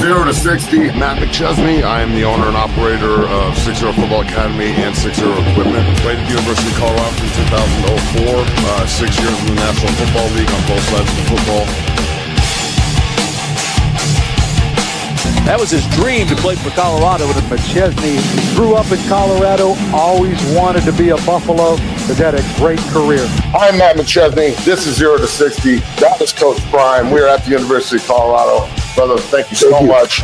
0 to 60. Matt McChesney. I am the owner and operator of 6-0 Football Academy and 6-0 Equipment. Played at the University of Colorado from 2004. 6 years in the National Football League on both sides of the football. That was his dream to play for Colorado. McChesney grew up in Colorado, always wanted to be a Buffalo, has had a great career. I'm Matt McChesney. This is 0 to 60. That is Coach Prime. We're at the University of Colorado. Brother, thank you so much.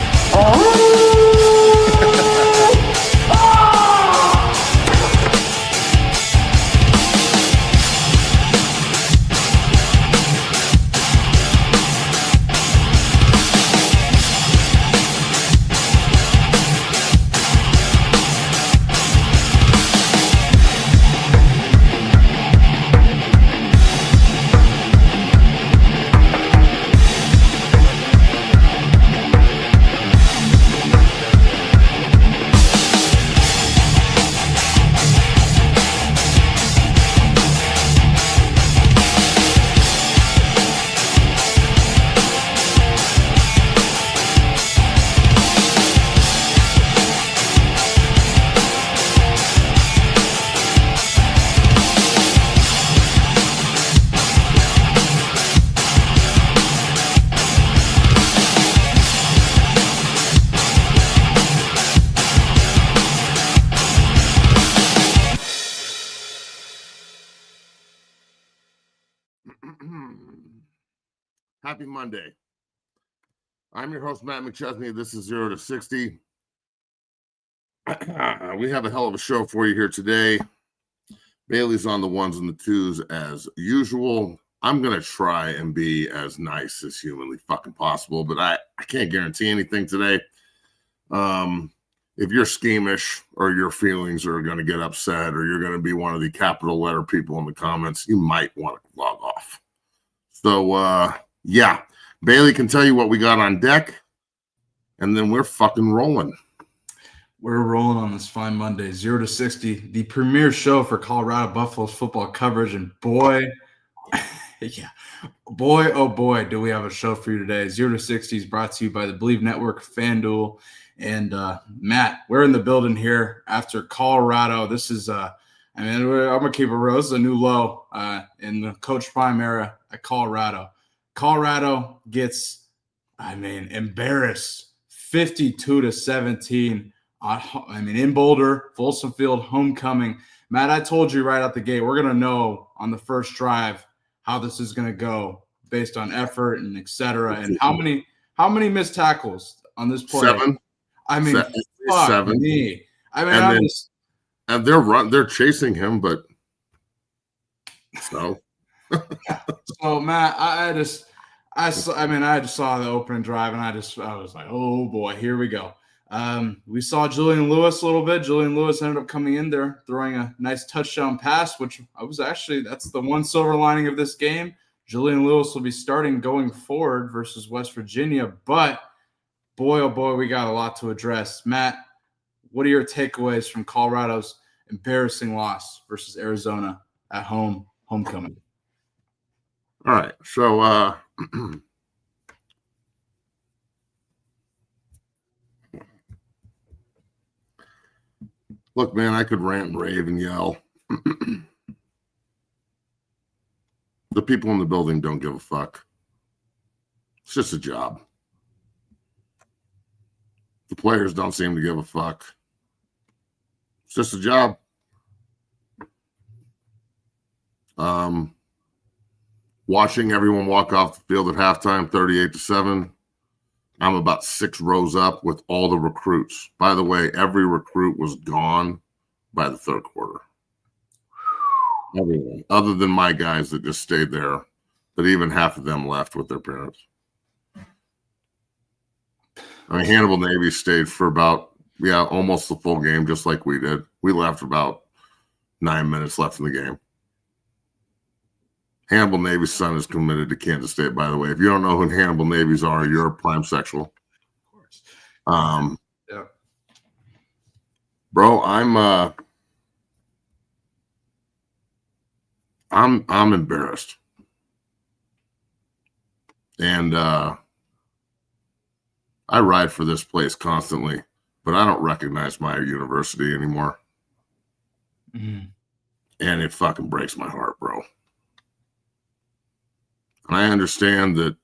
Happy Monday. I'm your host, Matt McChesney. This is 0 to 60. We have a hell of a show for you here today. Bailey's on the ones and the twos as usual. I'm going to try and be as nice as humanly fucking possible, but I can't guarantee anything today. If you're schemish or your feelings are going to get upset or you're going to be one of the capital letter people in the comments, you might want to log off. So, yeah, Bailey can tell you what we got on deck, and then we're fucking rolling. We're rolling on this fine Monday, 0 to 60, the premier show for Colorado Buffaloes football coverage. And boy, oh boy, do we have a show for you today. 0 to 60 is brought to you by the Believe Network, FanDuel, and Matt. We're in the building here after Colorado. This is, I'm going to keep it real. This is a new low in the Coach Prime era at Colorado. Colorado gets, embarrassed 52 to 17. In Boulder, Folsom Field, homecoming. Matt, I told you right out the gate, we're going to know on the first drive how this is going to go based on effort and et cetera. And how many missed tackles on this play? 7. Fuck 7. me. And they're chasing him, but so. So Matt, I just saw the opening drive and I was like, oh boy, here we go. We saw Julian Lewis a little bit. Julian Lewis ended up coming in there, throwing a nice touchdown pass, which that's the one silver lining of this game. Julian Lewis will be starting going forward versus West Virginia, but boy, oh boy, we got a lot to address. Matt, what are your takeaways from Colorado's embarrassing loss versus Arizona at homecoming? All right. So, look, man, I could rant and rave and yell. The people in the building don't give a fuck. It's just a job. The players don't seem to give a fuck. It's just a job. Watching everyone walk off the field at halftime, 38 to 7. I'm about 6 rows up with all the recruits. By the way, every recruit was gone by the third quarter. Everyone, other than my guys that just stayed there, but even half of them left with their parents. Hannibal Navy stayed for about, almost the full game, just like we did. We left about 9 minutes left in the game. Hannibal Navy's son is committed to Kansas State, by the way. If you don't know who Hannibal Navy's are, you're a prime sexual. Of course. Yeah. Bro, I'm embarrassed. And I ride for this place constantly, but I don't recognize my university anymore. Mm-hmm. And it fucking breaks my heart, bro. And I understand that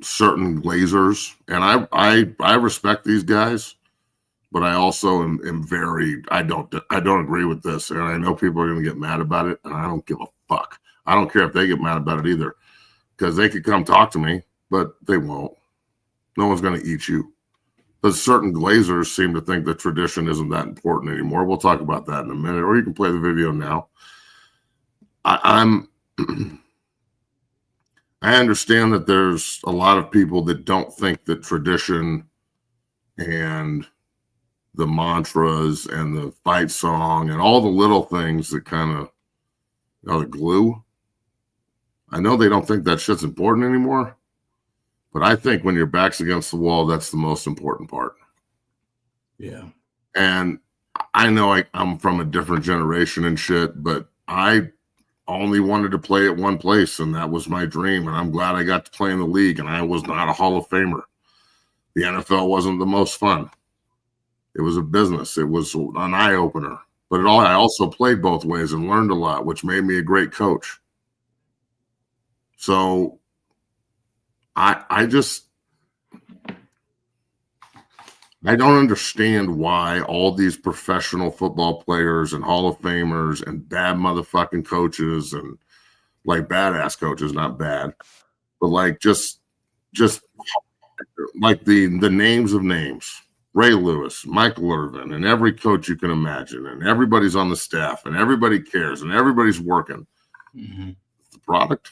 certain Glazers, and I respect these guys, but I also am very, I don't agree with this. And I know people are going to get mad about it, and I don't give a fuck. I don't care if they get mad about it either, because they could come talk to me, but they won't. No one's going to eat you. But certain Glazers seem to think that tradition isn't that important anymore. We'll talk about that in a minute, or you can play the video now. I understand that there's a lot of people that don't think that tradition and the mantras and the fight song and all the little things that kind of are the glue. I know they don't think that shit's important anymore, but I think when your back's against the wall, that's the most important part. Yeah. And I know I'm from a different generation and shit, but I only wanted to play at one place, and that was my dream. And I'm glad I got to play in the league, and I was not a Hall of Famer. The NFL wasn't the most fun. It was a business. It was an eye-opener. But I also played both ways and learned a lot, which made me a great coach. So I don't understand why all these professional football players and Hall of Famers and bad motherfucking coaches and like badass coaches, not bad, but like just like the names of names, Ray Lewis, Michael Irvin, and every coach you can imagine, and everybody's on the staff, and everybody cares, and everybody's working. Mm-hmm. The product,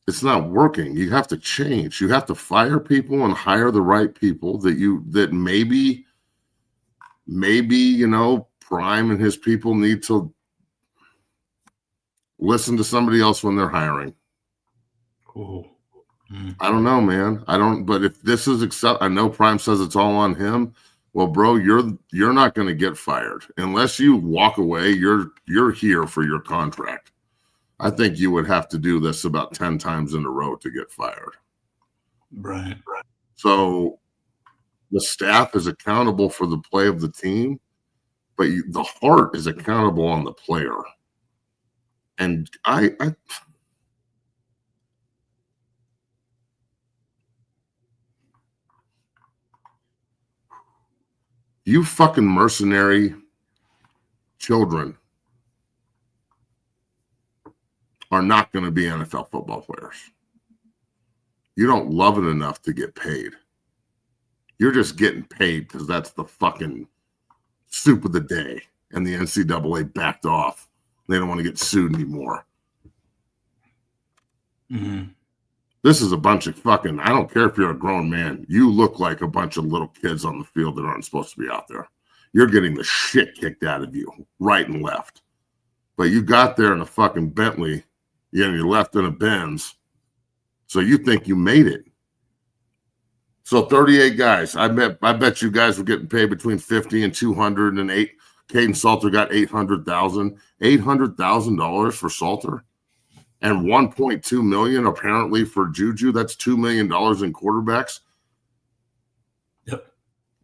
it's not working. You have to change. You have to fire people and hire the right people that maybe Prime and his people need to listen to somebody else when they're hiring. Cool. I don't know, man. But if this is I know Prime says it's all on him. Well, bro, you're not going to get fired unless you walk away. You're here for your contract. I think you would have to do this about 10 times in a row to get fired. Right. So the staff is accountable for the play of the team, but the heart is accountable on the player. And you fucking mercenary children are not going to be NFL football players. You don't love it enough to get paid. You're just getting paid because that's the fucking soup of the day. And the NCAA backed off. They don't want to get sued anymore. Mm-hmm. This is a bunch of fucking, I don't care if you're a grown man. You look like a bunch of little kids on the field that aren't supposed to be out there. You're getting the shit kicked out of you right and left. But you got there in a fucking Bentley. You left in a Benz. So you think you made it. So 38 guys. I bet you guys were getting paid between 50 and 200 and eight. Caden Salter got $800,000. $800,000 for Salter. And $1.2 million apparently for Juju. That's $2 million in quarterbacks. Yep.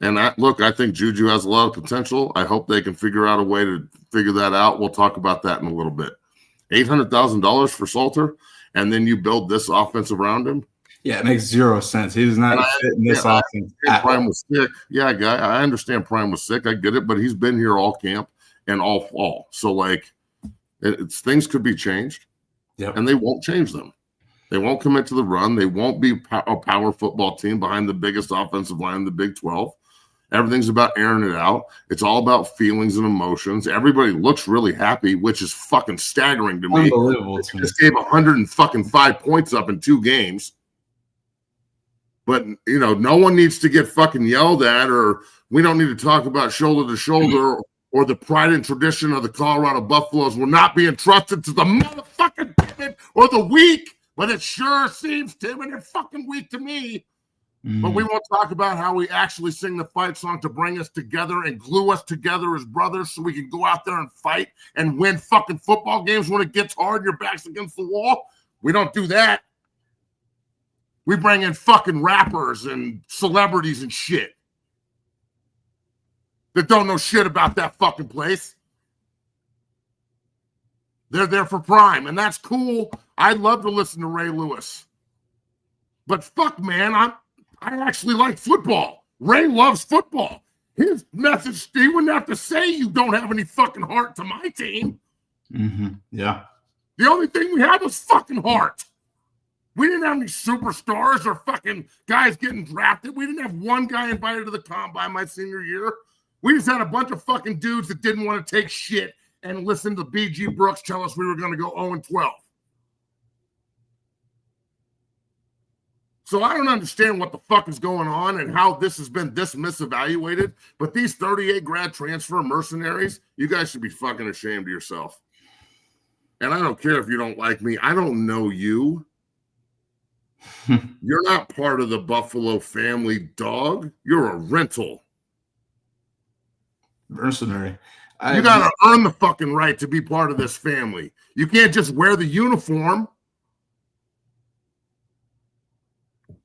And I think Juju has a lot of potential. I hope they can figure out a way to figure that out. We'll talk about that in a little bit. $800,000 for Salter, and then you build this offense around him. Yeah, it makes zero sense. He does not fit in this offense. Prime was sick. Yeah, guy. I understand Prime was sick. I get it, but he's been here all camp and all fall. So like, things could be changed, and they won't change them. They won't commit to the run. They won't be a power football team behind the biggest offensive line in the Big 12. Everything's about airing it out. It's all about feelings and emotions. Everybody looks really happy, which is fucking staggering to me. Unbelievable. They just gave 105 points up in 2 games. But, no one needs to get fucking yelled at, or we don't need to talk about shoulder to shoulder, or the pride and tradition of the Colorado Buffaloes will not be entrusted to the motherfucking timid or the weak. But it sure seems timid and fucking weak to me. But we won't talk about how we actually sing the fight song to bring us together and glue us together as brothers so we can go out there and fight and win fucking football games when it gets hard and your back's against the wall. We don't do that. We bring in fucking rappers and celebrities and shit that don't know shit about that fucking place. They're there for prime, and that's cool. I'd love to listen to Ray Lewis. But fuck, man, I actually like football. Ray loves football. His message, he wouldn't have to say you don't have any fucking heart to my team. Mm-hmm. Yeah. The only thing we had was fucking heart. We didn't have any superstars or fucking guys getting drafted. We didn't have one guy invited to the combine my senior year. We just had a bunch of fucking dudes that didn't want to take shit and listen to B.G. Brooks tell us we were going to go 0-12. So I don't understand what the fuck is going on and how this has been this misevaluated. But these 38 grad transfer mercenaries, you guys should be fucking ashamed of yourself. And I don't care if you don't like me. I don't know you. You're not part of the Buffalo family, dog. You're a rental. Mercenary. You got to earn the fucking right to be part of this family. You can't just wear the uniform.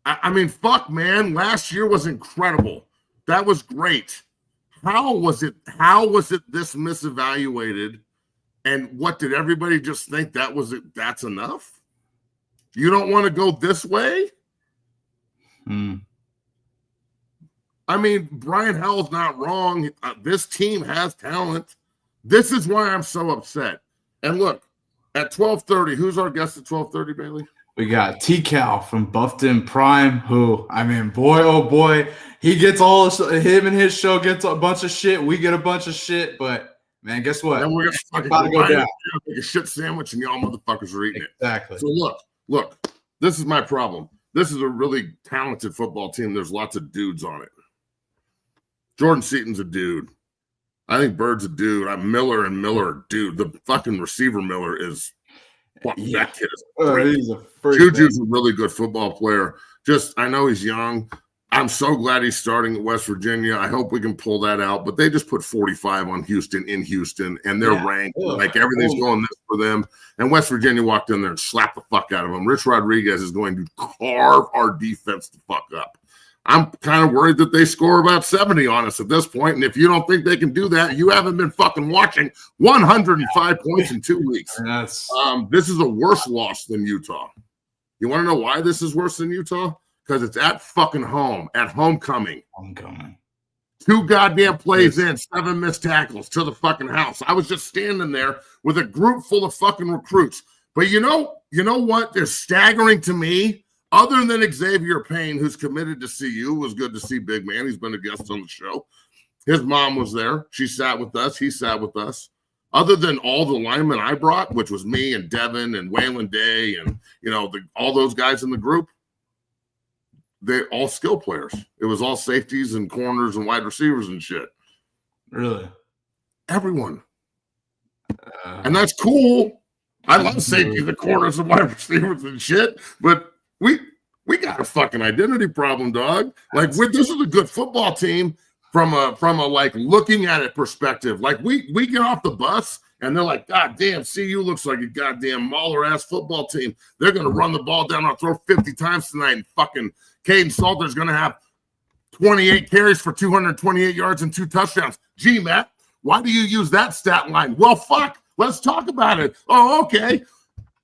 I mean, fuck, man. Last year was incredible. That was great. How was it this misevaluated? And what did everybody just think that was it? That's enough? You don't want to go this way? I mean, Brian Howell's not wrong. This team has talent. This is why I'm so upset. And look, at 12:30, who's our guest at 12:30, Bailey? We got TCAL from Buffton Prime, who, I mean, boy, oh boy, he gets all this, him and his show gets a bunch of shit. We get a bunch of shit, but man, guess what? And we're going to fucking go down. Make a shit sandwich and y'all motherfuckers are eating it. Exactly. So look, this is my problem. This is a really talented football team. There's lots of dudes on it. Jordan Seaton's a dude. I think Bird's a dude. Miller and Miller, dude. The fucking receiver Miller is that kid is great. Juju's a really good football player. I know he's young. I'm so glad he's starting at West Virginia. I hope we can pull that out. But they just put 45 on Houston in Houston, and they're ranked. Like everything's going this for them. And West Virginia walked in there and slapped the fuck out of them. Rich Rodriguez is going to carve our defense the fuck up. I'm kind of worried that they score about 70 on us at this point. And if you don't think they can do that, you haven't been fucking watching 105 points in 2 weeks. This is a worse loss than Utah. You want to know why this is worse than Utah? Because it's at fucking home, at homecoming. 2 goddamn plays in, 7 missed tackles to the fucking house. I was just standing there with a group full of fucking recruits. But you know what is staggering to me? Other than Xavier Payne, who's committed to CU, was good to see Big Man. He's been a guest on the show. His mom was there. She sat with us. He sat with us. Other than all the linemen I brought, which was me and Devin and Waylon Day and, all those guys in the group, they're all skill players. It was all safeties and corners and wide receivers and shit. Really? Everyone. And that's cool. I love safeties and corners and wide receivers and shit, but we got a fucking identity problem, dog. Like this is a good football team from a like looking at it perspective. Like we get off the bus and they're like, God damn, CU looks like a goddamn Mauler ass football team. They're gonna run the ball down. I'll throw 50 times tonight, and fucking Caden Salter's gonna have 28 carries for 228 yards and 2 touchdowns. Gee, Matt, why do you use that stat line? Well, fuck, let's talk about it. Oh, okay.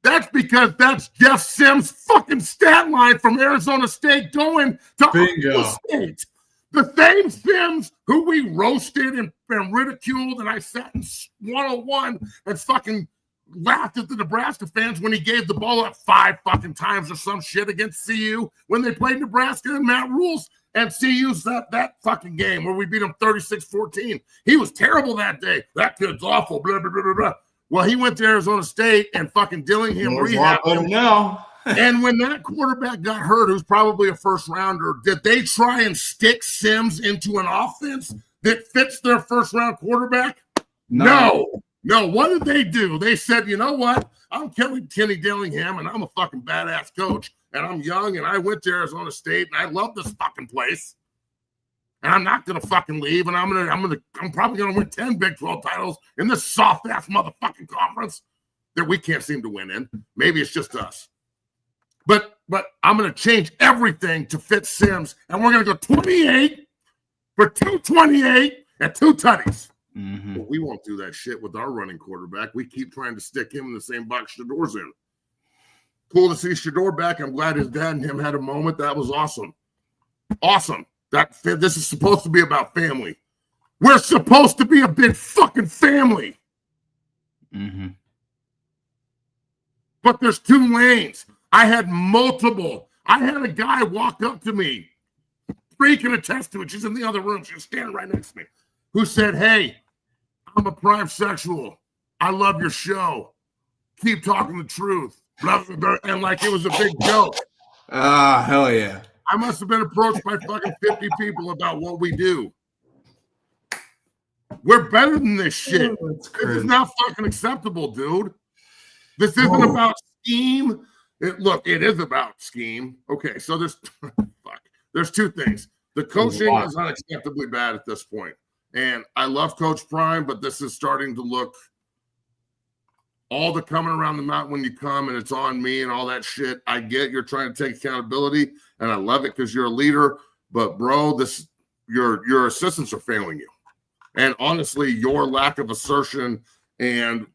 That's because that's Jeff Sims' fucking stat line from Arizona State going to Iowa State. The same Sims who we roasted and ridiculed, and I sat in 101 and fucking laughed at the Nebraska fans when he gave the ball up 5 fucking times or some shit against CU when they played Nebraska and Matt Rules and CU's that fucking game where we beat them 36-14. He was terrible that day. That kid's awful, blah, blah, blah, blah, blah. Well, he went to Arizona State and fucking Dillingham rehabbed him now. And when that quarterback got hurt, who's probably a first rounder, did they try and stick Sims into an offense that fits their first round quarterback? No. What did they do? They said, you know what? I'm Kenny Dillingham, and I'm a fucking badass coach, and I'm young, and I went to Arizona State, and I love this fucking place. And I'm not gonna fucking leave, and I'm probably gonna win 10 Big 12 titles in this soft ass motherfucking conference that we can't seem to win in. Maybe it's just us. But I'm going to change everything to fit Sims, and we're going to go 28 for 228 and 2 tutties. Mm-hmm. But we won't do that shit with our running quarterback. We keep trying to stick him in the same box Shador's in. Cool to see Shador back. I'm glad his dad and him had a moment. That was awesome. Awesome. This is supposed to be about family. We're supposed to be a big fucking family. Mm-hmm. But there's 2 lanes. I had multiple. I had a guy walk up to me. 3 can attest to it. She's in the other room. She's standing right next to me. Who said, hey, I'm a prime sexual. I love your show. Keep talking the truth. And like it was a big joke. Ah, hell yeah. I must have been approached by fucking 50 people about what we do. We're better than this shit. This is not fucking acceptable, dude. This isn't about scheme. It is about scheme. Okay, so there's 2 things. The coaching is unacceptably bad at this point. And I love Coach Prime, but this is starting to look all the coming around the mountain when you come and it's on me and all that shit. I get you're trying to take accountability, and I love it because you're a leader. But bro, your assistants are failing you. And honestly, your lack of assertion and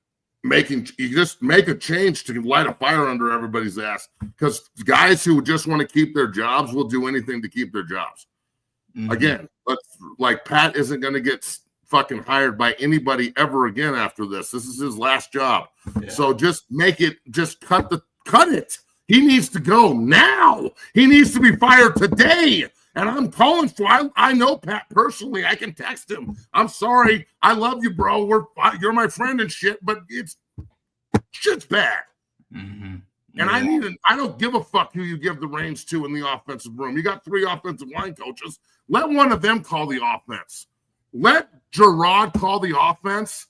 you just make a change to light a fire under everybody's ass, because guys who just want to keep their jobs will do anything to keep their jobs. Mm-hmm. Again, like Pat isn't going to get fucking hired by anybody ever again after this. This is his last job. Yeah. So just cut it. He needs to go now. He needs to be fired today. And I'm calling for, I know Pat personally. I can text him. I'm sorry. I love you, bro. You're my friend and shit, but shit's bad. Mm-hmm. And I don't give a fuck who you give the reins to in the offensive room. You got 3 offensive line coaches. Let one of them call the offense. Let Gerard call the offense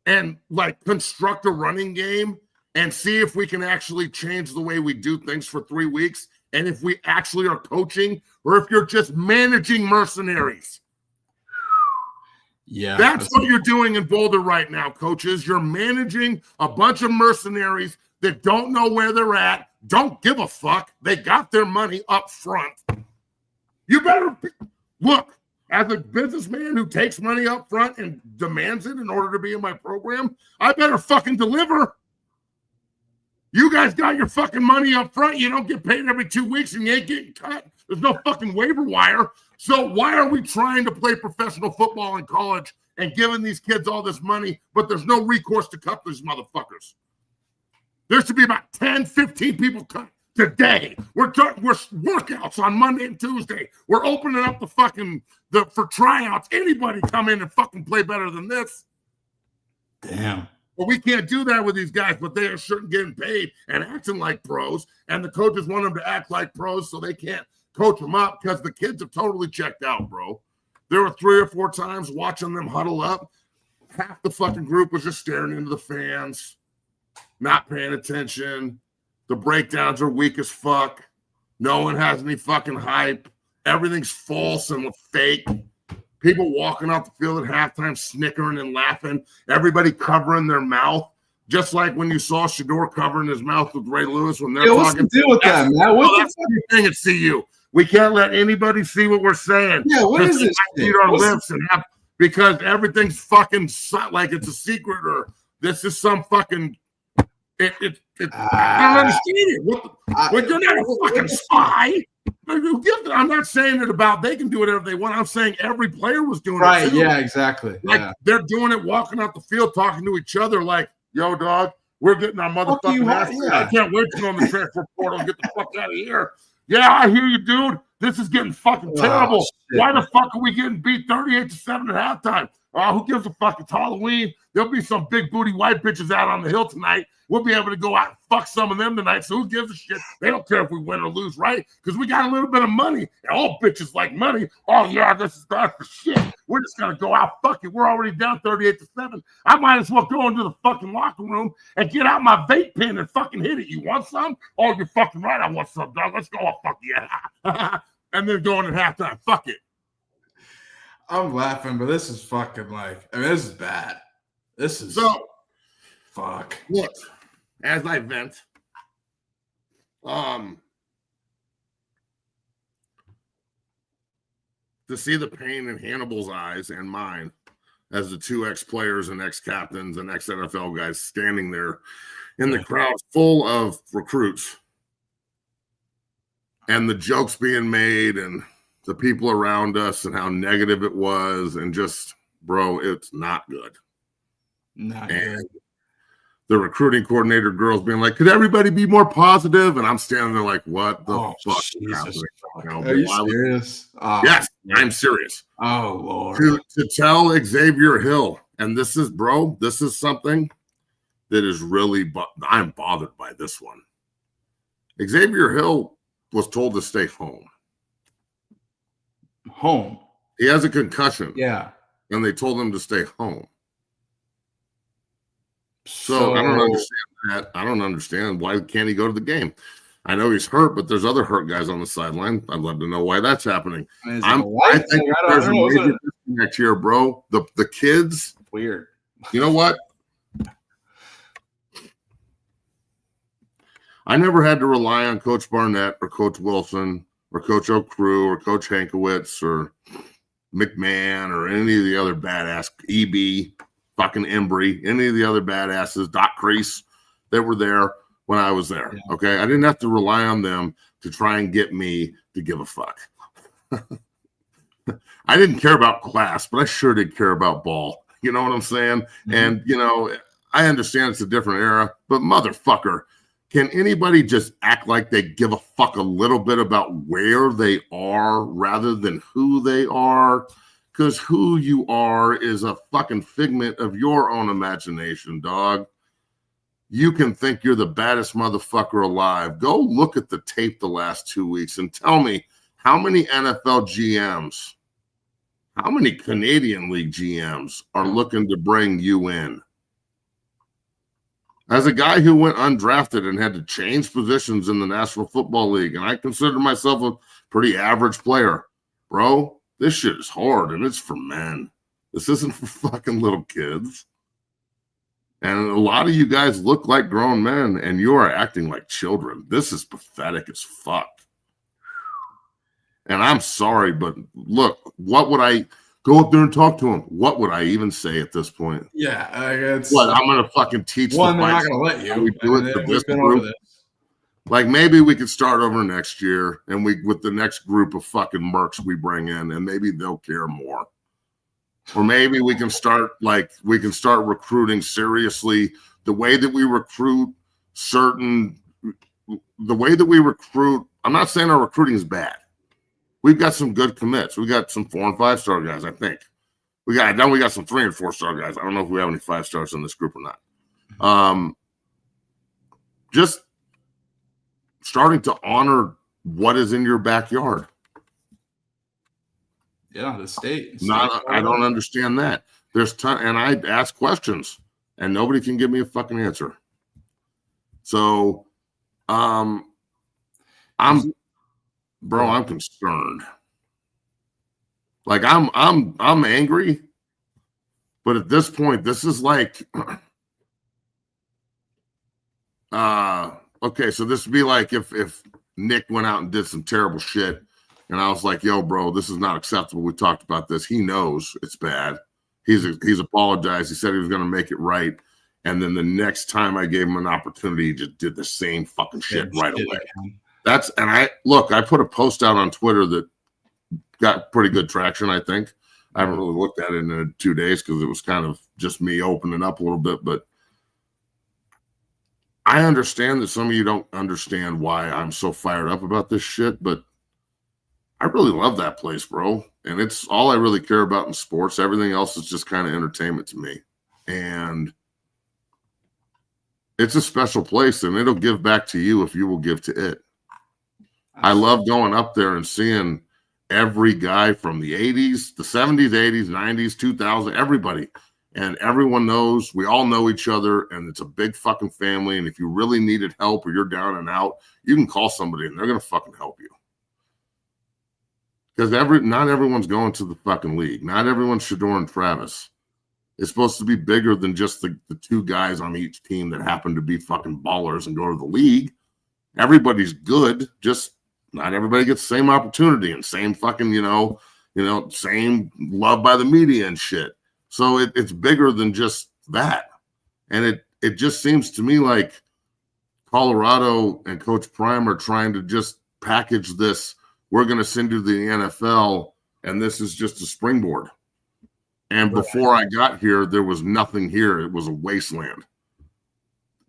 and construct a running game and see if we can actually change the way we do things for 3 weeks. And if we actually are coaching, or if you're just managing mercenaries. Yeah. That's what you're doing in Boulder right now, coaches. You're managing a bunch of mercenaries that don't know where they're at, don't give a fuck. They got their money up front. You better look, as a businessman who takes money up front and demands it in order to be in my program, I better fucking deliver. You guys got your fucking money up front. You don't get paid every 2 weeks and you ain't getting cut. There's no fucking waiver wire. So why are we trying to play professional football in college and giving these kids all this money, but there's no recourse to cut these motherfuckers? There should be about 10, 15 people cut today. We're workouts on Monday and Tuesday. We're opening up for tryouts. Anybody come in and fucking play better than this? Damn. But we can't do that with these guys, but they are certain getting paid and acting like pros, and the coaches want them to act like pros so they can't coach them up because the kids have totally checked out, bro. There were 3 or 4 times watching them huddle up. Half the fucking group was just staring into the fans, not paying attention. The breakdowns are weak as fuck. No one has any fucking hype. Everything's false and fake. People walking off the field at halftime, snickering and laughing. Everybody covering their mouth, just like when you saw Shador covering his mouth with Ray Lewis when they're talking. What's the deal with that, man? That's everything at CU. We can't let anybody see what we're saying. Yeah, what is this? Eat our lips because everything's fucking like it's a secret or this is some fucking. I don't understand it. You're not a fucking spy. I'm not saying it about they can do whatever they want. I'm saying every player was doing it too. Yeah, exactly. They're doing it, walking out the field, talking to each other like, yo, dog, we're getting our motherfucking ass. I can't wait to go on the transfer portal and get the fuck out of here. Yeah, I hear you, dude. This is getting fucking terrible. Shit. Why the fuck are we getting beat 38-7 at halftime? Who gives a fuck? It's Halloween. There'll be some big booty white bitches out on the hill tonight. We'll be able to go out and fuck some of them tonight. So who gives a shit? They don't care if we win or lose, right? Because we got a little bit of money. And all bitches like money. Oh, yeah, this is not for shit. We're just going to go out. Fuck it. We're already down 38-7. I might as well go into the fucking locker room and get out my vape pen and fucking hit it. You want some? Oh, you're fucking right. I want some, dog. Let's go. Oh, fuck yeah. And then going at halftime. Fuck it. I'm laughing, but this is fucking this is bad. This is so fuck. Look, as I vent, To see the pain in Hannibal's eyes and mine as the two ex-players and ex-captains and ex-NFL guys standing there in the crowd full of recruits and the jokes being made and the people around us and how negative it was, and just, bro, it's not good. Not and good. The recruiting coordinator girls being like, could everybody be more positive? And I'm standing there like, what the fuck is happening? Are you serious? Yes, I'm serious. Oh, Lord. To tell Xavier Hill, and this is, bro, this is something that is really, I'm bothered by this one. Xavier Hill was told to stay home. Home? He has a concussion. Yeah. And they told him to stay home. So I don't understand that. I don't understand why can't he go to the game? I know he's hurt, but there's other hurt guys on the sideline. I'd love to know why that's happening. I think there's a major disconnect here, bro. The kids. Weird. You know what? I never had to rely on Coach Barnett or Coach Wilson or Coach O'Crew or Coach Hankowitz or McMahon or any of the other badass EB. Fucking Embry, any of the other badasses, Doc Crease, that were there when I was there. Yeah. Okay. I didn't have to rely on them to try and get me to give a fuck. I didn't care about class, but I sure did care about ball. You know what I'm saying? Mm-hmm. And, you know, I understand it's a different era, but motherfucker, can anybody just act like they give a fuck a little bit about where they are rather than who they are? Because who you are is a fucking figment of your own imagination, dog. You can think you're the baddest motherfucker alive. Go look at the tape the last 2 weeks and tell me how many NFL GMs, how many Canadian League GMs are looking to bring you in. As a guy who went undrafted and had to change positions in the National Football League, and I consider myself a pretty average player, bro, this shit is hard, and it's for men. This isn't for fucking little kids. And a lot of you guys look like grown men, and you are acting like children. This is pathetic as fuck. And I'm sorry, but look, what would I go up there and talk to him? What would I even say at this point? Yeah, I'm going to fucking teach one, they're not going to let you. We do it for this group. Like, maybe we could start over next year, and with the next group of fucking mercs we bring in, and maybe they'll care more. Or maybe we can start recruiting seriously the way that we recruit I'm not saying our recruiting is bad. We've got some good commits. We got some 4- and 5-star guys, I think. We got some 3- and 4-star guys. I don't know if we have any 5-stars in this group or not. Just starting to honor what is in your backyard. Yeah, the state. I don't understand that. There's and I ask questions, and nobody can give me a fucking answer. So, I'm concerned. Like, I'm angry, but at this point, this is like, okay, so this would be like if Nick went out and did some terrible shit, and I was like, yo, bro, this is not acceptable. We talked about this. He knows it's bad. He's apologized. He said he was going to make it right. And then the next time I gave him an opportunity, he just did the same fucking shit right away. I put a post out on Twitter that got pretty good traction, I think. I haven't really looked at it in 2 days because it was kind of just me opening up a little bit, but I understand that some of you don't understand why I'm so fired up about this shit, but I really love that place, bro. And it's all I really care about in sports. Everything else is just kind of entertainment to me. And it's a special place, and it'll give back to you if you will give to it. I love going up there and seeing every guy from the 80s, the 70s, 80s, 90s, 2000, everybody. And everyone knows, we all know each other, and it's a big fucking family. And if you really needed help or you're down and out, you can call somebody and they're going to fucking help you. Because not everyone's going to the fucking league. Not everyone's Shador and Travis. It's supposed to be bigger than just the 2 guys on each team that happen to be fucking ballers and go to the league. Everybody's good, just not everybody gets the same opportunity and same fucking, same love by the media and shit. So it's bigger than just that. And it just seems to me like Colorado and Coach Prime are trying to just package this. We're going to send you to the NFL, and this is just a springboard. And before I got here, there was nothing here. It was a wasteland.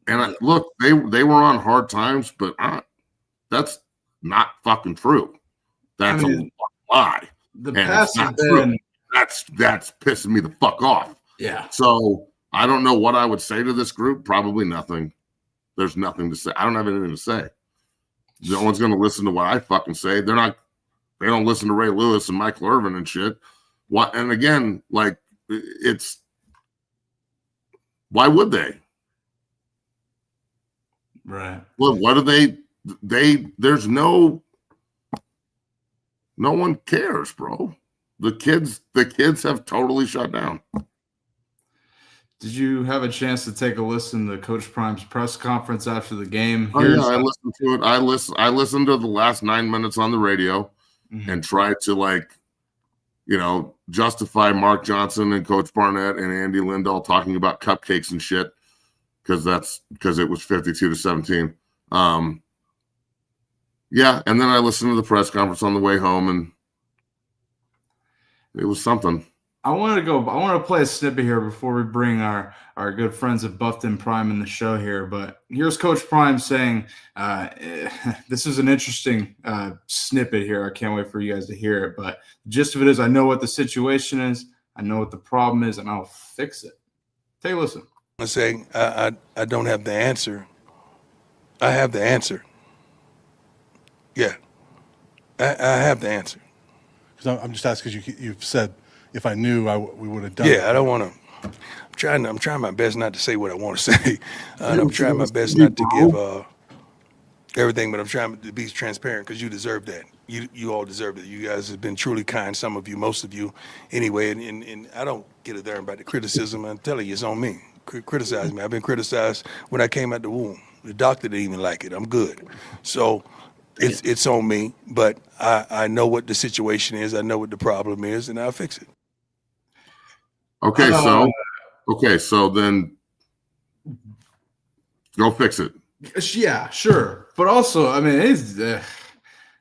And look, they were on hard times, but that's not fucking true. That's a lie. The past has been that's pissing me the fuck off. Yeah. So I don't know what I would say to this group. Probably nothing. There's nothing to say. I don't have anything to say. No one's going to listen to what I fucking say. They don't listen to Ray Lewis and Michael Irvin and shit. What? And again, like why would they? Right. Well, what do there's no one cares, bro. The kids have totally shut down. Did you have a chance to take a listen to Coach Prime's press conference after the game? Oh, yeah, I listened to it. I listened to the last 9 minutes on the radio and tried to justify Mark Johnson and Coach Barnett and Andy Lindahl talking about cupcakes and shit. Because it was 52-17. Yeah, and then I listened to the press conference on the way home, and it was something. I want to play a snippet here before we bring our good friends at Buffton Prime in the show here. But here's Coach Prime saying, this is an interesting snippet here. I can't wait for you guys to hear it. But the gist of it is, I know what the situation is, I know what the problem is, and I'll fix it. Take a listen. I'm saying I don't have the answer. I have the answer. Yeah, I have the answer. Because I'm just asking because you've said if I knew, we would have done it. Yeah, I don't want to. I'm trying my best not to say what I want to say. And I'm trying my best not to give everything, but I'm trying to be transparent because you deserve that. You all deserve it. You guys have been truly kind, some of you, most of you, anyway. And I don't get it there about the criticism. I'm telling you, it's on me. Criticize me. I've been criticized when I came out the womb. The doctor didn't even like it. I'm good. So it's on me, but I know what the situation is. I know what the problem is, and I'll fix it. Okay, so then go fix it. Yeah, sure. But also, I mean,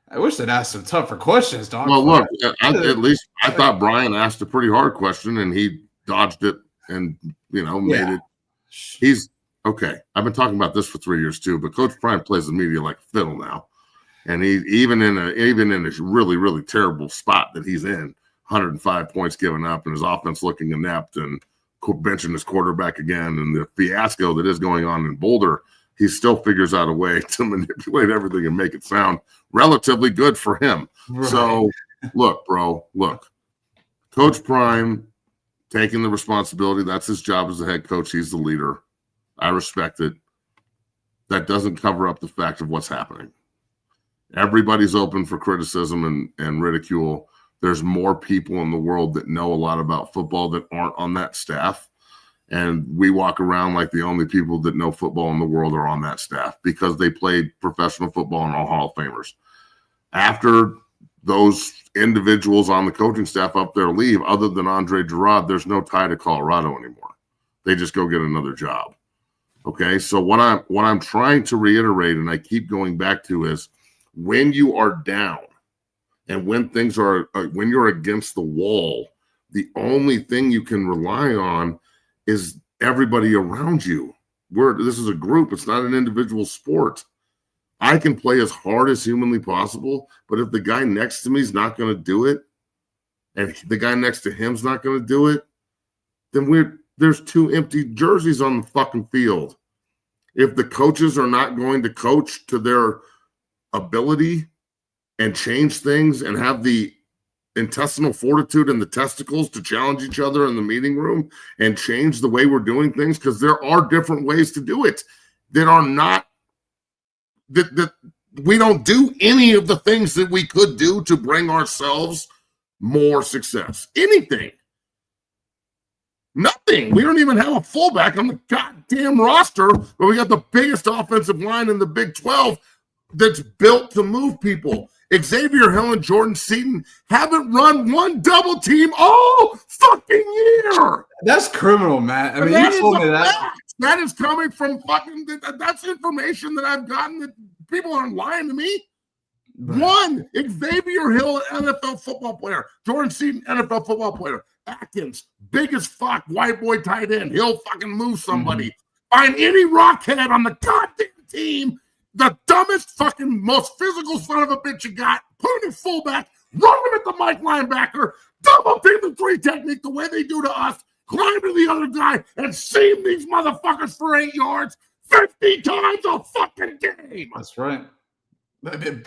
I wish they'd ask some tougher questions, dog. Well, look, at least I thought Brian asked a pretty hard question, and he dodged it and, made it. He's okay. I've been talking about this for 3 years too, but Coach Prime plays the media like a fiddle now. And he even in a really, really terrible spot that he's in, 105 points given up and his offense looking inept and benching his quarterback again and the fiasco that is going on in Boulder, he still figures out a way to manipulate everything and make it sound relatively good for him. Right. So look, bro, Coach Prime taking the responsibility. That's his job as the head coach. He's the leader. I respect it. That doesn't cover up the fact of what's happening. Everybody's open for criticism and ridicule. There's more people in the world that know a lot about football that aren't on that staff. And we walk around like the only people that know football in the world are on that staff because they played professional football and are Hall of Famers. After those individuals on the coaching staff up there leave, other than Andre Gerard, there's no tie to Colorado anymore. They just go get another job. Okay, so what I'm trying to reiterate, and I keep going back to, is when you are down and when things are when you're against the wall, the only thing you can rely on is everybody around you. This is a group. It's not an individual sport. I can play as hard as humanly possible, but if the guy next to me is not going to do it, and the guy next to him's not going to do it, then there's two empty jerseys on the fucking field. If the coaches are not going to coach to their ability and change things and have the intestinal fortitude and the testicles to challenge each other in the meeting room and change the way we're doing things, because there are different ways to do it that are not that we don't do any of the things that we could do to bring ourselves more success. Anything. Nothing. We don't even have a fullback on the goddamn roster, but we got the biggest offensive line in the Big 12. that's built to move people. Xavier Hill and Jordan Seaton haven't run one double team all fucking year. That's criminal, Matt. I mean, That you is told a me that. fact. That is coming from fucking. That's information that I've gotten that people aren't lying to me. Right. One, Xavier Hill, NFL football player. Jordan Seaton, NFL football player. Atkins, big as fuck, white boy tight end. He'll fucking move somebody. Find any rockhead on the goddamn team, the dumbest fucking most physical son of a bitch you got, put him in fullback, run him at the Mike linebacker, double team the three technique the way they do to us, climb to the other guy, and seam these motherfuckers for 8 yards 50 times a fucking game. That's right. And then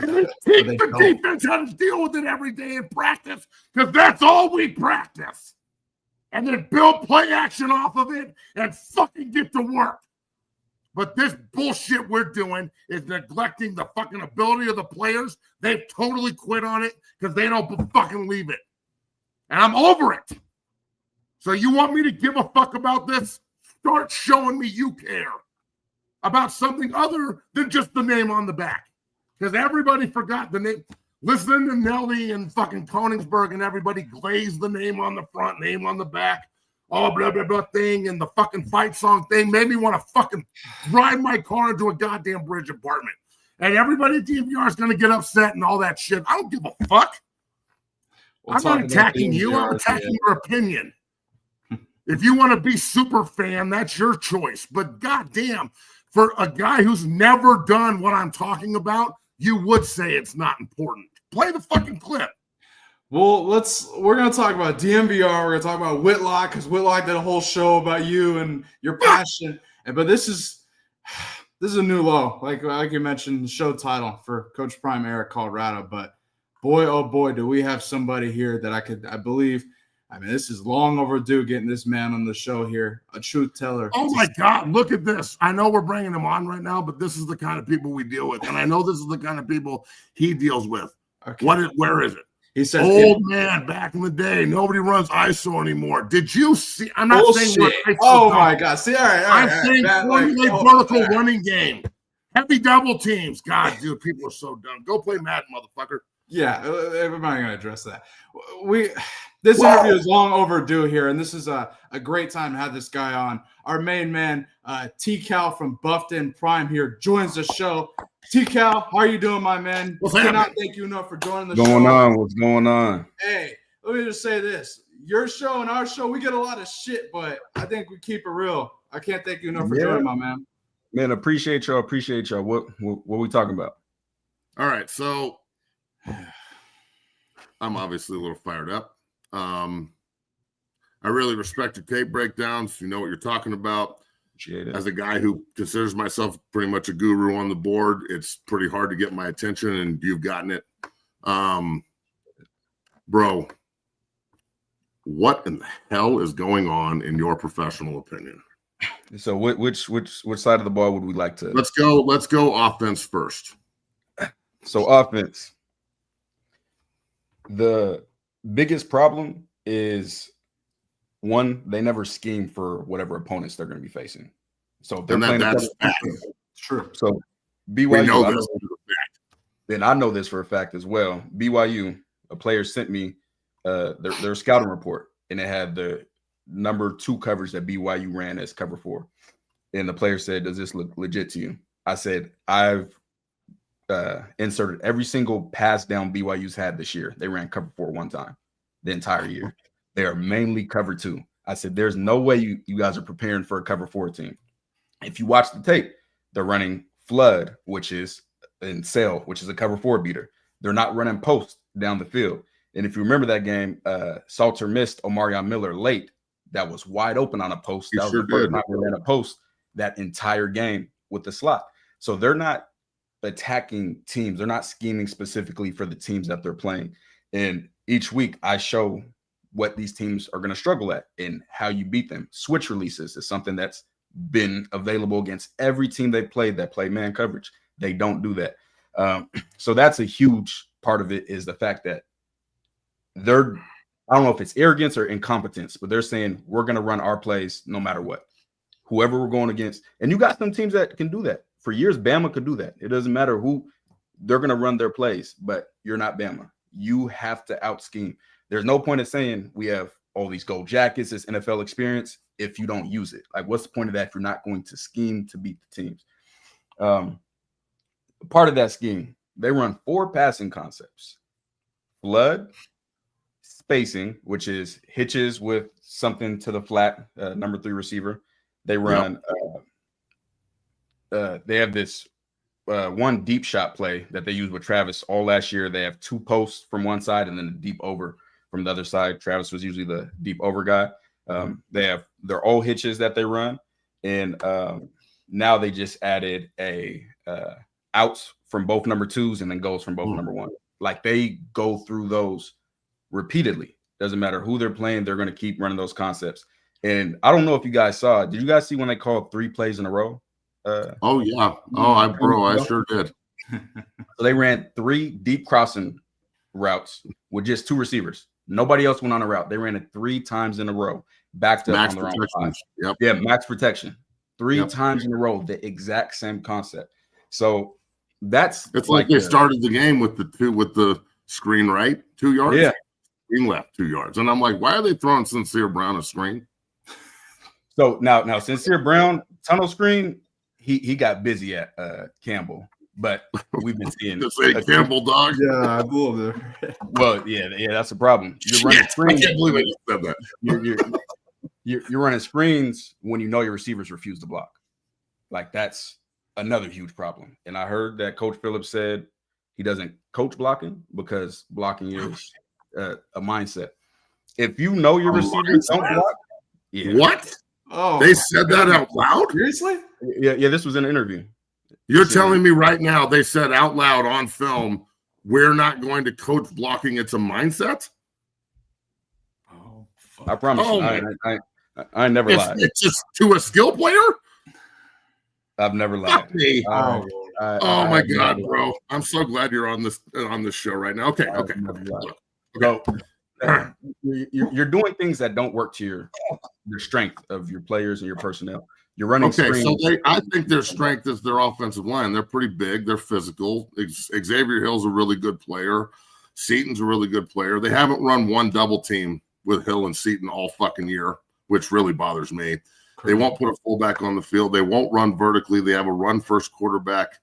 teach the defense how to deal with it every day in practice, because that's all we practice. And then build play action off of it and fucking get to work. But this bullshit we're doing is neglecting the fucking ability of the players. They've totally quit on it because they don't fucking leave it. And I'm over it. So you want me to give a fuck about this? Start showing me you care about something other than just the name on the back. Because everybody forgot the name. Listening to Nelly and fucking Koningsberg and everybody glazed the name on the front, name on the back, all blah, blah, blah thing, and the fucking fight song thing made me want to fucking drive my car into a goddamn bridge apartment. And everybody at DNVR is going to get upset and all that shit. I don't give a fuck. I'm not attacking you. I'm attacking your opinion. If you want to be super fan, that's your choice. But goddamn, for a guy who's never done what I'm talking about, you would say it's not important. Play the fucking clip. Well, we're going to talk about DNVR. We're going to talk about Whitlock, because Whitlock did a whole show about you and your passion. But this is a new low, like you mentioned, the show title for Coach Prime Era Colorado. But boy, oh boy, do we have somebody here that I believe. I mean, this is long overdue getting this man on the show here, a truth teller. Oh, my God, look at this. I know we're bringing him on right now, but this is the kind of people we deal with. And I know this is the kind of people he deals with. Okay. Where is it? He says, old man, back in the day, nobody runs ISO anymore. Did you see? I'm not saying bullshit. Oh, my God. See, all right. I'm saying formulate vertical running game. Heavy double teams. God, dude, people are so dumb. Go play Madden, motherfucker. Yeah, we're not going to address that. This interview is long overdue here, and this is a great time to have this guy on. Our main man, TCAL from Buffton Prime here, joins the show. TCAL, how are you doing, my man? Cannot thank you enough for joining the show. What's going on? Hey, let me just say this. Your show and our show, we get a lot of shit, but I think we keep it real. I can't thank you enough for joining, my man. Man, appreciate y'all. What we talking about? All right, so I'm obviously a little fired up. I really respect your tape breakdowns. You know what you're talking about. As a guy who considers myself pretty much a guru on the board, it's pretty hard to get my attention, and you've gotten it. Bro, what in the hell is going on in your professional opinion? So which side of the ball would we like to? Let's go offense first. So offense. The biggest problem is, one, they never scheme for whatever opponents they're going to be facing. So if they're playing, that's true. So BYU, I know this for a fact as well. BYU, a player sent me their scouting report, and it had the number 2 coverage that BYU ran as cover 4. And the player said, "Does this look legit to you?" I said, "I've inserted every single pass down BYU's had this year. They ran cover 4 one time the entire year. They are mainly cover 2. I said, there's no way you guys are preparing for a cover 4 team. If you watch the tape, they're running flood, which is and sail, which is a cover 4 beater. They're not running post down the field. And if you remember that game, Salter missed Omarion Miller late. That was wide open on a post. That was the first time we ran a post that entire game with the slot. So they're not attacking teams. They're not scheming specifically for the teams that they're playing. And each week I show what these teams are going to struggle at and how you beat them. Switch releases is something that's been available against every team they played that play man coverage. They don't do that. So that's a huge part of it, is the fact that I don't know if it's arrogance or incompetence, but they're saying we're going to run our plays no matter what, whoever we're going against. And you got some teams that can do that. For years, Bama could do that. It doesn't matter who they're going to run their plays, but you're not Bama. You have to out scheme. There's no point in saying we have all these gold jackets, this NFL experience, if you don't use it. Like, what's the point of that if you're not going to scheme to beat the teams? Part of that scheme, they run 4 passing concepts: flood, spacing, which is hitches with something to the flat, number 3 receiver. They run, they have this one deep shot play that they used with Travis all last year. They have 2 posts from one side and then a deep over from the other side. Travis was usually the deep over guy. They have their old hitches that they run. And now they just added a outs from both number 2s and then goes from both number 1. Like, they go through those repeatedly. Doesn't matter who they're playing, they're going to keep running those concepts. And I don't know if you guys saw it. Did you guys see when they called 3 plays in a row? Oh yeah. Oh, I sure did. So they ran 3 deep crossing routes with just 2 receivers. Nobody else went on a route. They ran it 3 times in a row, backed up Max on their own protection. side. Yep. Yeah, max protection. 3 Yep. times in a row, the exact same concept. So it's like they started the game with the screen right, 2 yards. Yeah. Screen left 2 yards. And I'm like, why are they throwing Sincere Brown a screen? So now Sincere Brown, tunnel screen, he got busy at Campbell, but we've been seeing Campbell dog. Yeah, I love it. Well, yeah, that's the problem. You're running screens. I can't believe I just said that. You're running screens when you know your receivers refuse to block. Like, that's another huge problem. And I heard that Coach Phillips said he doesn't coach blocking because blocking is a mindset. If you know your receivers don't block, What? Oh, They said that out loud? seriously? Yeah, this was an interview. You're telling me right now they said out loud on film, we're not going to coach blocking, it's a mindset? Oh, fuck. I promise Oh, you. I never lied. It's just to a skill player? I've never lied. Fuck me. Oh, Oh my God, bro. I'm so glad you're on this show right now. Okay. So you're doing things that don't work to your strength of your players and your personnel. You're running screens. So I think their strength is their offensive line. They're pretty big. They're physical. Xavier Hill's a really good player. Seaton's a really good player. They haven't run one double team with Hill and Seaton all fucking year, which really bothers me. They won't put a fullback on the field. They won't run vertically. They have a run-first quarterback.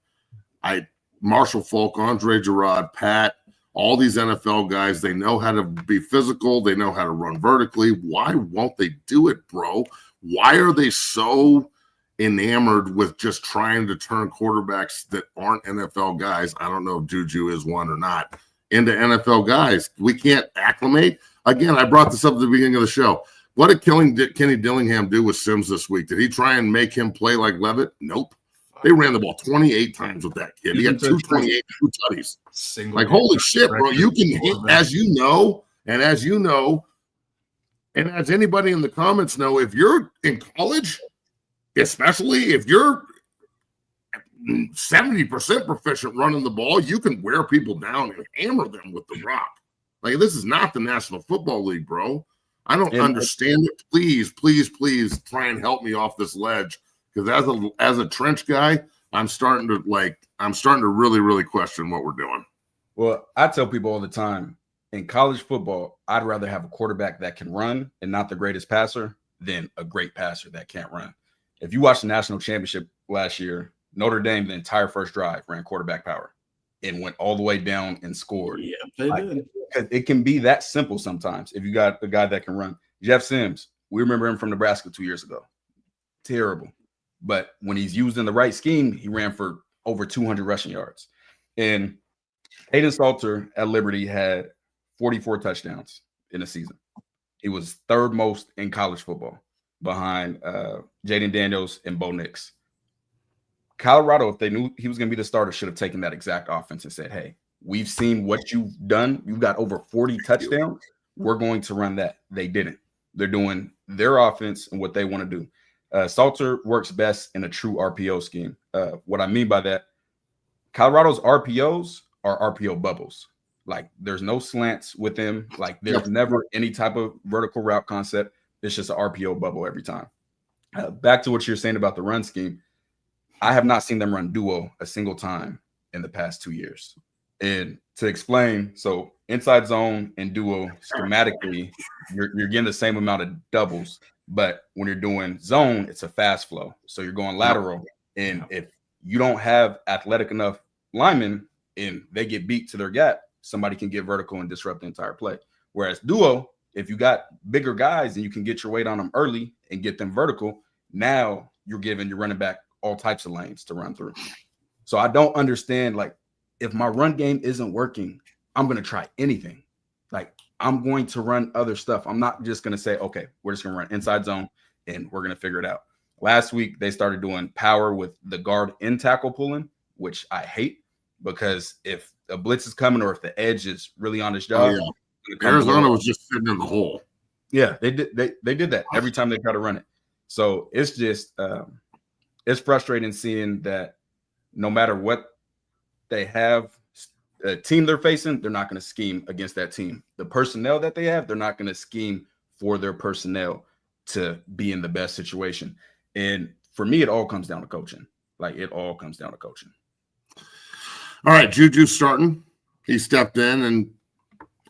Marshall Falk, Andre Gerard, Pat, all these NFL guys, they know how to be physical. They know how to run vertically. Why won't they do it, bro? Why are they so enamored with just trying to turn quarterbacks that aren't NFL guys? I don't know if Juju is one or not, into NFL guys. We can't acclimate. Again, I brought this up at the beginning of the show. What did Kenny Dillingham do with Sims this week? Did he try and make him play like Levitt? Nope. They ran the ball 28 times with that kid. He got 228, 2 tutties. Like, holy shit, bro. You can hit, as you know, and as anybody in the comments know, if you're in college, especially if you're 70% proficient running the ball, you can wear people down and hammer them with the rock. Like, this is not the National Football League, bro. I don't understand it. Please, please, please try and help me off this ledge. Because as a trench guy, I'm starting to really, really question what we're doing. Well, I tell people all the time, in college football, I'd rather have a quarterback that can run and not the greatest passer than a great passer that can't run. If you watched the national championship last year, Notre Dame, the entire first drive, ran quarterback power and went all the way down and scored. Yeah, they did. It can be that simple sometimes if you got a guy that can run. Jeff Sims, we remember him from Nebraska 2 years ago. Terrible. But when he's used in the right scheme, he ran for over 200 rushing yards. And Hayden Salter at Liberty had 44 touchdowns in a season. He was third most in college football behind Jaden Daniels and Bo Nix. Colorado, if they knew he was going to be the starter, should have taken that exact offense and said, hey, we've seen what you've done. You've got over 40 touchdowns. We're going to run that. They didn't. They're doing their offense and what they want to do. Salter works best in a true RPO scheme. What I mean by that, Colorado's RPOs are RPO bubbles. Like, there's no slants with them. Like, there's never any type of vertical route concept. It's just an RPO bubble every time. Back to what you're saying about the run scheme. I have not seen them run duo a single time in the past 2 years. And to explain, so inside zone and duo schematically, you're getting the same amount of doubles, but when you're doing zone, it's a fast flow. So you're going lateral. And if you don't have athletic enough linemen and they get beat to their gap, somebody can get vertical and disrupt the entire play. Whereas duo, if you got bigger guys and you can get your weight on them early and get them vertical, now you're giving your running back all types of lanes to run through. So I don't understand, like, if my run game isn't working, I'm going to try anything. Like, I'm going to run other stuff. I'm not just going to say, okay, we're just going to run inside zone and we're going to figure it out. Last week, they started doing power with the guard in tackle pulling, which I hate, because if a blitz is coming or if the edge is really on his job. Arizona was just sitting in the hole. Yeah, they did that every time they try to run it. So it's just it's frustrating seeing that no matter what they have, a team they're facing, they're not going to scheme against that team. The personnel that they have, they're not going to scheme for their personnel to be in the best situation. And for me, it all comes down to coaching. Like, it all comes down to coaching. All right, Juju starting. He stepped in and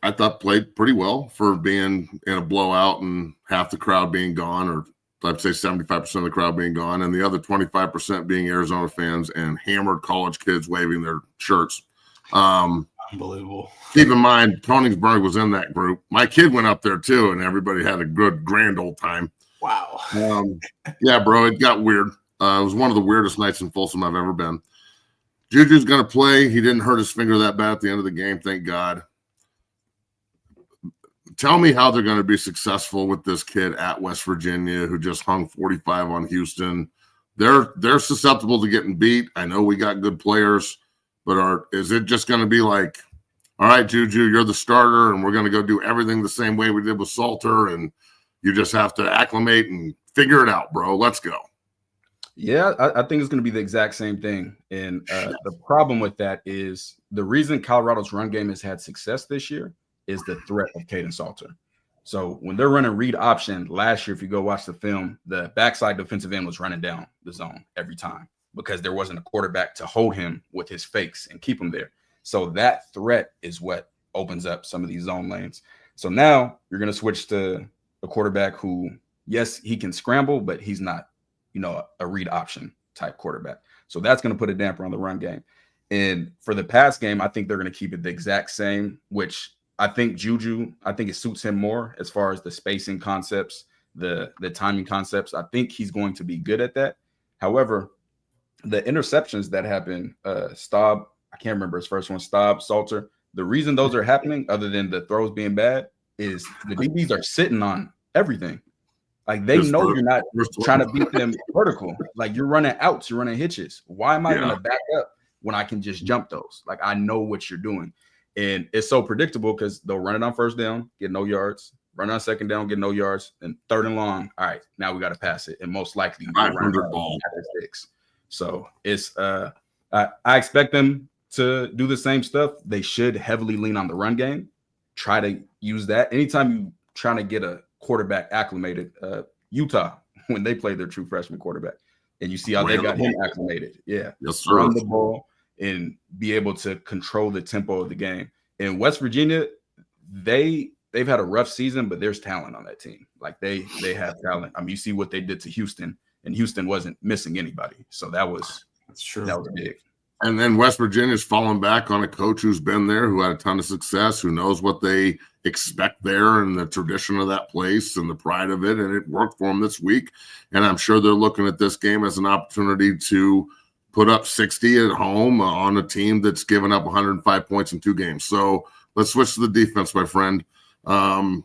I thought played pretty well for being in a blowout and half the crowd being gone, or I'd say 75% of the crowd being gone, and the other 25% being Arizona fans and hammered college kids waving their shirts. Unbelievable. Keep in mind, Koenigsberg was in that group. My kid went up there too, and everybody had a good, grand old time. Wow. Yeah, bro, it got weird. It was one of the weirdest nights in Folsom I've ever been. Juju's going to play. He didn't hurt his finger that bad at the end of the game, thank God. Tell me how they're going to be successful with this kid at West Virginia who just hung 45 on Houston. They're susceptible to getting beat. I know we got good players, but is it just going to be like, all right, Juju, you're the starter, and we're going to go do everything the same way we did with Salter, and you just have to acclimate and figure it out, bro. Let's go. Yeah, I think it's going to be the exact same thing. And the problem with that is the reason Colorado's run game has had success this year is the threat of Caden Salter. So when they're running read option last year, if you go watch the film, the backside defensive end was running down the zone every time because there wasn't a quarterback to hold him with his fakes and keep him there. So that threat is what opens up some of these zone lanes. So now you're going to switch to a quarterback who, yes, he can scramble, but he's not, a read option type quarterback. So that's going to put a damper on the run game. And for the pass game, I think they're going to keep it the exact same, which I think Juju, it suits him more as far as the spacing concepts, the timing concepts. I think he's going to be good at that. However, the interceptions that happen, Staub, I can't remember his first one, Staub, Salter, the reason those are happening, other than the throws being bad, is the DBs are sitting on everything. Like, they know you're not trying to beat them vertical. Like, you're running outs, you're running hitches. Why am I going to back up when I can just jump those? Like, I know what you're doing. And it's so predictable because they'll run it on first down, get no yards, run on second down, get no yards, and third and long. All right, now we got to pass it. And most likely, 500 ball. So it's I expect them to do the same stuff. They should heavily lean on the run game. Try to use that. Anytime you trying to get a quarterback acclimated, Utah, when they played their true freshman quarterback, and you see how they got him acclimated. Yeah. Yes, sir. Run the ball and be able to control the tempo of the game. In West Virginia, they've had a rough season, but there's talent on that team. Like, they have talent. I mean, you see what they did to Houston, and Houston wasn't missing anybody. So that's true. That was big. And then West Virginia's fallen back on a coach who's been there, who had a ton of success, who knows what they expect there and the tradition of that place and the pride of it. And it worked for them this week. And I'm sure they're looking at this game as an opportunity to put up 60 at home on a team that's given up 105 points in 2 games. So let's switch to the defense, my friend. I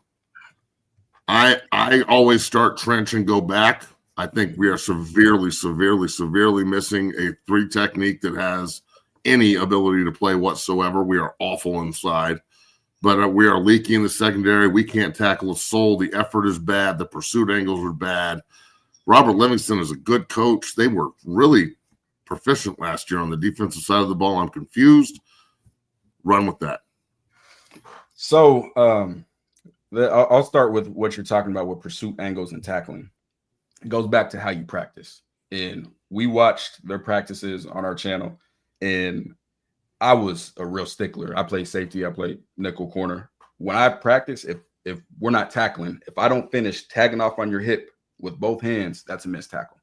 always start trench and go back. I think we are severely missing a 3 technique that has any ability to play whatsoever. We are awful inside, but we are leaky in the secondary. We can't tackle a soul. The effort is bad. The pursuit angles are bad. Robert Livingston is a good coach. They were really proficient last year on the defensive side of the ball. I'm confused. Run with that. So I'll start with what you're talking about with pursuit angles and tackling. It goes back to how you practice. And we watched their practices on our channel, and I was a real stickler. I played safety. I played nickel corner. When I practice, if we're not tackling, if I don't finish tagging off on your hip with both hands, that's a missed tackle.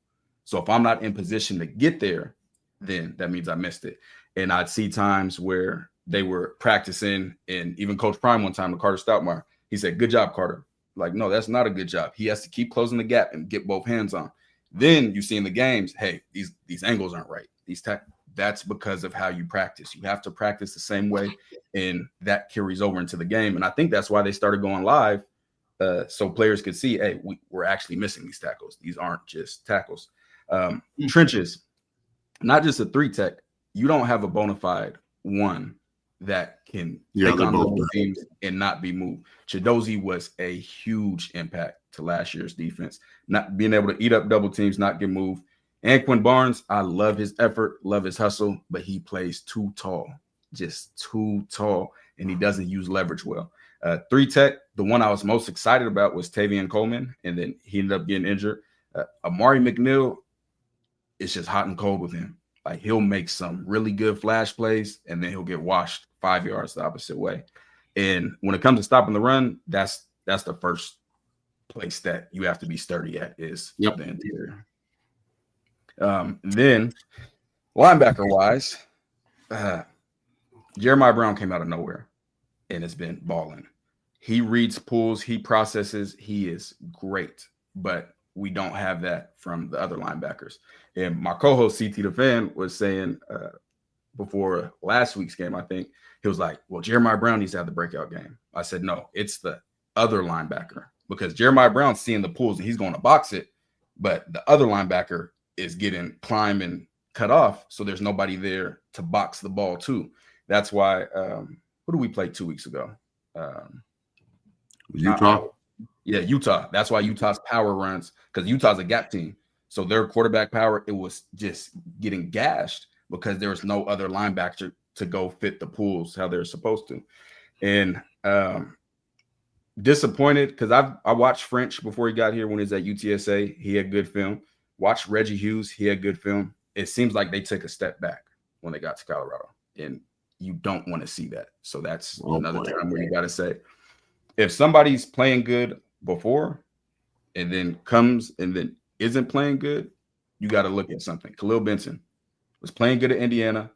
So if I'm not in position to get there, then that means I missed it. And I'd see times where they were practicing, and even Coach Prime one time, to Carter Stoutmeyer, he said, "Good job, Carter." Like, no, that's not a good job. He has to keep closing the gap and get both hands on. Then you see in the games, hey, these angles aren't right. That's because of how you practice. You have to practice the same way, and that carries over into the game. And I think that's why they started going live, so players could see, hey, we're actually missing these tackles. These aren't just tackles. Trenches, not just a 3-tech. You don't have a bona fide one that can take on double teams and not be moved. Chidozie was a huge impact to last year's defense, not being able to eat up double teams, not get moved. And Quinn Barnes, I love his effort, love his hustle, but he plays too tall, just too tall, and he doesn't use leverage well. 3-tech, the one I was most excited about was Tavian Coleman, and then he ended up getting injured. Amari McNeil, it's just hot and cold with him. Like, he'll make some really good flash plays, and then he'll get washed 5 yards the opposite way. And when it comes to stopping the run, that's the first place that you have to be sturdy at is the interior. Then linebacker-wise, Jeremiah Brown came out of nowhere and has been balling. He reads pulls, he processes, he is great, but we don't have that from the other linebackers. And my co-host CT the Fan was saying before last week's game, I think, he was like, well, Jeremiah Brown needs to have the breakout game. I said, no, it's the other linebacker, because Jeremiah Brown's seeing the pulls and he's going to box it, but the other linebacker is getting climbed and cut off, so there's nobody there to box the ball too. That's why who do we play 2 weeks ago? Utah. Utah. That's why Utah's power runs, because Utah's a gap team. So their quarterback power, it was just getting gashed because there was no other linebacker to go fit the pools how they're supposed to. And disappointed because I watched French before he got here when he was at UTSA. He had good film. Watched Reggie Hughes. He had good film. It seems like they took a step back when they got to Colorado, and you don't want to see that. So that's another time where you got to say, if somebody's playing good before and then comes and then isn't playing good, you got to look at something. Khalil Benson was playing good at Indiana,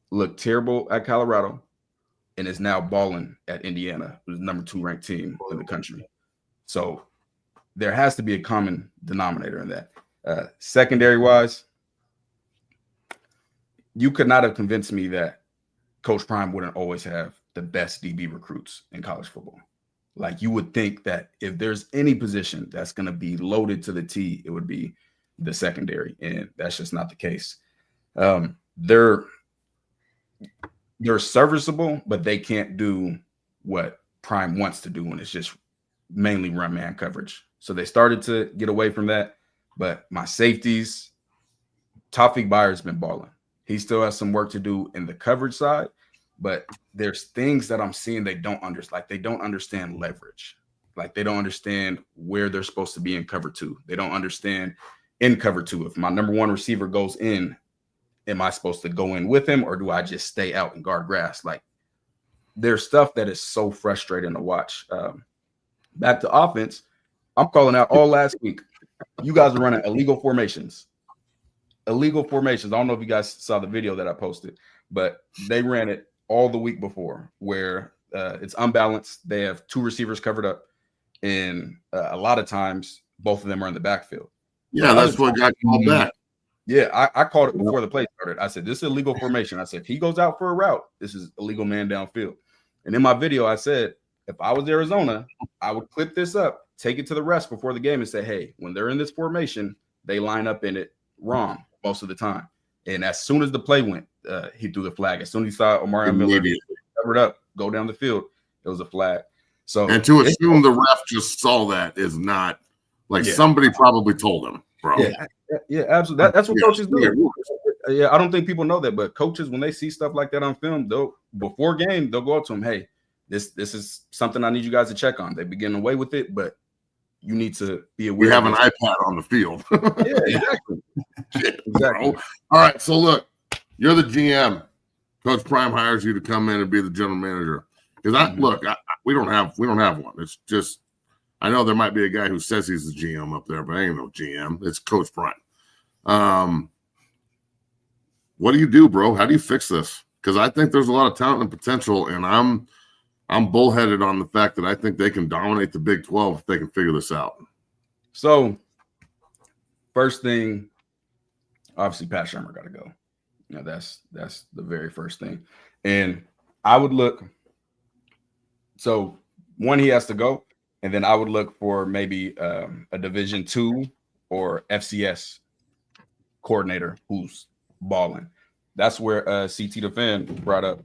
looked terrible at Colorado, and is now balling at Indiana, who's the number 2 ranked team in the country. So there has to be a common denominator in that. Secondary-wise, you could not have convinced me that Coach Prime wouldn't always have the best DB recruits in college football. Like, you would think that if there's any position that's going to be loaded to the T, it would be the secondary, and that's just not the case. They're serviceable, but they can't do what Prime wants to do when it's just mainly run man coverage. So they started to get away from that. But my safeties, Tawfiq Byer's been balling. He still has some work to do in the coverage side, but there's things that I'm seeing they don't understand. Like, they don't understand leverage. Like, they don't understand where they're supposed to be in cover 2. They don't understand in cover 2. If my number 1 receiver goes in, am I supposed to go in with him, or do I just stay out and guard grass? Like, there's stuff that is so frustrating to watch. Back to offense, I'm calling out all last week. You guys are running illegal formations. Illegal formations. I don't know if you guys saw the video that I posted, but they ran it all the week before where it's unbalanced. They have 2 receivers covered up, and a lot of times both of them are in the backfield. Yeah, that's what got called back. Yeah, I called it before the play started. I said, this is illegal formation. I said, if he goes out for a route, this is illegal man downfield. And in my video, I said, if I was Arizona, I would clip this up, take it to the refs before the game and say, hey, when they're in this formation, they line up in it wrong most of the time. And as soon as the play went, he threw the flag. As soon as he saw Omari Miller covered up, go down the field, it was a flag. So, and to assume the ref just saw that is not like somebody probably told him, bro. Yeah, absolutely. That's what coaches do. Yeah, I don't think people know that, but coaches, when they see stuff like that on film, before game, they'll go up to them, hey, this is something I need you guys to check on. They be getting away with it, but you need to be aware. We have an iPad on the field. Yeah, exactly. Shit, exactly. All right, so look, you're the GM. Coach Prime hires you to come in and be the general manager. Because we don't have one. It's just I know there might be a guy who says he's the GM up there, but I ain't no GM. It's Coach Prime. What do you do, bro? How do you fix this? Because I think there's a lot of talent and potential, and I'm bullheaded on the fact that I think they can dominate the Big 12 if they can figure this out. So, first thing, obviously, Pat Shermer got to go. You know, that's the very first thing. And I would look. So, one, he has to go, and then I would look for maybe a Division II or FCS coordinator who's balling. That's where CT the Fan brought up.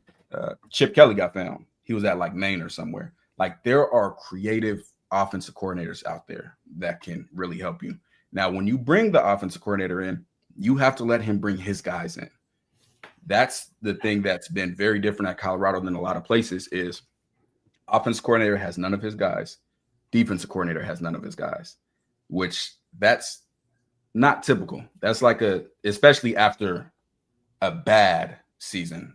Chip Kelly got found. He was at like Maine or somewhere. Like there are creative offensive coordinators out there that can really help you. Now, when you bring the offensive coordinator in, you have to let him bring his guys in. That's the thing that's been very different at Colorado than a lot of places is offensive coordinator has none of his guys. Defensive coordinator has none of his guys, which that's not typical. That's like especially after a bad season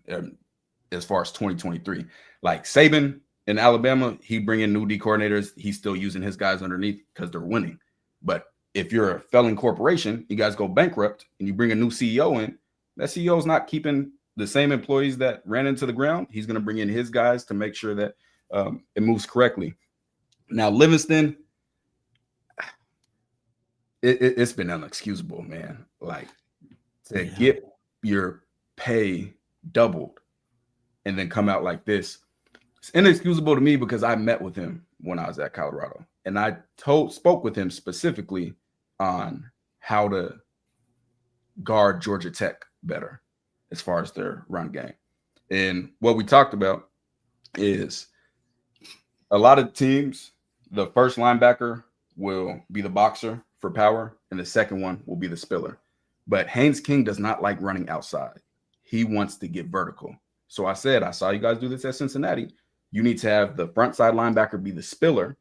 as far as 2023. Like Saban in Alabama, he bring in new D coordinators. He's still using his guys underneath because they're winning. But if you're a failing corporation, you guys go bankrupt and you bring a new CEO in, that CEO is not keeping the same employees that ran into the ground. He's going to bring in his guys to make sure that it moves correctly. Now, Livingston, it's been unexcusable, man. Like to get your pay doubled and then come out like this. It's inexcusable to me because I met with him when I was at Colorado and I spoke with him specifically on how to guard Georgia Tech better as far as their run game. And what we talked about is a lot of teams, the first linebacker will be the boxer for power and the second one will be the spiller. But Haynes King does not like running outside. He wants to get vertical. So I said, I saw you guys do this at Cincinnati. You need to have the front side linebacker be the spiller,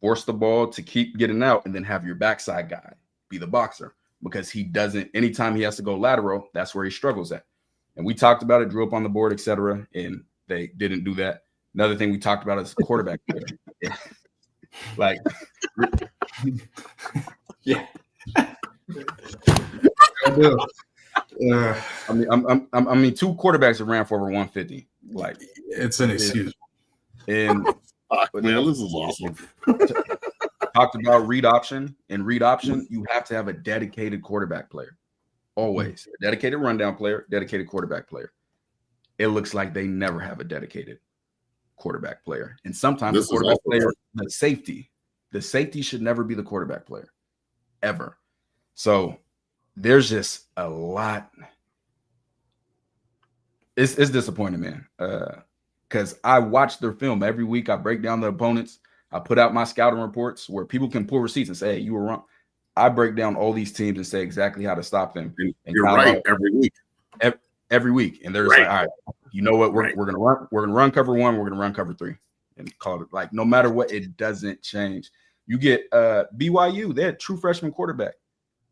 force the ball to keep getting out, and then have your backside guy be the boxer because he doesn't, anytime he has to go lateral, that's where he struggles at. And we talked about it, drew up on the board, etc., and they didn't do that. Another thing we talked about is quarterback play. Like, yeah. I do. I mean, two quarterbacks that ran for over 150. Like, it's an excuse. And man, this is awesome. Talked about read option. And read option, you have to have a dedicated quarterback player. Always. A dedicated rundown player, dedicated quarterback player. It looks like they never have a dedicated quarterback player. And sometimes the quarterback player, the safety should never be the quarterback player. Ever. So there's just a lot. It's disappointing, man. Because I watch their film every week. I break down the opponents. I put out my scouting reports where people can pull receipts and say, hey, you were wrong. I break down all these teams and say exactly how to stop them. And you're right every week. Every week. And they're just like, all right, you know what? We're gonna run cover one, we're gonna run cover three. And call it like no matter what, it doesn't change. You get BYU, they had true freshman quarterback.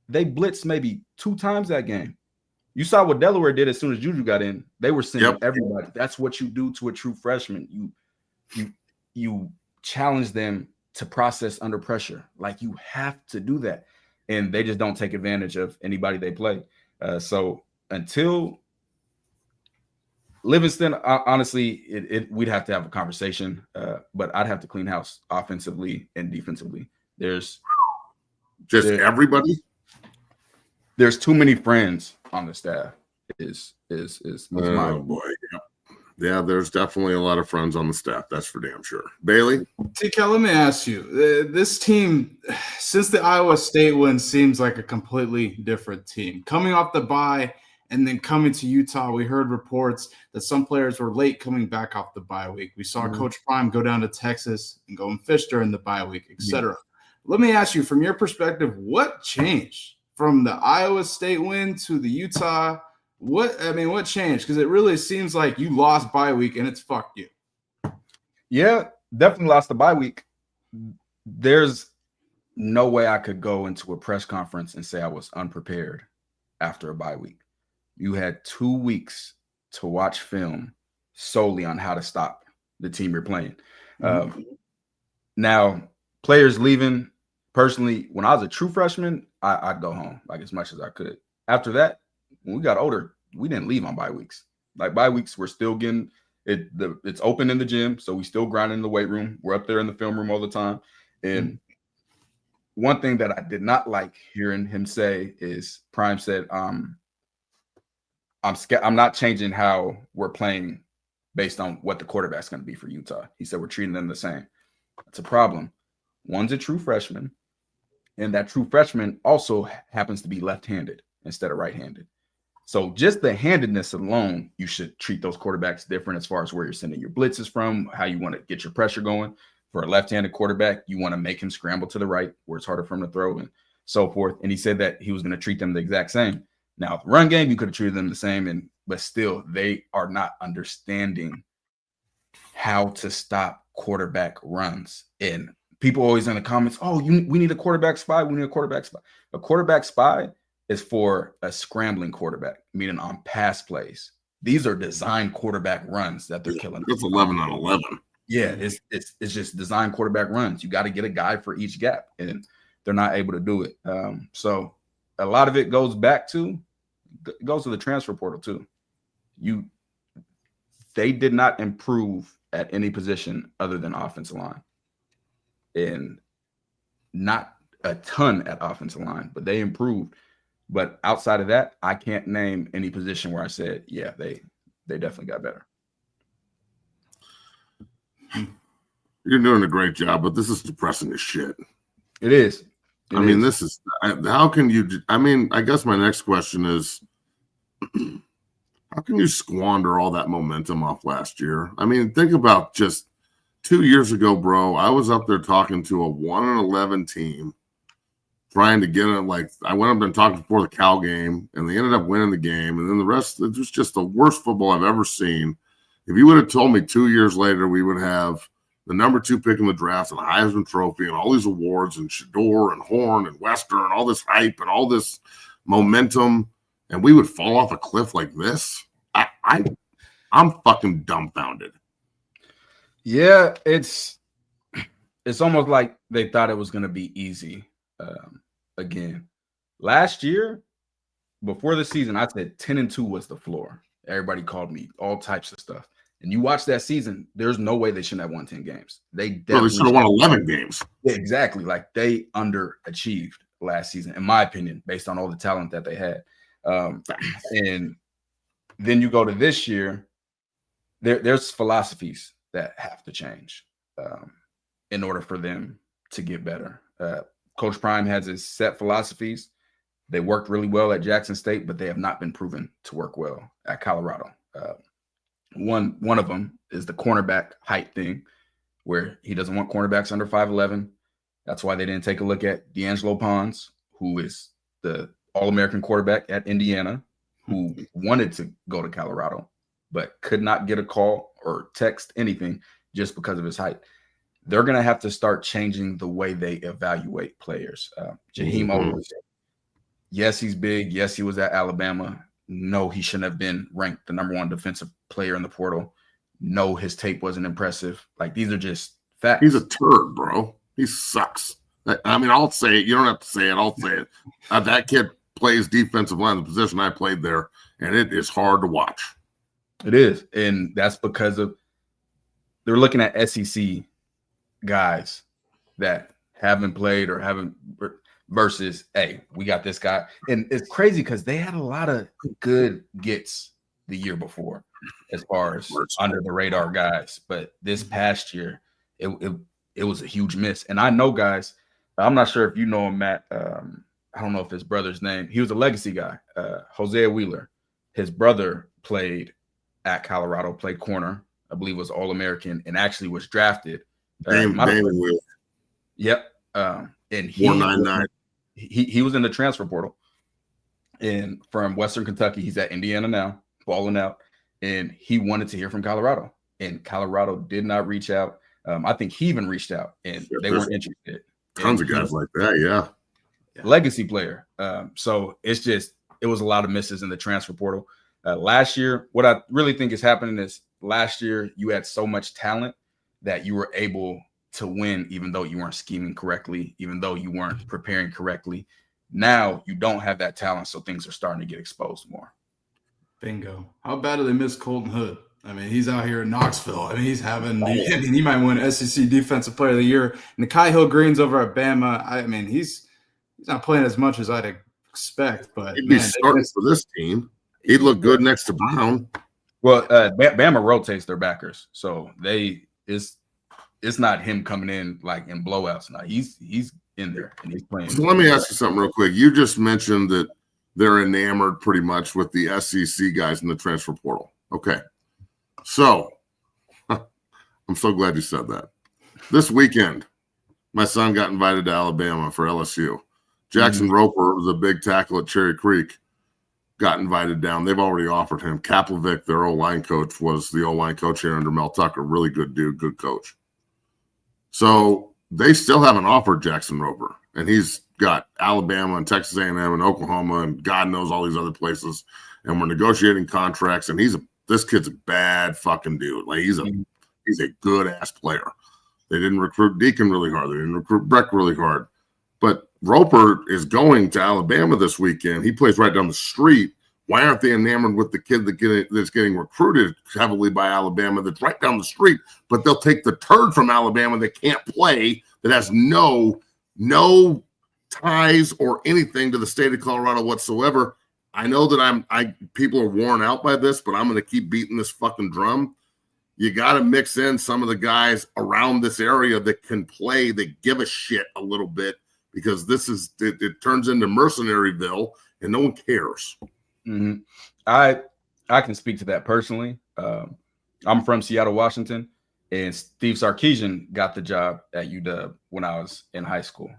They blitzed maybe 2 times that game. You saw what Delaware did as soon as Juju got in. They were sending everybody. That's what you do to a true freshman. You challenge them to process under pressure. Like you have to do that. And they just don't take advantage of anybody they play. So until Livingston, honestly, we'd have to have a conversation. But I'd have to clean house offensively and defensively. There's everybody. There's too many friends on the staff. Oh boy, yeah. There's definitely a lot of friends on the staff. That's for damn sure. Bailey, TCAL, let me ask you: this team, since the Iowa State win, seems like a completely different team. Coming off the bye and then coming to Utah, we heard reports that some players were late coming back off the bye week. We saw Coach Prime go down to Texas and go and fish during the bye week, etc. Let me ask you, from your perspective, what changed from the Iowa State win to the Utah? What changed? Because it really seems like you lost bye week and it's fuck you. Yeah, definitely lost the bye week. There's no way I could go into a press conference and say I was unprepared after a bye week. You had 2 weeks to watch film solely on how to stop the team you're playing. Now, players leaving, personally, when I was a true freshman, I'd go home like as much as I could. After that, when we got older, we didn't leave on bye weeks. Like bye weeks, we're still getting it. It's open in the gym, so we still grind in the weight room. We're up there in the film room all the time. And one thing that I did not like hearing him say is Prime said, I'm not changing how we're playing based on what the quarterback's going to be for Utah. He said we're treating them the same. That's a problem. One's a true freshman, and that true freshman also happens to be left-handed instead of right-handed. So just the handedness alone, you should treat those quarterbacks different as far as where you're sending your blitzes from, how you want to get your pressure going. For a left-handed quarterback, you want to make him scramble to the right where it's harder for him to throw and so forth. And he said that he was going to treat them the exact same. Now, the run game, you could have treated them the same, but still, they are not understanding how to stop quarterback runs. And people always in the comments, we need a quarterback spy. We need a quarterback spy. A quarterback spy is for a scrambling quarterback, meaning on pass plays. These are designed quarterback runs that they're killing. It's 11 on 11. Yeah, it's just designed quarterback runs. You got to get a guy for each gap, and they're not able to do it. So a lot of it goes to the transfer portal too. They did not improve at any position other than offensive line, and not a ton at offensive line, but they improved. But outside of that, I can't name any position where I said, yeah, they definitely got better. You're doing a great job, but this is depressing as shit. It is. I mean, this is how can you? I mean, I guess my next question is, how can you squander all that momentum off last year? I mean, think about just 2 years ago, bro. I was up there talking to a 1-11 team, trying to get it. Like I went up and talked before the Cal game, and they ended up winning the game. And then the rest, it was just the worst football I've ever seen. If you would have told me 2 years later we would have the number 2 pick in the draft and the Heisman Trophy and all these awards and Shador and Horn and Wester and all this hype and all this momentum, and we would fall off a cliff like this, I'm fucking dumbfounded. Yeah, it's almost like they thought it was going to be easy. Again, last year, before the season, I said 10-2 was the floor. Everybody called me all types of stuff. And you watch that season, there's no way they shouldn't have won 10 games. They should have won 11 games. Yeah, exactly. Like they underachieved last season, in my opinion, based on all the talent that they had. And then you go to this year, there's philosophies that have to change in order for them to get better. Coach Prime has his set philosophies. They worked really well at Jackson State, but they have not been proven to work well at Colorado. One of them is the cornerback height thing, where he doesn't want cornerbacks under 5'11". That's why they didn't take a look at D'Angelo Pons, who is the All-American quarterback at Indiana, who wanted to go to Colorado, but could not get a call or text anything just because of his height. They're going to have to start changing the way they evaluate players. Jaheim Owens, yes, he's big. Yes, he was at Alabama. No, he shouldn't have been ranked the number 1 defensive player in the portal. No, his tape wasn't impressive. Like, these are just facts. He's a turd, bro. He sucks. I mean, I'll say it. You don't have to say it. I'll say it. That kid plays defensive line, the position I played there, and it is hard to watch. It is, and that's because they're looking at SEC guys that haven't played or haven't versus, hey, we got this guy. And it's crazy because they had a lot of good gets the year before as far as under the radar guys. But this past year, it was a huge miss. And I know guys, I'm not sure if you know him, Matt. I don't know if his brother's name. He was a legacy guy, Hosea Wheeler. His brother played at Colorado, played corner, I believe was All-American, and actually was drafted. Damon Wheeler. Yep. And he was in the transfer portal. And from Western Kentucky, he's at Indiana now, balling out. And he wanted to hear from Colorado. And Colorado did not reach out. I think he even reached out, and they weren't interested. Tons of guys like that, yeah. Legacy player. So it was a lot of misses in the transfer portal. Last year, what I really think is happening is last year you had so much talent that you were able to win, even though you weren't scheming correctly, even though you weren't preparing correctly. Now you don't have that talent, so things are starting to get exposed more. Bingo. How bad do they miss Colton Hood? I mean, he's out here in Knoxville. I mean, he might win SEC Defensive Player of the Year. And Nikhai Hill-Green's over at Bama. I mean, he's not playing as much as I'd expect, but he'd be starting for this team. He'd look good next to Brown. Well, Bama rotates their backers, so it's not him coming in like in blowouts. Now he's in there and he's playing. So let me ask you something real quick. You just mentioned that they're enamored pretty much with the SEC guys in the transfer portal. Okay, so I'm so glad you said that. This weekend, my son got invited to Alabama for LSU. Jackson Roper, the big tackle at Cherry Creek, got invited down. They've already offered him. Kaplivic, their O-line coach, was the O-line coach here under Mel Tucker. Really good dude, good coach. So they still haven't offered Jackson Roper, and he's got Alabama and Texas A&M and Oklahoma and God knows all these other places. And we're negotiating contracts, and this kid's a bad fucking dude. Like he's a good ass player. They didn't recruit Deacon really hard. They didn't recruit Breck really hard. But Roper is going to Alabama this weekend. He plays right down the street. Why aren't they enamored with the kid that's getting recruited heavily by Alabama that's right down the street? But they'll take the turd from Alabama that can't play, that has no ties or anything to the state of Colorado whatsoever. I know that people are worn out by this, but I'm going to keep beating this fucking drum. You got to mix in some of the guys around this area that can play, that give a shit a little bit, because it turns into Mercenaryville and no one cares. Mm-hmm. I can speak to that personally. I'm from Seattle, Washington, and Steve Sarkisian got the job at UW when I was in high school.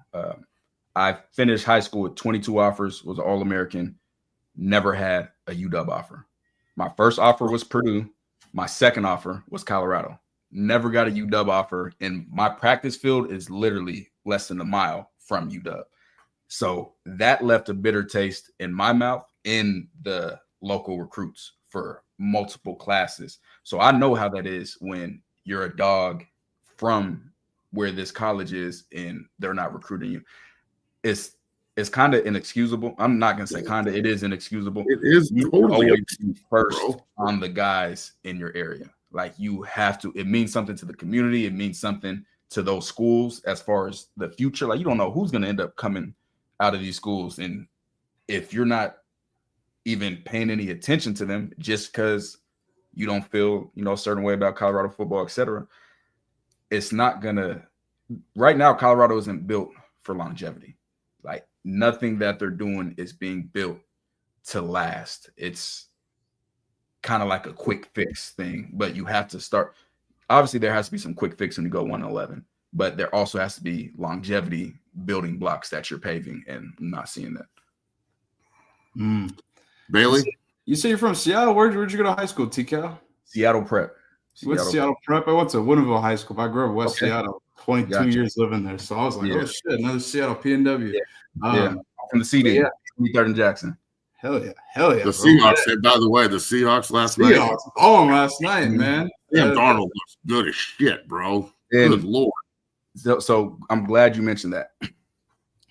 I finished high school with 22 offers, was an All-American, never had a UW offer. My first offer was Purdue. My second offer was Colorado. Never got a UW offer, and my practice field is literally less than a mile from UW. So that left a bitter taste in my mouth in the local recruits for multiple classes. So I know how that is when you're a dog from where this college is and they're not recruiting you. It's kind of inexcusable. I'm not going to say kind of. It is inexcusable. It is totally always be first on the guys in your area. Like you have to. It means something to the community. It means something to those schools as far as the future. Like you don't know who's going to end up coming out of these schools, and if you're not even paying any attention to them just because you don't feel a certain way about Colorado football, etc., it's not gonna. Right now, Colorado isn't built for longevity. Like nothing that they're doing is being built to last. It's kind of like a quick fix thing, but you have to start. Obviously, there has to be some quick fix when you go 1-11, but there also has to be longevity building blocks that you're paving, and I'm not seeing that. Bailey? You say you're from Seattle. Where'd you go to high school, TCAL? Seattle Prep. What's Seattle Prep? I went to Woodinville High School. I grew up in West Seattle. 22 years living there. So I was like, oh, shit, another Seattle PNW. Yeah. From the CD. Yeah. 23rd and Jackson. Hell yeah. The Seahawks, by the way, the Seahawks last night. Last night, man. Damn, Darnold looks good as shit, bro. Good Lord. So I'm glad you mentioned that.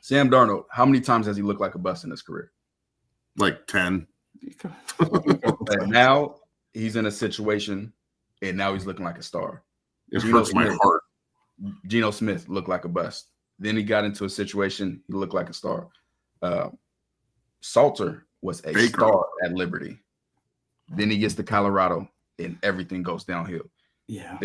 Sam Darnold, how many times has he looked like a bust in his career? Like 10. And now he's in a situation, and now he's looking like a star. It hurts my heart. Geno Smith looked like a bust. Then he got into a situation, he looked like a star. Salter was a star at Liberty. Then he gets to Colorado, and everything goes downhill. Yeah.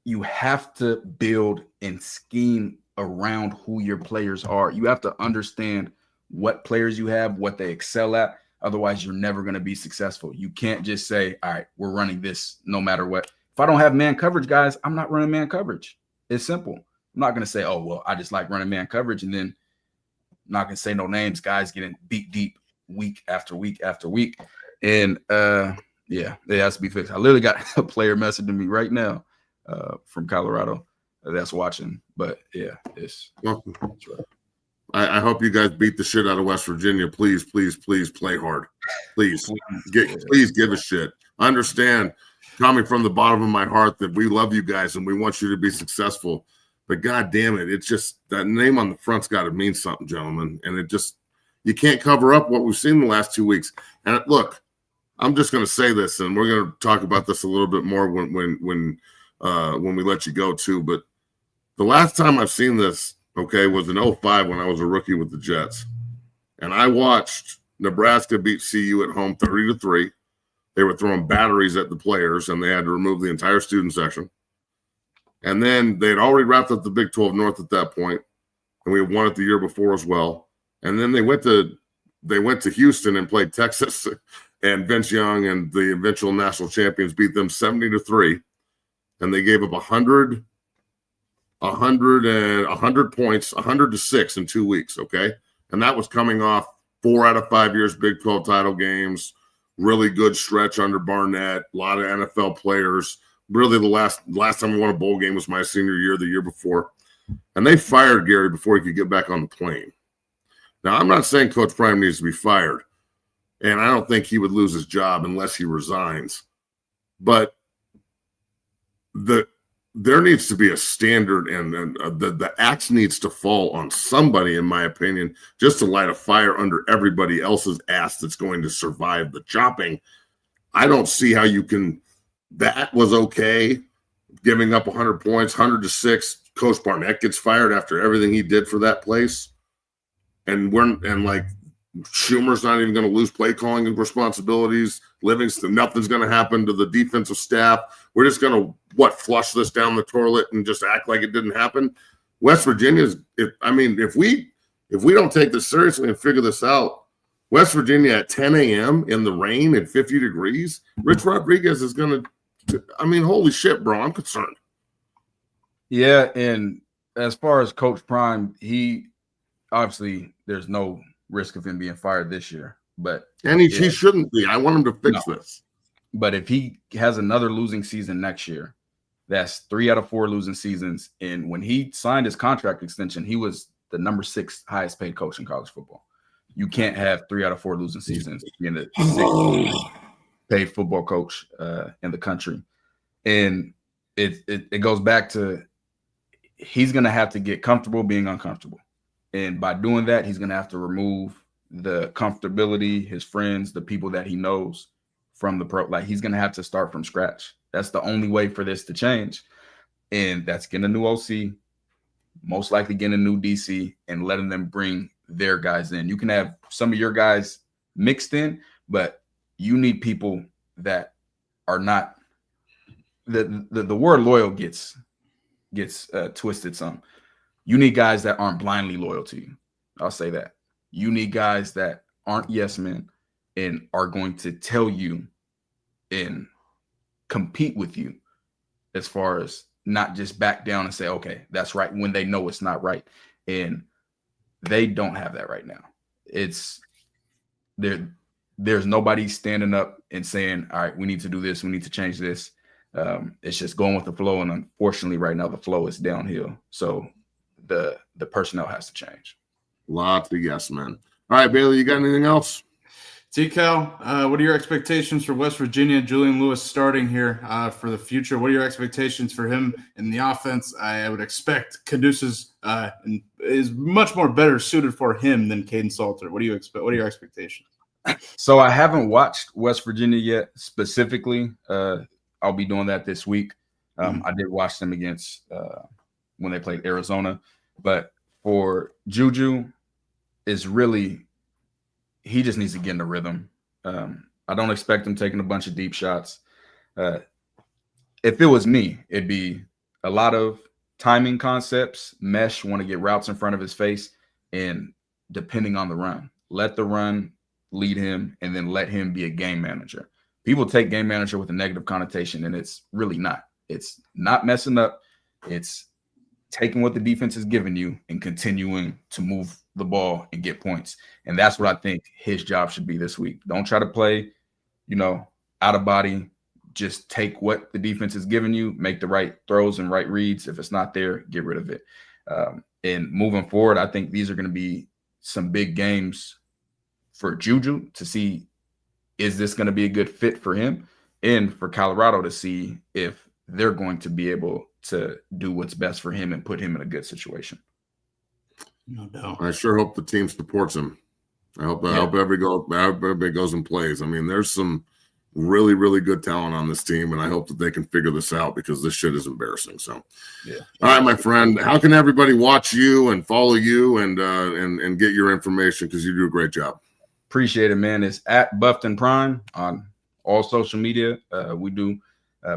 You have to build and scheme around who your players are. You have to understand what players you have, what they excel at. Otherwise, you're never going to be successful. You can't just say, all right, we're running this no matter what. If I don't have man coverage, guys, I'm not running man coverage. It's simple. I'm not going to say, oh, well, I just like running man coverage. And then I'm not going to say no names, guys getting beat deep week after week after week. And, it has to be fixed. I literally got a player messaging me right now from Colorado that's watching. But, yeah, it's right. I hope you guys beat the shit out of West Virginia. Please, please, please play hard. Please, please give a shit. I understand, coming from the bottom of my heart, that we love you guys and we want you to be successful. But God damn it, it's just that name on the front's got to mean something, gentlemen. And it just, you can't cover up what we've seen the last 2 weeks. And look, I'm just going to say this, and we're going to talk about this a little bit more when we let you go too. But the last time I've seen this, okay, was in 05 when I was a rookie with the Jets. And I watched Nebraska beat CU at home 30-3. They were throwing batteries at the players, and they had to remove the entire student section. And then they had already wrapped up the Big 12 North at that point, and we had won it the year before as well. And then they went to Houston and played Texas, and Vince Young and the eventual national champions beat them 70-3, and they gave up 100 points, 100-6 in 2 weeks, okay? And that was coming off 4 out of 5 years Big 12 title games, really good stretch under Barnett, a lot of NFL players. Really the last time we won a bowl game was my senior year, the year before. And they fired Gary before he could get back on the plane. Now, I'm not saying Coach Prime needs to be fired, and I don't think he would lose his job unless he resigns. But there needs to be a standard, and the axe needs to fall on somebody, in my opinion, just to light a fire under everybody else's ass that's going to survive the chopping. I don't see how you can. That was okay, giving up 100 points, 100-6. Coach Barnett gets fired after everything he did for that place, and like Schumer's not even going to lose play calling responsibilities. Livingston, nothing's going to happen to the defensive staff. We're just going to flush this down the toilet and just act like it didn't happen. West Virginia's. If we don't take this seriously and figure this out, West Virginia at 10 a.m. in the rain at 50 degrees, Rich Rodriguez is going to. Holy shit, bro! I'm concerned. Yeah, and as far as Coach Prime, he obviously there's no risk of him being fired this year, but he shouldn't be. I want him to fix this. But if he has another losing season next year, that's 3 out of 4 losing seasons. And when he signed his contract extension, he was the number 6 highest paid coach in college football. You can't have 3 out of 4 losing seasons being the 6th paid football coach in the country. And it goes back to he's going to have to get comfortable being uncomfortable. And by doing that, he's going to have to remove the comfortability, his friends, the people that he knows from the pro. Like, he's going to have to start from scratch. That's the only way for this to change. And that's getting a new OC, most likely getting a new DC, and letting them bring their guys in. You can have some of your guys mixed in, but you need people that are not the word loyal gets twisted some. You need guys that aren't blindly loyal to you. I'll say that. You need guys that aren't yes men and are going to tell you and compete with you, as far as not just back down and say, okay, that's right, when they know it's not right. And they don't have that right now. It's there's nobody standing up and saying, all right, we need to do this, we need to change this. It's just going with the flow. And unfortunately, right now, the flow is downhill. So the personnel has to change. Lots of yes men. All right, Bailey, you got anything else? TCAL, what are your expectations for West Virginia? Julian Lewis starting here for the future. What are your expectations for him in the offense? I would expect Caduceus is much more better suited for him than Caden Salter. What do you expect? What are your expectations? So I haven't watched West Virginia yet specifically. I'll be doing that this week. I did watch them against when they played Arizona. But for Juju, is really he just needs to get in the rhythm. I don't expect him taking a bunch of deep shots. If it was me, it'd be a lot of timing concepts, mesh, want to get routes in front of his face, and depending on the run. Let the run lead him, and then let him be a game manager. People take game manager with a negative connotation, and it's really not. It's not messing up. It's taking what the defense is giving you and continuing to move the ball and get points. And that's what I think his job should be this week. Don't try to play, out of body. Just take what the defense is giving you, make the right throws and right reads. If it's not there, get rid of it. And moving forward, I think these are going to be some big games for Juju to see, is this going to be a good fit for him, and for Colorado to see if they're going to be able to do what's best for him and put him in a good situation. No doubt. I sure hope the team supports him. I hope everybody goes and plays. I mean, there's some really, really good talent on this team, and I hope that they can figure this out, because this shit is embarrassing. So, yeah. All right, my friend, how can everybody watch you and follow you and get your information? Because you do a great job. Appreciate it, man. It's at Buffton Prime on all social media. We do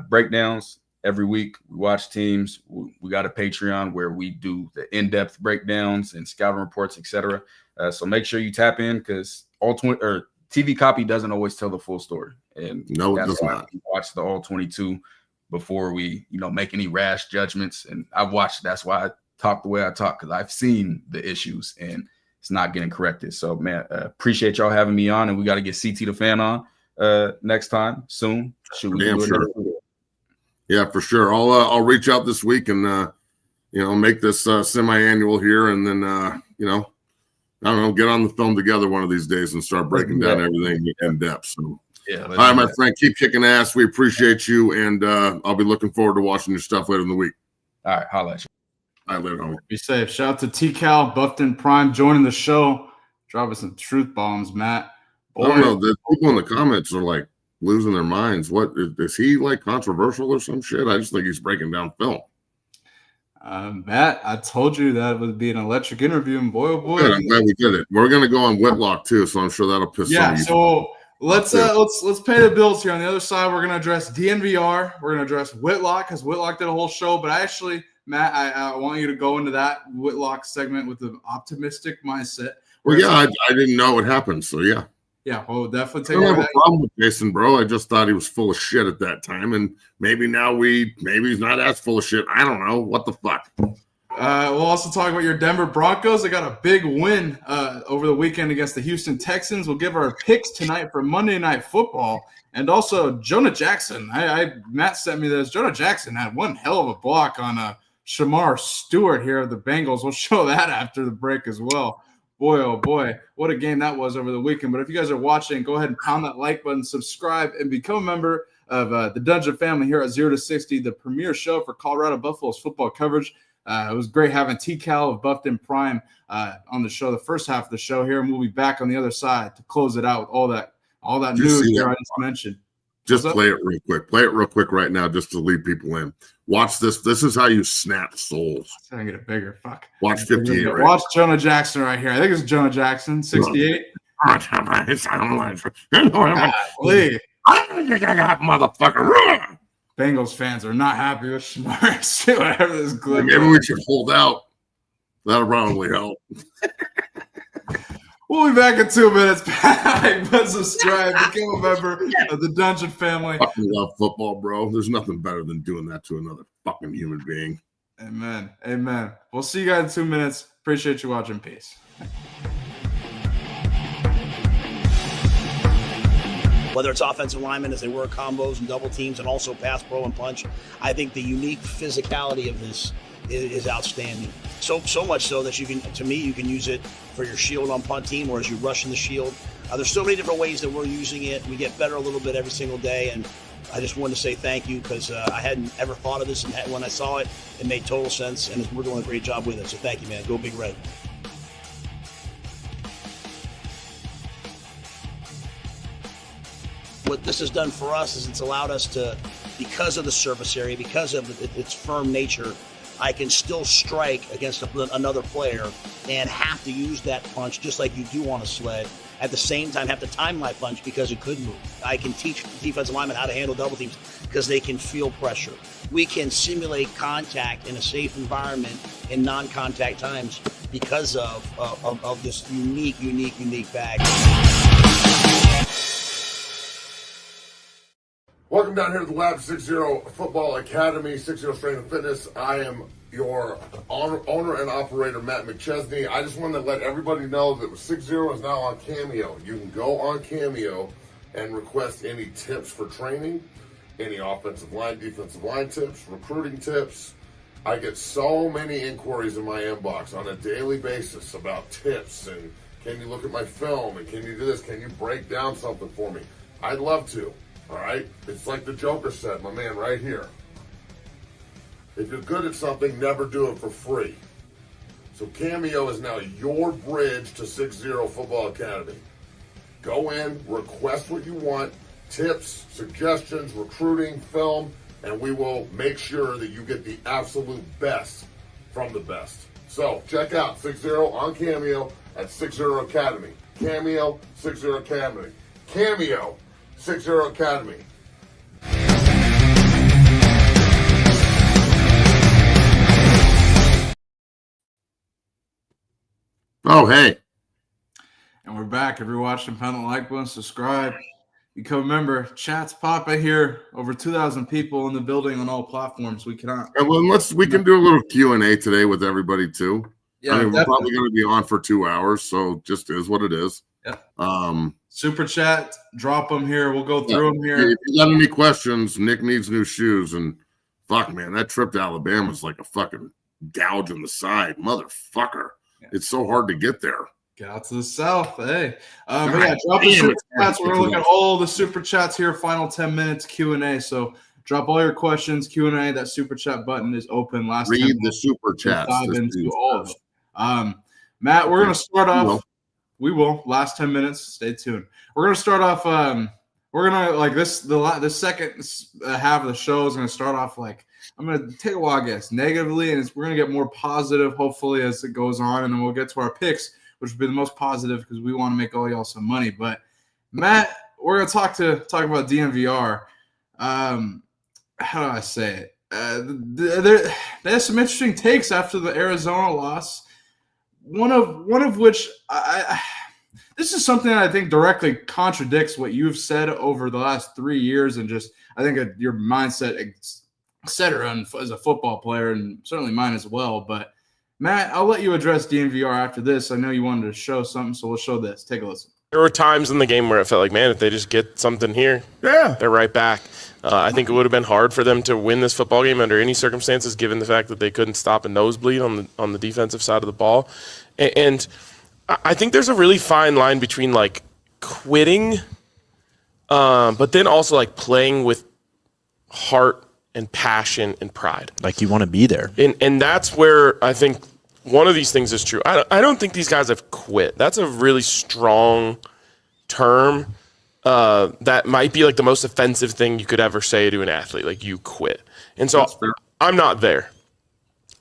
breakdowns every week. We watch teams. We got a Patreon where we do the in-depth breakdowns and scouting reports, etc. So make sure you tap in, because TV copy doesn't always tell the full story. And no, it does not. We watch the all 22 before we, make any rash judgments. And I've watched. That's why I talk the way I talk, because I've seen the issues and it's not getting corrected. So, man, appreciate y'all having me on, and we got to get CT the Fan on next time soon. Should we do it? Yeah, for sure. I'll reach out this week and make this semi-annual here, and then I don't know, get on the film together one of these days and start breaking down everything in depth. So, yeah. All right, my friend, keep kicking ass. We appreciate you, and I'll be looking forward to watching your stuff later in the week. All right, holla at you. All right, later, homie. Be safe. Shout out to TCAL, Buffton Prime, joining the show. Dropping some truth bombs, Matt. I don't know. The people in the comments are like losing their minds. What is he like, controversial or some shit? I just think he's breaking down film. Matt, I told you that would be an electric interview, and boy, oh boy, Good, I'm glad we did it. We're gonna go on Whitlock too, so I'm sure that'll piss some of you. So let's pay the bills here. On the other side, we're gonna address DNVR. We're gonna address Whitlock, because Whitlock did a whole show. But actually, Matt, I want you to go into that Whitlock segment with an optimistic mindset. Well, yeah, I didn't know it happened, so yeah. Yeah, we'll definitely I don't have a problem with Jason, bro. I just thought he was full of shit at that time, and maybe he's not as full of shit. I don't know. What the fuck? We'll also talk about your Denver Broncos. They got a big win over the weekend against the Houston Texans. We'll give our picks tonight for Monday Night Football. And also Jonah Jackson. Matt sent me this. Jonah Jackson had one hell of a block on Shamar Stewart here of the Bengals. We'll show that after the break as well. Boy, oh boy, what a game that was over the weekend. But if you guys are watching, go ahead and pound that like button, subscribe, and become a member of the Dungeon family here at 0 to 60, the premier show for Colorado Buffaloes football coverage. It was great having TCAL of Buffton Prime on the show, the first half of the show here, and we'll be back on the other side to close it out with all that news here I just mentioned. Just play it real quick. Play it real quick right now just to lead people in. Watch this. This is how you snap souls. It's going to get it bigger. Fuck. Watch 58. Right? Watch Jonah Jackson right here. I think it's Jonah Jackson, 68. Motherfucker. Bengals fans are not happy with Shamar. Whatever this glitch. Maybe we should hold out. That'll probably help. We'll be back in 2 minutes. But subscribe, become a member of the Dungeon family. I fucking love football, bro. There's nothing better than doing that to another fucking human being. Amen. Amen. We'll see you guys in 2 minutes. Appreciate you watching. Peace. Whether it's offensive linemen as they work combos and double teams and also pass, pro, and punch, I think the unique physicality of this is outstanding. So much so that you can use it for your shield on punt team or as you rush in the shield. There's so many different ways that we're using it. We get better a little bit every single day, and I just wanted to say thank you because I hadn't ever thought of this, and when I saw it, it made total sense, and we're doing a great job with it. So thank you, man. Go Big Red. What this has done for us is it's allowed us to, because of the surface area, because of its firm nature, I can still strike against another player and have to use that punch just like you do on a sled. At the same time, have to time my punch because it could move. I can teach defensive linemen how to handle double teams because they can feel pressure. We can simulate contact in a safe environment in non-contact times because of this unique bag. Welcome down here to the Lab 60 Football Academy, 60 Strength and Fitness. I am your owner and operator, Matt McChesney. I just wanted to let everybody know that 60 is now on Cameo. You can go on Cameo and request any tips for training, any offensive line, defensive line tips, recruiting tips, I get so many inquiries in my inbox on a daily basis about tips and can you look at my film and can you do this? Can you break down something for me? I'd love to, all right? It's like the Joker said, my man, right here. If you're good at something, never do it for free. So Cameo is now your bridge to 6-0 Football Academy. Go in, request what you want, tips, suggestions, recruiting, film, and we will make sure that you get the absolute best from the best. So check out 6-0 on Cameo at 6-0 Academy. Cameo, 6-0 Academy. Cameo, 6-0 Academy. Oh, hey. And we're back. If you're watching, pound the like button, subscribe, become a member. Chat's popping here. Over 2,000 people in the building on all platforms. We cannot. And well, we can do a little Q&A today with everybody too. Yeah, I mean, we're probably going to be on for 2 hours, so just is what it is. Yeah. Super chat, drop them here. We'll go through them here. If you got any questions, Nick needs new shoes, and fuck, man, that trip to Alabama is like a fucking gouge in the side, motherfucker. Yeah. It's so hard to get there. Get out to the south, hey. But yeah, drop the super chats. We're going to look at all the super chats here. Final 10 minutes Q&A. So drop all your questions, Q&A. That super chat button is open. Read the super chats. Dive into all of them. Matt, we're going to start off. We will. Last 10 minutes. Stay tuned. We're going to start off. We're going to, like this, the second half of the show is going to start off like, I'm going to take a wild guess negatively, and we're going to get more positive, hopefully, as it goes on, and then we'll get to our picks, which will be the most positive because we want to make all y'all some money. But, Matt, we're going to talk about DNVR. How do I say it? They have some interesting takes after the Arizona loss. One of which this is something that I think directly contradicts what you've said over the last 3 years, and just I think your mindset, et cetera, as a football player, and certainly mine as well. But Matt, I'll let you address DNVR after this. I know you wanted to show something, so we'll show this. Take a listen. There were times in the game where it felt like, man, if they just get something here, they're right back. I think it would have been hard for them to win this football game under any circumstances, given the fact that they couldn't stop a nosebleed on the defensive side of the ball. And I think there's a really fine line between like quitting, but then also like playing with heart and passion and pride. Like you want to be there. And that's where I think one of these things is true. I don't think these guys have quit. That's a really strong term that might be like the most offensive thing you could ever say to an athlete, like you quit. And so I'm not there.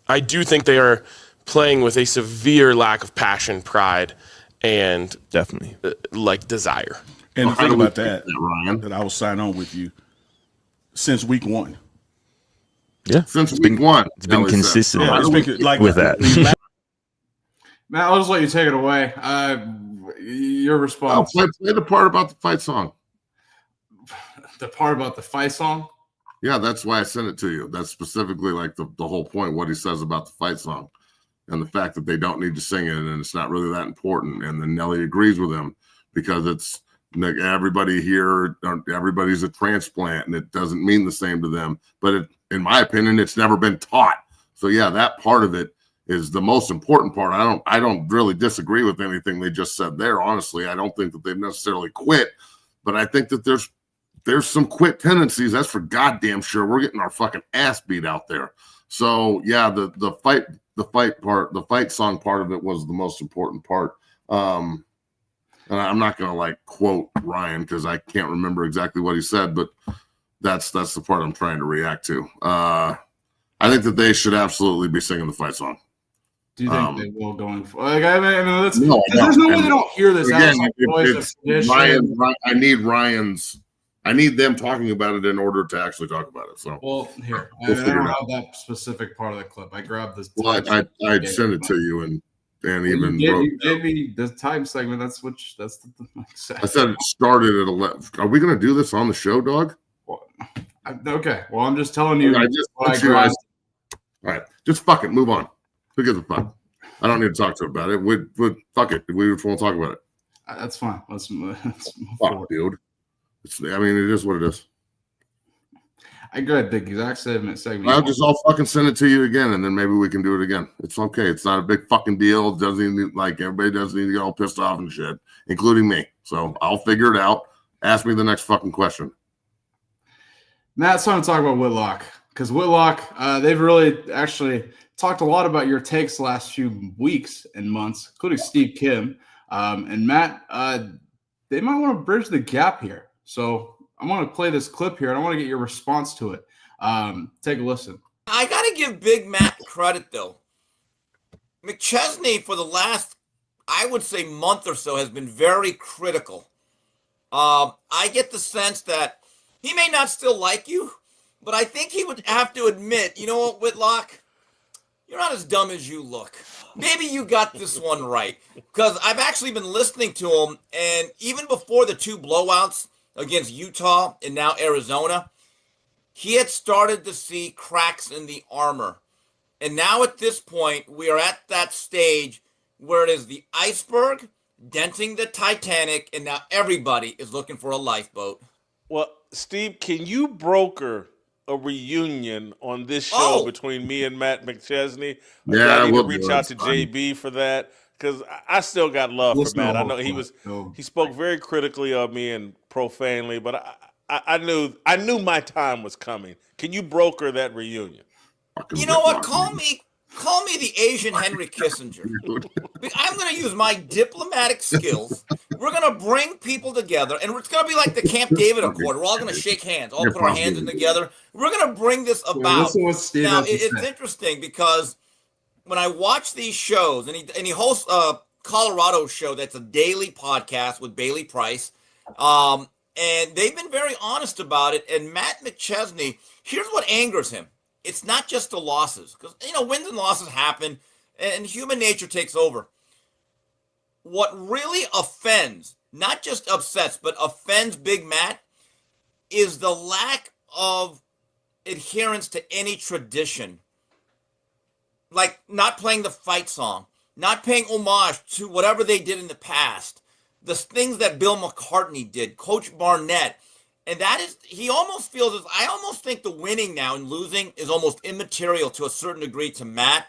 I do think they are playing with a severe lack of passion, pride, and definitely like desire. And the thing about that, Ryan, that I will sign on with you since week one. Yeah, since week one, it's been consistent with that. Matt, I'll just let you take it away. Your response. Play the part about the fight song. The part about the fight song? Yeah, that's why I sent it to you. That's specifically like the whole point, what he says about the fight song and the fact that they don't need to sing it and it's not really that important. And then Nelly agrees with him because it's like everybody here, everybody's a transplant and it doesn't mean the same to them. But in my opinion, it's never been taught. So yeah, that part of it is the most important part. I don't really disagree with anything they just said there. Honestly, I don't think that they've necessarily quit, but I think that there's some quit tendencies. That's for goddamn sure. We're getting our fucking ass beat out there. So yeah, the fight song part of it was the most important part. And I'm not gonna like quote Ryan because I can't remember exactly what he said, but that's the part I'm trying to react to. I think that they should absolutely be singing the fight song. Do you think they will going for? Like, I mean, there's no way they don't hear this. Again, I need them talking about it in order to actually talk about it. So, well, here I don't have that specific part of the clip. I grabbed this. Well, I sent it to you and even you gave me the time segment. That's the I said it started at 11. Are we going to do this on the show, dog? Well, okay. Well, I'm just telling you. All right, just fuck it. Move on. Who gives a fuck? I don't need to talk to him about it. We fuck it. We won't talk about it. That's fine. Let's move fuck, dude. It is what it is. I got the exact segment. I'll fucking send it to you again, and then maybe we can do it again. It's okay. It's not a big fucking deal. It doesn't even everybody doesn't need to get all pissed off and shit, including me. So I'll figure it out. Ask me the next fucking question. Matt's trying to talk about Whitlock because Whitlock, they've really actually talked a lot about your takes the last few weeks and months, including Steve Kim and Matt. They might want to bridge the gap here. So I'm going to play this clip here, and I want to get your response to it. Take a listen. I got to give Big Mac credit, though. McChesney, for the last, I would say, month or so, has been very critical. I get the sense that he may not still like you, but I think he would have to admit, you know what, Whitlock? You're not as dumb as you look. Maybe you got this one right. Because I've actually been listening to him, and even before the 2 blowouts against Utah and now Arizona, he had started to see cracks in the armor. And now at this point, we are at that stage where it is the iceberg denting the Titanic, and now everybody is looking for a lifeboat. Well, Steve, can you broker a reunion on this show between me and Matt McChesney? Yeah, I need to reach out to JB for that. Because I still got love for Matt. I know he spoke very critically of me and profanely, but I knew my time was coming. Can you broker that reunion? You know what? Call me the Asian Henry Kissinger. I'm going to use my diplomatic skills. We're going to bring people together, and it's going to be like the Camp David Accord. We're all going to shake hands, all put our hands in together. We're going to bring this about. Now, it's interesting because when I watch these shows, and he hosts a Colorado show that's a daily podcast with Bailey Price, and they've been very honest about it. And Matt McChesney, here's what angers him. It's not just the losses, because, wins and losses happen, and human nature takes over. What really offends, not just upsets, but offends Big Matt is the lack of adherence to any tradition. Like not playing the fight song, not paying homage to whatever they did in the past, the things that Bill McCartney did, Coach Barnett. And that is, he almost feels, I almost think the winning now and losing is almost immaterial to a certain degree to Matt,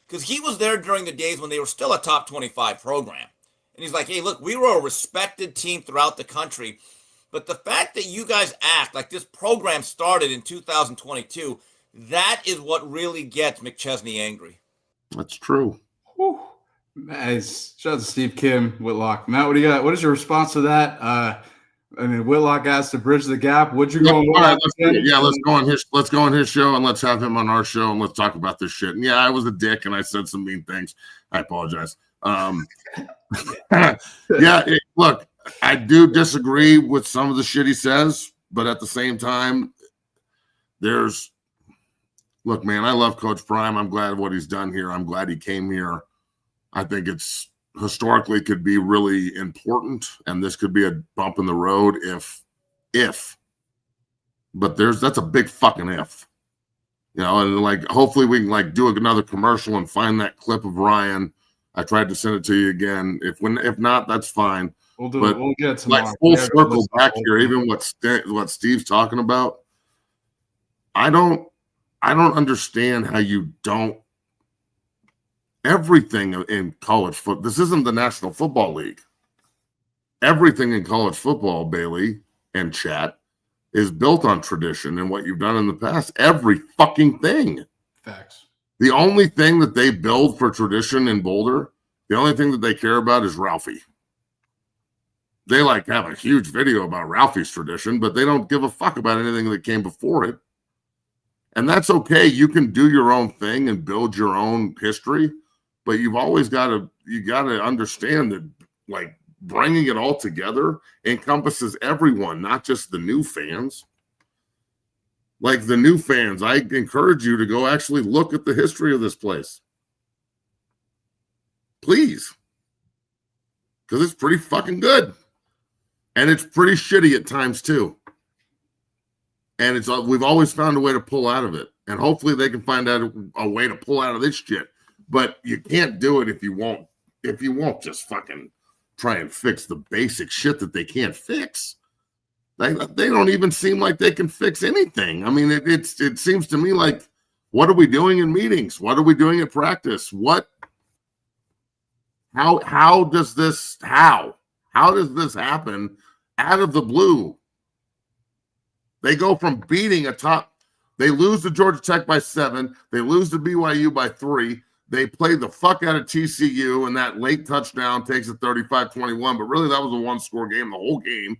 because he was there during the days when they were still a top 25 program. And he's like, hey, look, we were a respected team throughout the country. But the fact that you guys act like this program started in 2022, that is what really gets McChesney angry. That's true. Whew. Nice. Shout out to Steve Kim, Whitlock. Matt, what do you got? What is your response to that? Whitlock asked to bridge the gap. Would you go on? Let's go on his show, and let's have him on our show, and let's talk about this shit. And yeah, I was a dick, and I said some mean things. I apologize. Look, I do disagree with some of the shit he says, but at the same time, look, man, I love Coach Prime. I'm glad of what he's done here. I'm glad he came here. I think it's historically could be really important, and this could be a bump in the road but that's a big fucking if, and hopefully we can do another commercial and find that clip of Ryan. I tried to send it to you again. If not, that's fine. We'll get it tomorrow. Full circle back here, even what Steve's talking about. I don't understand how you don't. Everything in college football, this isn't the National Football League. Everything in college football, Bailey and chat, is built on tradition and what you've done in the past. Every fucking thing. Facts. The only thing that they build for tradition in Boulder, the only thing that they care about is Ralphie. They have a huge video about Ralphie's tradition, but they don't give a fuck about anything that came before it. And that's okay. You can do your own thing and build your own history. But you've always got to understand that bringing it all together encompasses everyone, not just the new fans. Like the new fans, I encourage you to go actually look at the history of this place. Please. Because it's pretty fucking good. And it's pretty shitty at times too. And we've always found a way to pull out of it. And hopefully they can find out a way to pull out of this shit. But you can't do it if you won't just fucking try and fix the basic shit that they can't fix. They don't even seem like they can fix anything. I mean, it seems to me like, what are we doing in meetings? What are we doing at practice? How does this happen out of the blue? They go from beating they lose to Georgia Tech by 7. They lose to BYU by 3. They play the fuck out of TCU, and that late touchdown takes it 35-21. But really, that was a one-score game the whole game.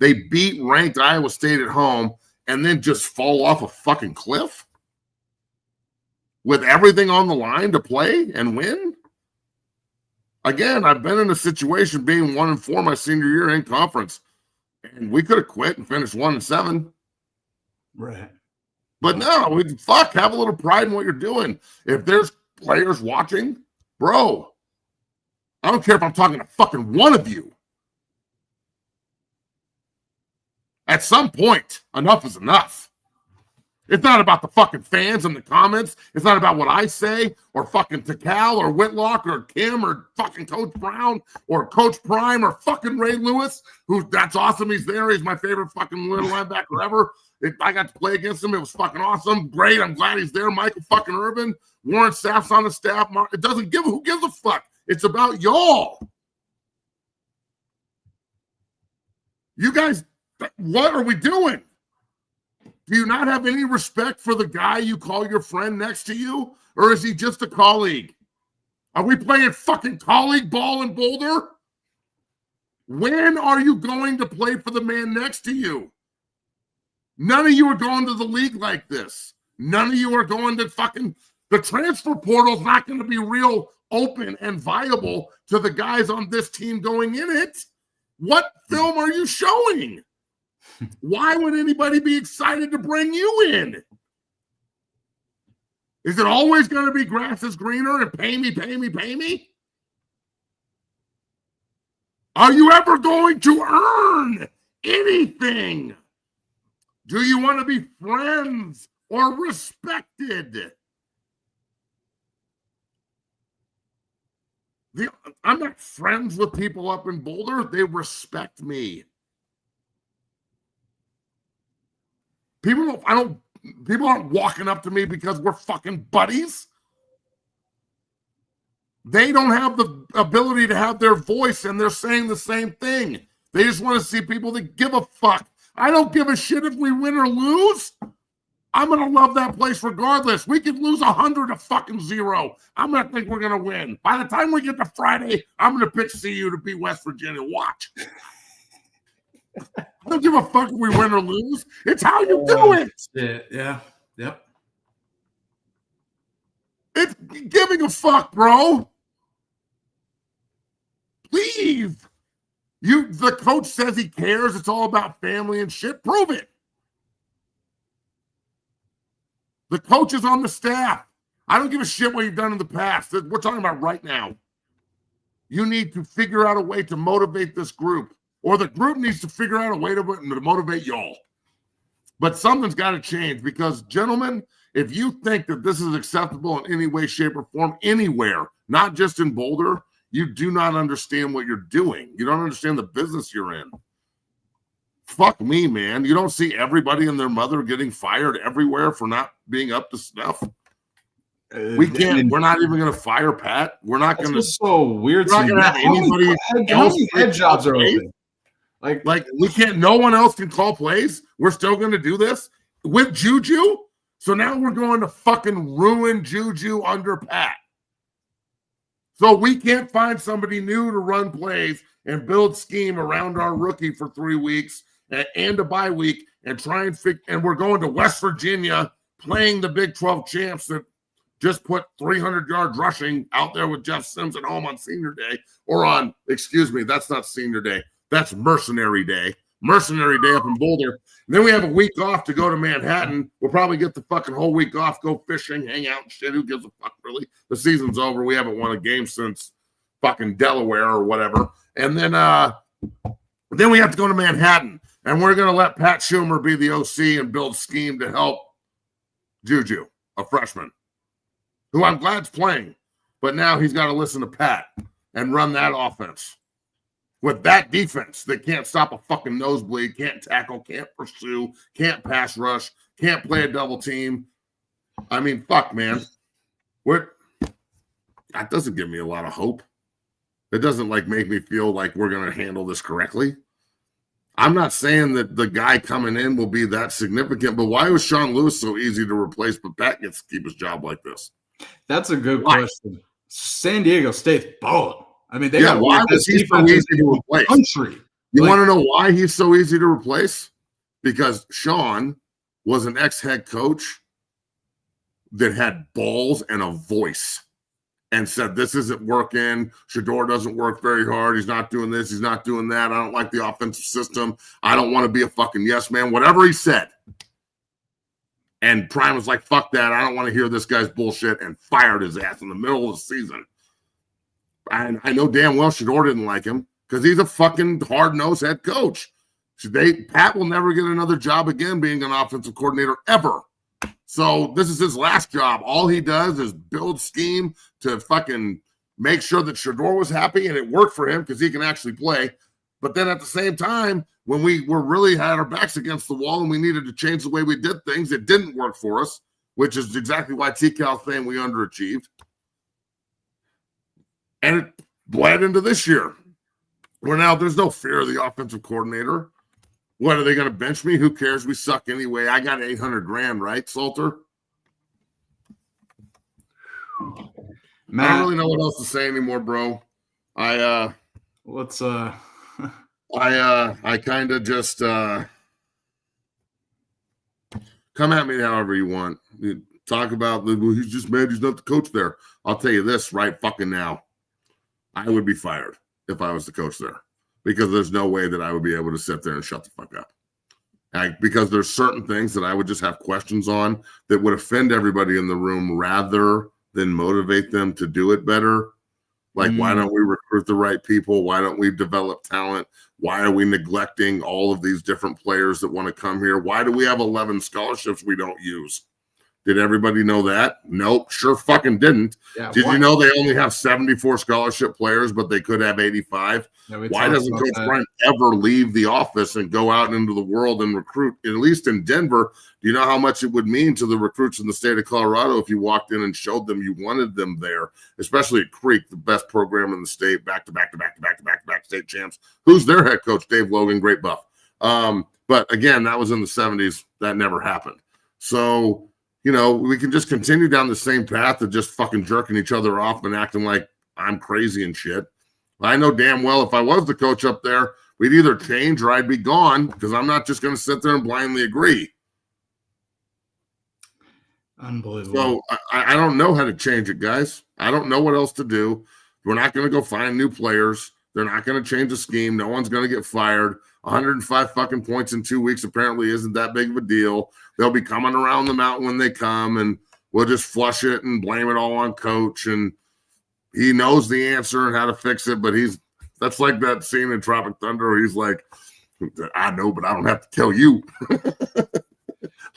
They beat ranked Iowa State at home and then just fall off a fucking cliff with everything on the line to play and win. Again, I've been in a situation being 1-4 my senior year in conference, and we could have quit and finished 1-7. Right. But no, have a little pride in what you're doing. If there's players watching, bro, I don't care if I'm talking to fucking one of you. At some point, enough is enough. It's not about the fucking fans and the comments. It's not about what I say or fucking TCAL or Whitlock or Kim or fucking Coach Brown or Coach Prime or fucking Ray Lewis, that's awesome. He's there. He's my favorite fucking little linebacker ever. I got to play against him. It was fucking awesome. Great. I'm glad he's there. Michael fucking Irvin. Warren Sapp's on the staff. It doesn't give who gives a fuck. It's about y'all. You guys, what are we doing? Do you not have any respect for the guy you call your friend next to you? Or is he just a colleague? Are we playing fucking colleague ball in Boulder? When are you going to play for the man next to you? None of you are going to the league like this. None of you are going to the transfer portal's not going to be real open and viable to the guys on this team going in it. What film are you showing? Why would anybody be excited to bring you in? Is it always going to be grass is greener and pay me, pay me, pay me? Are you ever going to earn anything? Do you want to be friends or respected? I'm not friends with people up in Boulder. They respect me. People aren't walking up to me because we're fucking buddies. They don't have the ability to have their voice, and they're saying the same thing. They just want to see people that give a fuck. I don't give a shit if we win or lose. I'm going to love that place regardless. We could lose 100 to fucking 0. I'm going to think we're going to win. By the time we get to Friday, I'm going to pick CU to beat West Virginia. Watch. I don't give a fuck if we win or lose. It's how you do it. Yeah. Yep. It's giving a fuck, bro. Please. The coach says he cares. It's all about family and shit. Prove it. The coach is on the staff. I don't give a shit what you've done in the past. We're talking about right now. You need to figure out a way to motivate this group, or the group needs to figure out a way to motivate y'all. But something's got to change because, gentlemen, if you think that this is acceptable in any way, shape, or form anywhere, not just in Boulder, you do not understand what you're doing. You don't understand the business you're in. Fuck me, man. You don't see everybody and their mother getting fired everywhere for not being up to snuff. We can't. We're not even going to fire Pat. We're not going to. So weird. We're not going to have anybody else. Head jobs are open. Like we can't. No one else can call plays. We're still going to do this with Juju. So now we're going to fucking ruin Juju under Pat. So we can't find somebody new to run plays and build scheme around our rookie for 3 weeks and a bye week and try and fix. And we're going to West Virginia playing the Big 12 champs that just put 300 yards rushing out there with Jeff Sims at home on senior day that's not senior day. That's mercenary day. Mercenary day up in Boulder. And then we have a week off to go to Manhattan. We'll probably get the fucking whole week off, go fishing, hang out and shit. Who gives a fuck, really? The season's over. We haven't won a game since fucking Delaware or whatever. And then we have to go to Manhattan. And we're going to let Pat Schumer be the OC and build scheme to help Juju, a freshman, who I'm glad's playing. But now he's got to listen to Pat and run that offense. with that defense that can't stop a fucking nosebleed, can't tackle, can't pursue, can't pass rush, can't play a double team. I mean, fuck, man. That doesn't give me a lot of hope. It doesn't make me feel like we're going to handle this correctly. I'm not saying that the guy coming in will be that significant, but why was Sean Lewis so easy to replace, but Pat gets to keep his job like this? That's a good question. San Diego State's balling. I mean, why was he so easy to replace? Country. You want to know why he's so easy to replace? Because Sean was an ex-head coach that had balls and a voice and said, this isn't working. Shedeur doesn't work very hard. He's not doing this. He's not doing that. I don't like the offensive system. I don't want to be a fucking yes man. Whatever he said. And Prime was like, fuck that. I don't want to hear this guy's bullshit, and fired his ass in the middle of the season. And I know damn well Shedeur didn't like him because he's a fucking hard-nosed head coach. Pat will never get another job again being an offensive coordinator ever. So this is his last job. All he does is build scheme to fucking make sure that Shedeur was happy, and it worked for him because he can actually play. But then at the same time, when we were really had our backs against the wall and we needed to change the way we did things, it didn't work for us, which is exactly why TCAL saying we underachieved. And it bled into this year. Where now there's no fear of the offensive coordinator. What, are they going to bench me? Who cares? We suck anyway. I got $800,000, right, Salter? Matt, I don't really know what else to say anymore, bro. I kind of just come at me however you want. You talk about he's just mad he's not the coach there. I'll tell you this right fucking now. I would be fired if I was the coach there. Because there's no way that I would be able to sit there and shut the fuck up. Because there's certain things that I would just have questions on that would offend everybody in the room rather than motivate them to do it better. Like, why don't we recruit the right people? Why don't we develop talent? Why are we neglecting all of these different players that want to come here? Why do we have 11 scholarships we don't use? Did everybody know that? Nope, sure fucking didn't. Yeah, Did you know they only have 74 scholarship players, but they could have 85? Yeah, why doesn't Coach Prime ever leave the office and go out into the world and recruit? At least in Denver, do you know how much it would mean to the recruits in the state of Colorado if you walked in and showed them you wanted them there, especially at Creek, the best program in the state, back-to-back state champs. Who's their head coach? Dave Logan, great buff. But again, that was in the 70s. That never happened. So, you know, we can just continue down the same path of just fucking jerking each other off and acting like I'm crazy and shit. I know damn well if I was the coach up there, we'd either change or I'd be gone because I'm not just going to sit there and blindly agree. Unbelievable. So I don't know how to change it, guys. I don't know what else to do. We're not going to go find new players. They're not going to change the scheme. No one's going to get fired. 105 fucking points in 2 weeks apparently isn't that big of a deal. They'll be coming around the mountain when they come, and we'll just flush it and blame it all on Coach. And he knows the answer and how to fix it, but that's like that scene in Tropic Thunder where he's like, I know, but I don't have to tell you.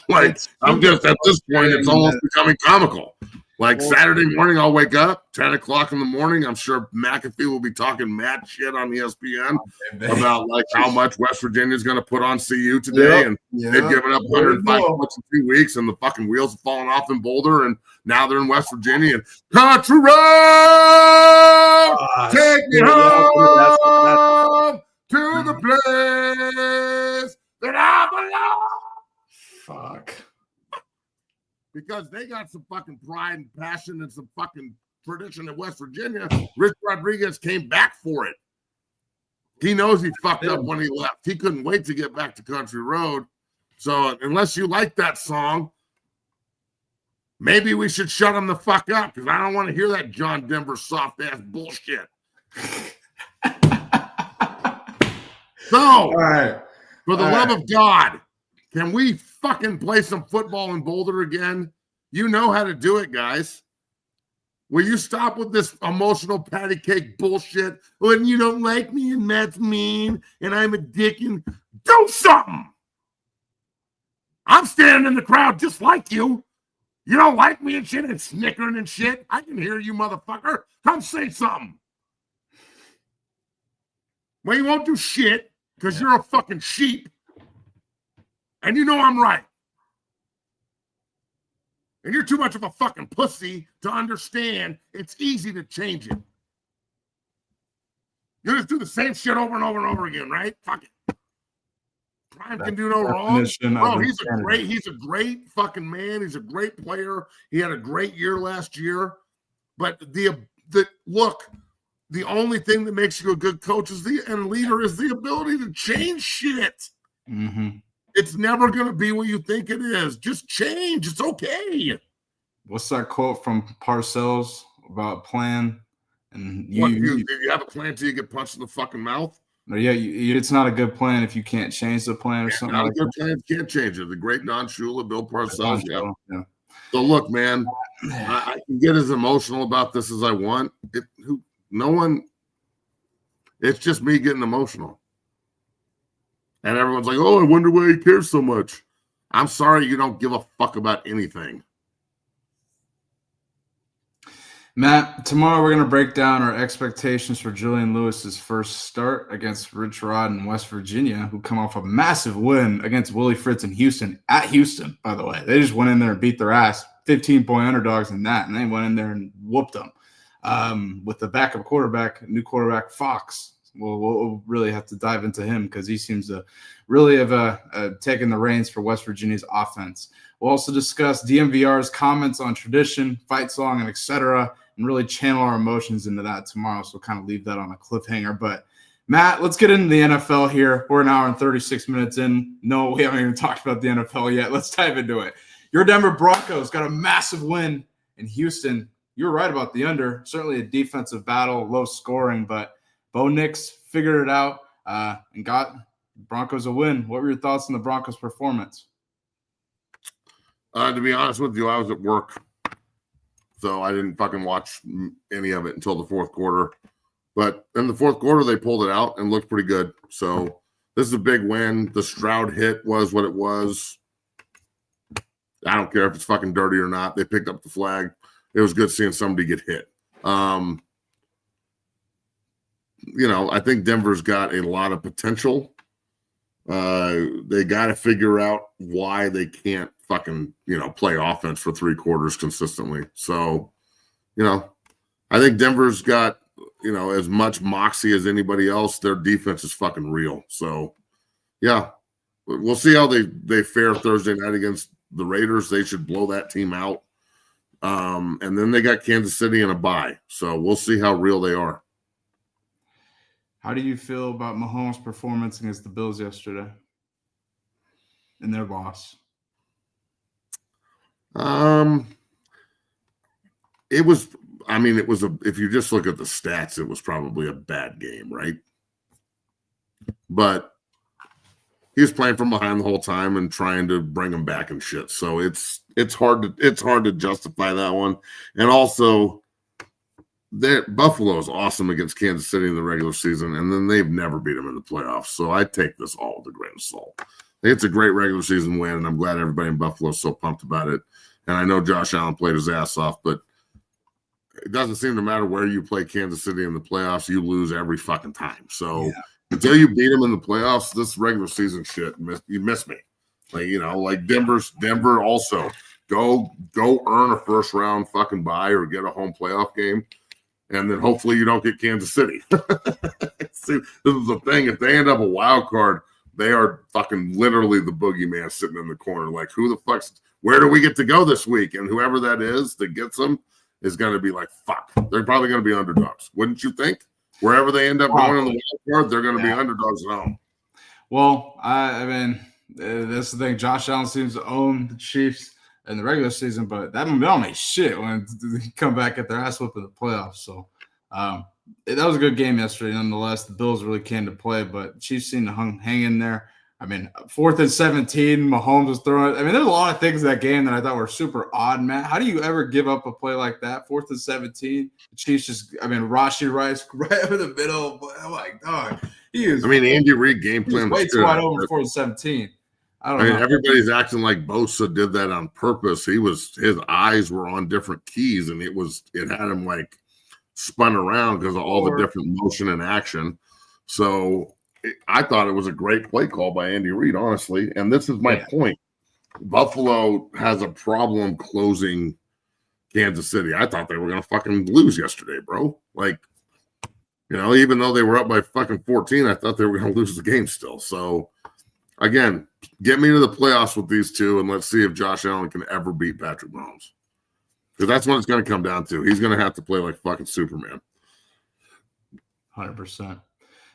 Like, I'm just at this point, it's almost becoming comical. Like Saturday morning, I'll wake up 10 o'clock in the morning. I'm sure McAfee will be talking mad shit on ESPN about like how much West Virginia is going to put on CU today, and they've given up 105 points in 2 weeks, and the fucking wheels have fallen off in Boulder, and now they're in West Virginia. And Country Road, take me home to the place that I belong. Fuck. Because they got some fucking pride and passion and some fucking tradition in West Virginia. Rich Rodriguez came back for it. He knows he fucked up when he left. He couldn't wait to get back to Country Road. So unless you like that song, maybe we should shut him the fuck up because I don't want to hear that John Denver soft-ass bullshit. So, for the love of God, can we fucking play some football in Boulder again? You know how to do it, guys. Will you stop with this emotional patty cake bullshit? When you don't like me and Matt's mean and I'm a dick and do something. I'm standing in the crowd just like you. You don't like me and shit and snickering and shit. I can hear you, motherfucker. Come say something. Well, you won't do shit because you're a fucking sheep. And you know I'm right. And you're too much of a fucking pussy to understand it's easy to change it. You just do the same shit over and over and over again, right? Fuck it. Prime can do no wrong. Bro, he's a great fucking man. He's a great player. He had a great year last year. But the only thing that makes you a good coach and leader is the ability to change shit. Mm-hmm. It's never going to be what you think it is. Just change. It's okay. What's that quote from Parcells about plan? And you have a plan till you get punched in the fucking mouth? No, yeah, it's not a good plan if you can't change the plan or something like that. Not a good plan, can't change it. The great Don Shula, Bill Parcells. Yeah. So look, man, I can get as emotional about this as I want. It's just me getting emotional. And everyone's like, oh, I wonder why he cares so much. I'm sorry you don't give a fuck about anything. Matt, tomorrow we're going to break down our expectations for Julian Lewis's first start against Rich Rod in West Virginia, who come off a massive win against Willie Fritz in Houston, at Houston, by the way. They just went in there and beat their ass, 15-point underdogs in that, and they went in there and whooped them with the backup quarterback, new quarterback, Fox. We'll really have to dive into him because he seems to really have taken the reins for West Virginia's offense. We'll also discuss DNVR's comments on tradition, fight song, and etc., and really channel our emotions into that tomorrow. So we'll kind of leave that on a cliffhanger. But, Matt, let's get into the NFL here. We're an hour and 36 minutes in. No, we haven't even talked about the NFL yet. Let's dive into it. Your Denver Broncos got a massive win in Houston. You were right about the under. Certainly a defensive battle, low scoring, but Bo Nix figured it out and got Broncos a win. What were your thoughts on the Broncos' performance? To be honest with you, I was at work, so I didn't fucking watch any of it until the fourth quarter. But in the fourth quarter, they pulled it out and looked pretty good. So this is a big win. The Stroud hit was what it was. I don't care if it's fucking dirty or not. They picked up the flag. It was good seeing somebody get hit. I think Denver's got a lot of potential. They got to figure out why they can't fucking, play offense for 3 quarters consistently. So, I think Denver's got, as much moxie as anybody else. Their defense is fucking real. So, yeah, we'll see how they fare Thursday night against the Raiders. They should blow that team out. And then they got Kansas City in a bye. So we'll see how real they are. How do you feel about Mahomes' performance against the Bills yesterday and their loss? If you just look at the stats, it was probably a bad game, right? But he was playing from behind the whole time and trying to bring him back and shit. So it's hard to justify that one. And also, Buffalo is awesome against Kansas City in the regular season, and then they've never beat them in the playoffs. So I take this all with a grain of salt. I think it's a great regular season win, and I'm glad everybody in Buffalo is so pumped about it. And I know Josh Allen played his ass off, but it doesn't seem to matter where you play Kansas City in the playoffs, you lose every fucking time. So until you beat them in the playoffs, this regular season shit, you miss me. Like Denver also. Go earn a first round fucking bye or get a home playoff game. And then hopefully you don't get Kansas City. See, this is the thing. If they end up a wild card, they are fucking literally the boogeyman sitting in the corner. Like, where do we get to go this week? And whoever that is that gets them is going to be like, fuck. They're probably going to be underdogs. Wouldn't you think? Wherever they end up going in the wild card, they're going to be underdogs at home. Well, that's the thing. Josh Allen seems to own the Chiefs in the regular season, but that don't make shit when they come back at their ass whoop in the playoffs. So that was a good game yesterday. Nonetheless, the Bills really came to play, but Chiefs seemed to hang in there. 4th and 17, Mahomes was throwing it. There's a lot of things in that game that I thought were super odd, Matt. How do you ever give up a play like that? 4th and 17, the Chiefs Rashee Rice right over the middle. I'm like, dog. Andy Reid game plan was way too wide open 4th and 17. I don't know. Everybody's acting like Bosa did that on purpose. His eyes were on different keys, and it had him like spun around because of all the different motion and action. So I thought it was a great play call by Andy Reid, honestly. And this is my point. Buffalo has a problem closing Kansas City. I thought they were going to fucking lose yesterday, bro. Like, even though they were up by fucking 14, I thought they were going to lose the game still. So, again, get me to the playoffs with these two, and let's see if Josh Allen can ever beat Patrick Mahomes. Because that's what it's going to come down to. He's going to have to play like fucking Superman. 100%.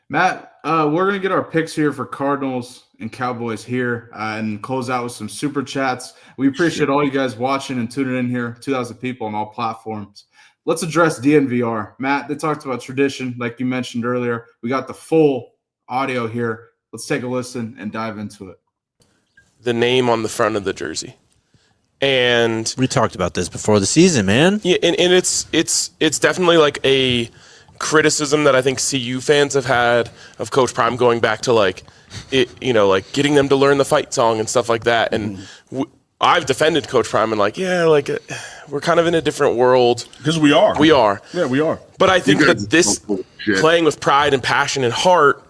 Matt, we're going to get our picks here for Cardinals and Cowboys here and close out with some super chats. We appreciate all you guys watching and tuning in here, 2,000 people on all platforms. Let's address DNVR. Matt, they talked about tradition, like you mentioned earlier. We got the full audio here. Let's take a listen and dive into it. The name on the front of the jersey. And we talked about this before the season, man. Yeah, and it's definitely like a criticism that I think CU fans have had of Coach Prime going back to like getting them to learn the fight song and stuff like that. And I've defended Coach Prime and we're kind of in a different world. Because we are. We are. Yeah, we are. But I think that this playing with pride and passion and heart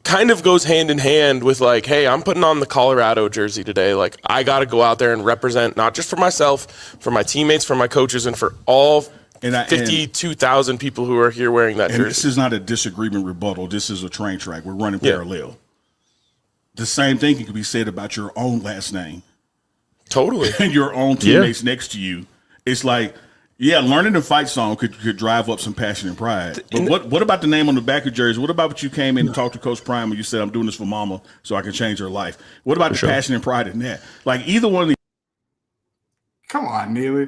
kind of goes hand in hand with like, hey, I'm putting on the Colorado jersey today. Like, I got to go out there and represent, not just for myself, for my teammates, for my coaches, and for all 52,000 people who are here wearing that jersey. This is not a disagreement rebuttal. This is a train track. We're running parallel. The same thing can be said about your own last name. Totally. And your own teammates next to you. It's like, learning the fight song could drive up some passion and pride. But what about the name on the back of jersey? What about what you came in and talked to Coach Prime and you said, I'm doing this for mama so I can change her life? What about the passion and pride in that? Like, either one of these. Come on, Neely.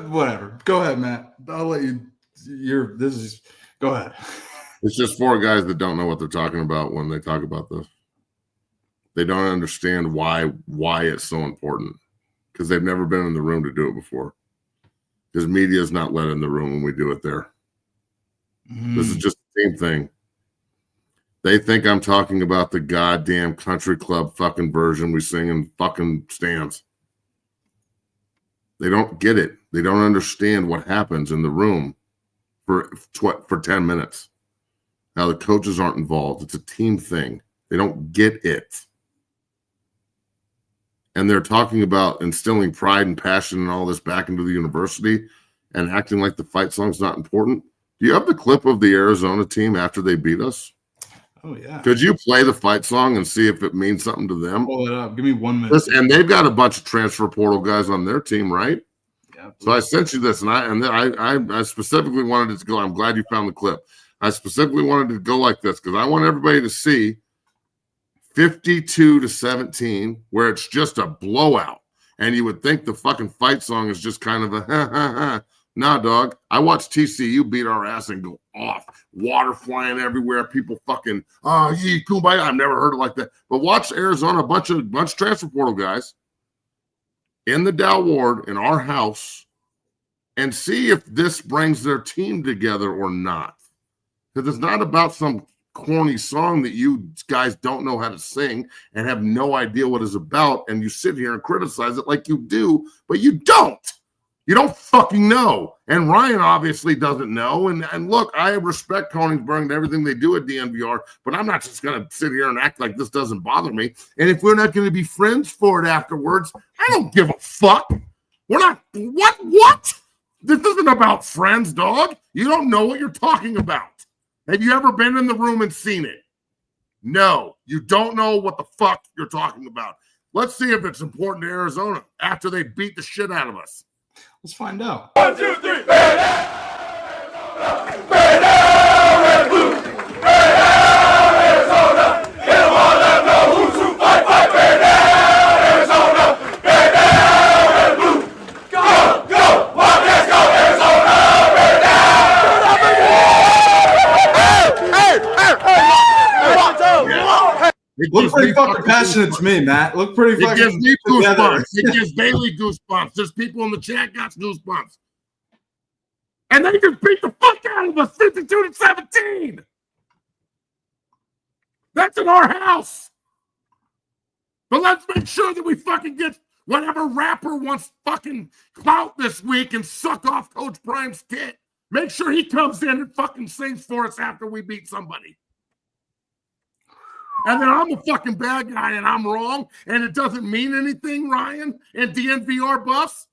Whatever. Go ahead, Matt. I'll let you. Go ahead. It's just four guys that don't know what they're talking about when they talk about this. They don't understand why it's so important because they've never been in the room to do it before. Because media is not let in the room when we do it there. This is just the same thing. They think I'm talking about the goddamn country club fucking version we sing in fucking stands. They don't get it. They don't understand what happens in the room for 10 minutes. Now, the coaches aren't involved. It's a team thing. They don't get it. And they're talking about instilling pride and passion and all this back into the university and acting like the fight song's not important. Do you have the clip of the Arizona team after they beat us? Oh, yeah. Could you play the fight song and see if it means something to them? Pull it up. Give me 1 minute. And they've got a bunch of transfer portal guys on their team, right? Yeah. So I sent you this, and I specifically wanted it to go. I'm glad you found the clip. I specifically wanted to go like this because I want everybody to see 52-17, where it's just a blowout. And you would think the fucking fight song is just kind of a ha, ha, ha. Nah, dog. I watched TCU beat our ass and go off. Water flying everywhere. People fucking, kumbaya. I've never heard it like that. But watch Arizona, a bunch of transfer portal guys in the Dow Ward in our house and see if this brings their team together or not. Because it's not about some corny song that you guys don't know how to sing and have no idea what it's about, and you sit here and criticize it like you do, but you don't. You don't fucking know. And Ryan obviously doesn't know. And look, I respect Konigsberg and everything they do at DNVR, but I'm not just going to sit here and act like this doesn't bother me. And if we're not going to be friends for it afterwards, I don't give a fuck. We're not. What? This isn't about friends, dog. You don't know what you're talking about. Have you ever been in the room and seen it? No, you don't know what the fuck you're talking about. Let's see if it's important to Arizona after they beat the shit out of us. Let's find out. 1, 2, 3. Red down, red blue. Red down, Arizona. Get them all that know who's who. Fight. Red down, Arizona. Red down, red blue. Go. Let's go, Arizona. Red down. Look pretty fucking passionate to me, Matt. Look pretty fucking. It gives me goosebumps. It gives Bailey goosebumps. There's people in the chat got goosebumps. And they just beat the fuck out of us 52-17. That's in our house. But let's make sure that we fucking get whatever rapper wants fucking clout this week and suck off Coach Prime's tit. Make sure he comes in and fucking sings for us after we beat somebody. And then I'm the fucking bad guy and I'm wrong and it doesn't mean anything, Ryan, and DNVR buffs?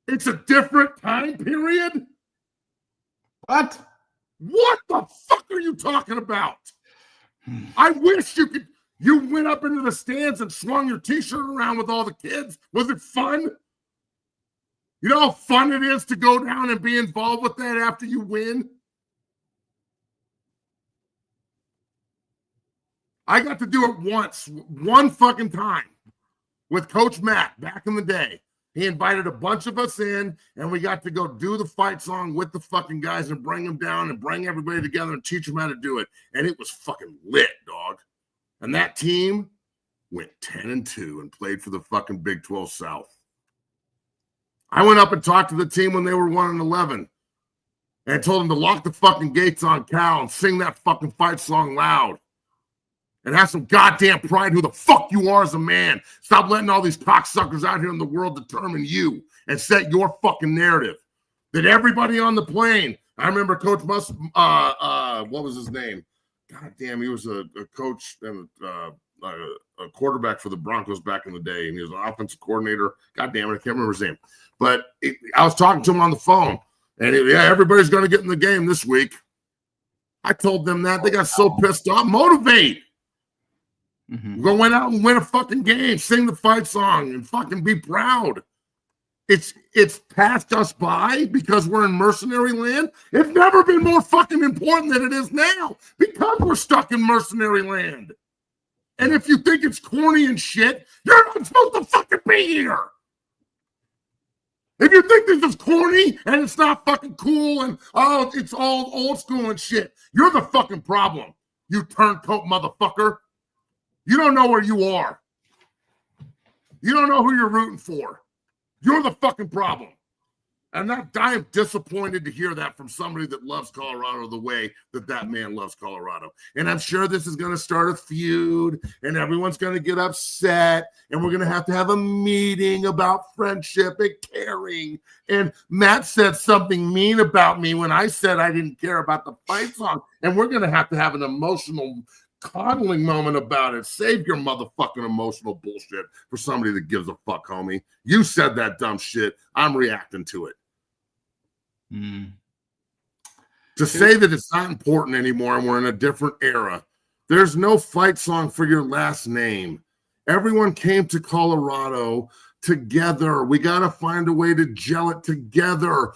It's a different time period? What? What the fuck are you talking about? I wish you went up into the stands and swung your t-shirt around with all the kids. Was it fun? You know how fun it is to go down and be involved with that after you win? I got to do it once, one fucking time, with Coach Matt back in the day. He invited a bunch of us in, and we got to go do the fight song with the fucking guys and bring them down and bring everybody together and teach them how to do it. And it was fucking lit, dog. And that team went 10-2 and played for the fucking Big 12 South. I went up and talked to the team when they were 1-11 and told them to lock the fucking gates on Cal and sing that fucking fight song loud. And have some goddamn pride who the fuck you are as a man. Stop letting all these cocksuckers out here in the world determine you and set your fucking narrative. That everybody on the plane, I remember Coach what was his name? God damn, he was a coach and a quarterback for the Broncos back in the day, and he was an offensive coordinator. God damn it, I can't remember his name. But I was talking to him on the phone, and everybody's going to get in the game this week. I told them that. They got so pissed off. Motivate. Go out and win a fucking game, sing the fight song, and fucking be proud. It's passed us by because we're in mercenary land. It's never been more fucking important than it is now because we're stuck in mercenary land. And if you think it's corny and shit, you're not supposed to fucking be here. If you think this is corny and it's not fucking cool and it's all old school and shit, you're the fucking problem, you turncoat motherfucker. You don't know where you are. You don't know who you're rooting for. You're the fucking problem. And I'm disappointed to hear that from somebody that loves Colorado the way that man loves Colorado. And I'm sure this is going to start a feud and everyone's going to get upset and we're going to have a meeting about friendship and caring. And Matt said something mean about me when I said I didn't care about the fight song. And we're going to have an emotional coddling moment about it. Save your motherfucking emotional bullshit for somebody that gives a fuck, homie. You said that dumb shit. I'm reacting to it. To say that it's not important anymore and we're in a different era. There's no fight song for your last name. Everyone came to Colorado together. We got to find a way to gel it together.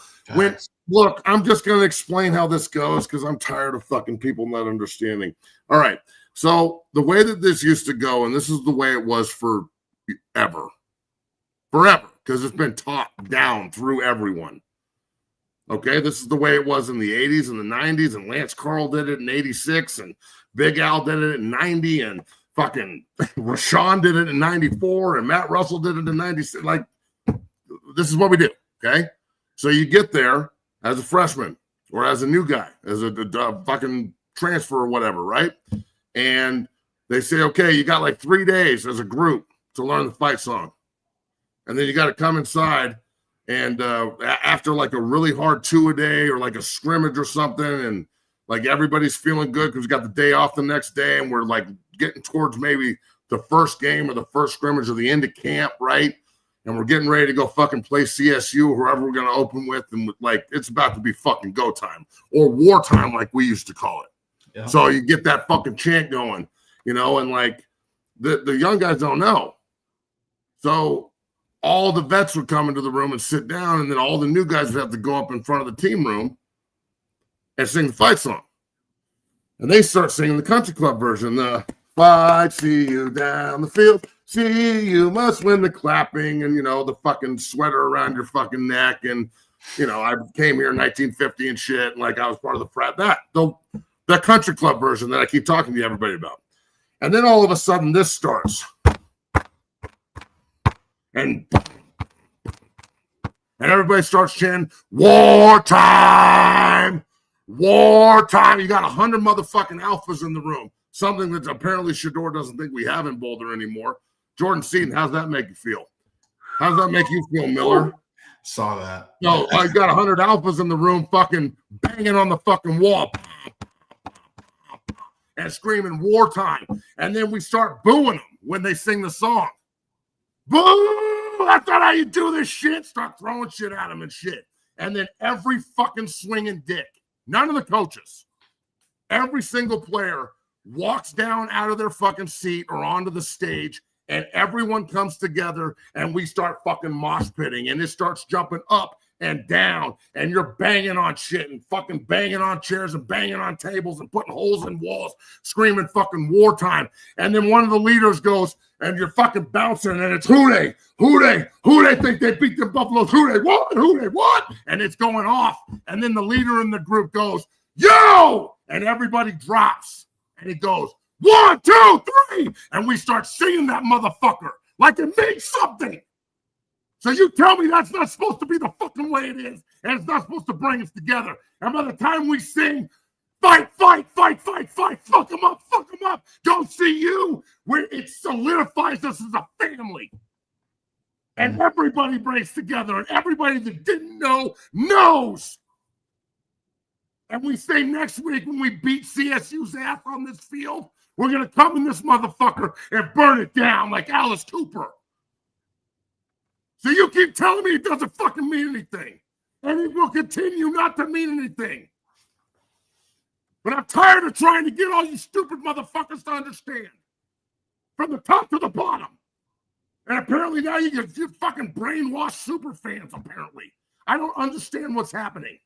Look, I'm just going to explain how this goes because I'm tired of fucking people not understanding. All right. So the way that this used to go, and this is the way it was forever, because it's been taught down through everyone. Okay, this is the way it was in the 80s and the 90s, and Lance Carl did it in 86, and Big Al did it in 90, and fucking Rashawn did it in 94, and Matt Russell did it in 96. Like, this is what we do, okay? So you get there as a freshman or as a new guy, as a fucking transfer or whatever, right? And they say, okay, you got like 3 days as a group to learn the fight song. And then you got to come inside and after like a really hard 2 a day or like a scrimmage or something, and like everybody's feeling good because we got the day off the next day and we're like getting towards maybe the first game or the first scrimmage or the end of camp, right? And we're getting ready to go fucking play CSU or whoever we're going to open with. And like, it's about to be fucking go time or wartime, like we used to call it. Yeah. So you get that fucking chant going, you know, and like the young guys don't know. So all the vets would come into the room and sit down, and then all the new guys would have to go up in front of the team room and sing the fight song. And they start singing the country club version, the fight, see you down the field, see you must win the clapping, and, you know, the fucking sweater around your fucking neck. And, you know, I came here in 1950 and shit, and like I was part of the frat. The country club version that I keep talking to everybody about. And then all of a sudden this starts. And everybody starts chanting, wartime, wartime. You got 100 motherfucking alphas in the room. Something that apparently Shador doesn't think we have in Boulder anymore. Jordan Seaton, how's that make you feel? How's that make you feel, Miller? Saw that. So I got 100 alphas in the room fucking banging on the fucking wall. and screaming wartime. And then we start booing them when they sing the song. Boo! That's not how you do this shit. Start throwing shit at them and shit. And then every fucking swinging dick, none of the coaches, every single player walks down out of their fucking seat or onto the stage, and everyone comes together and we start fucking mosh pitting, and it starts jumping up and down, and you're banging on shit and fucking banging on chairs and banging on tables and putting holes in walls, screaming fucking wartime. And then one of the leaders goes, and you're fucking bouncing, and it's who they think they beat the Buffaloes, who they what? And it's going off. And then the leader in the group goes, yo! And everybody drops. And he goes, 1, 2, 3. And we start singing that motherfucker like it means something. So you tell me that's not supposed to be the fucking way it is, and it's not supposed to bring us together. And by the time we sing, fight, fuck them up, don't see you, where it solidifies us as a family. And everybody breaks together, and everybody that didn't know knows. And we say next week when we beat CSU's ass on this field, we're going to come in this motherfucker and burn it down like Alice Cooper. So you keep telling me it doesn't fucking mean anything. And it will continue not to mean anything. But I'm tired of trying to get all you stupid motherfuckers to understand. From the top to the bottom. And apparently now you're fucking brainwashed super fans, apparently. I don't understand what's happening.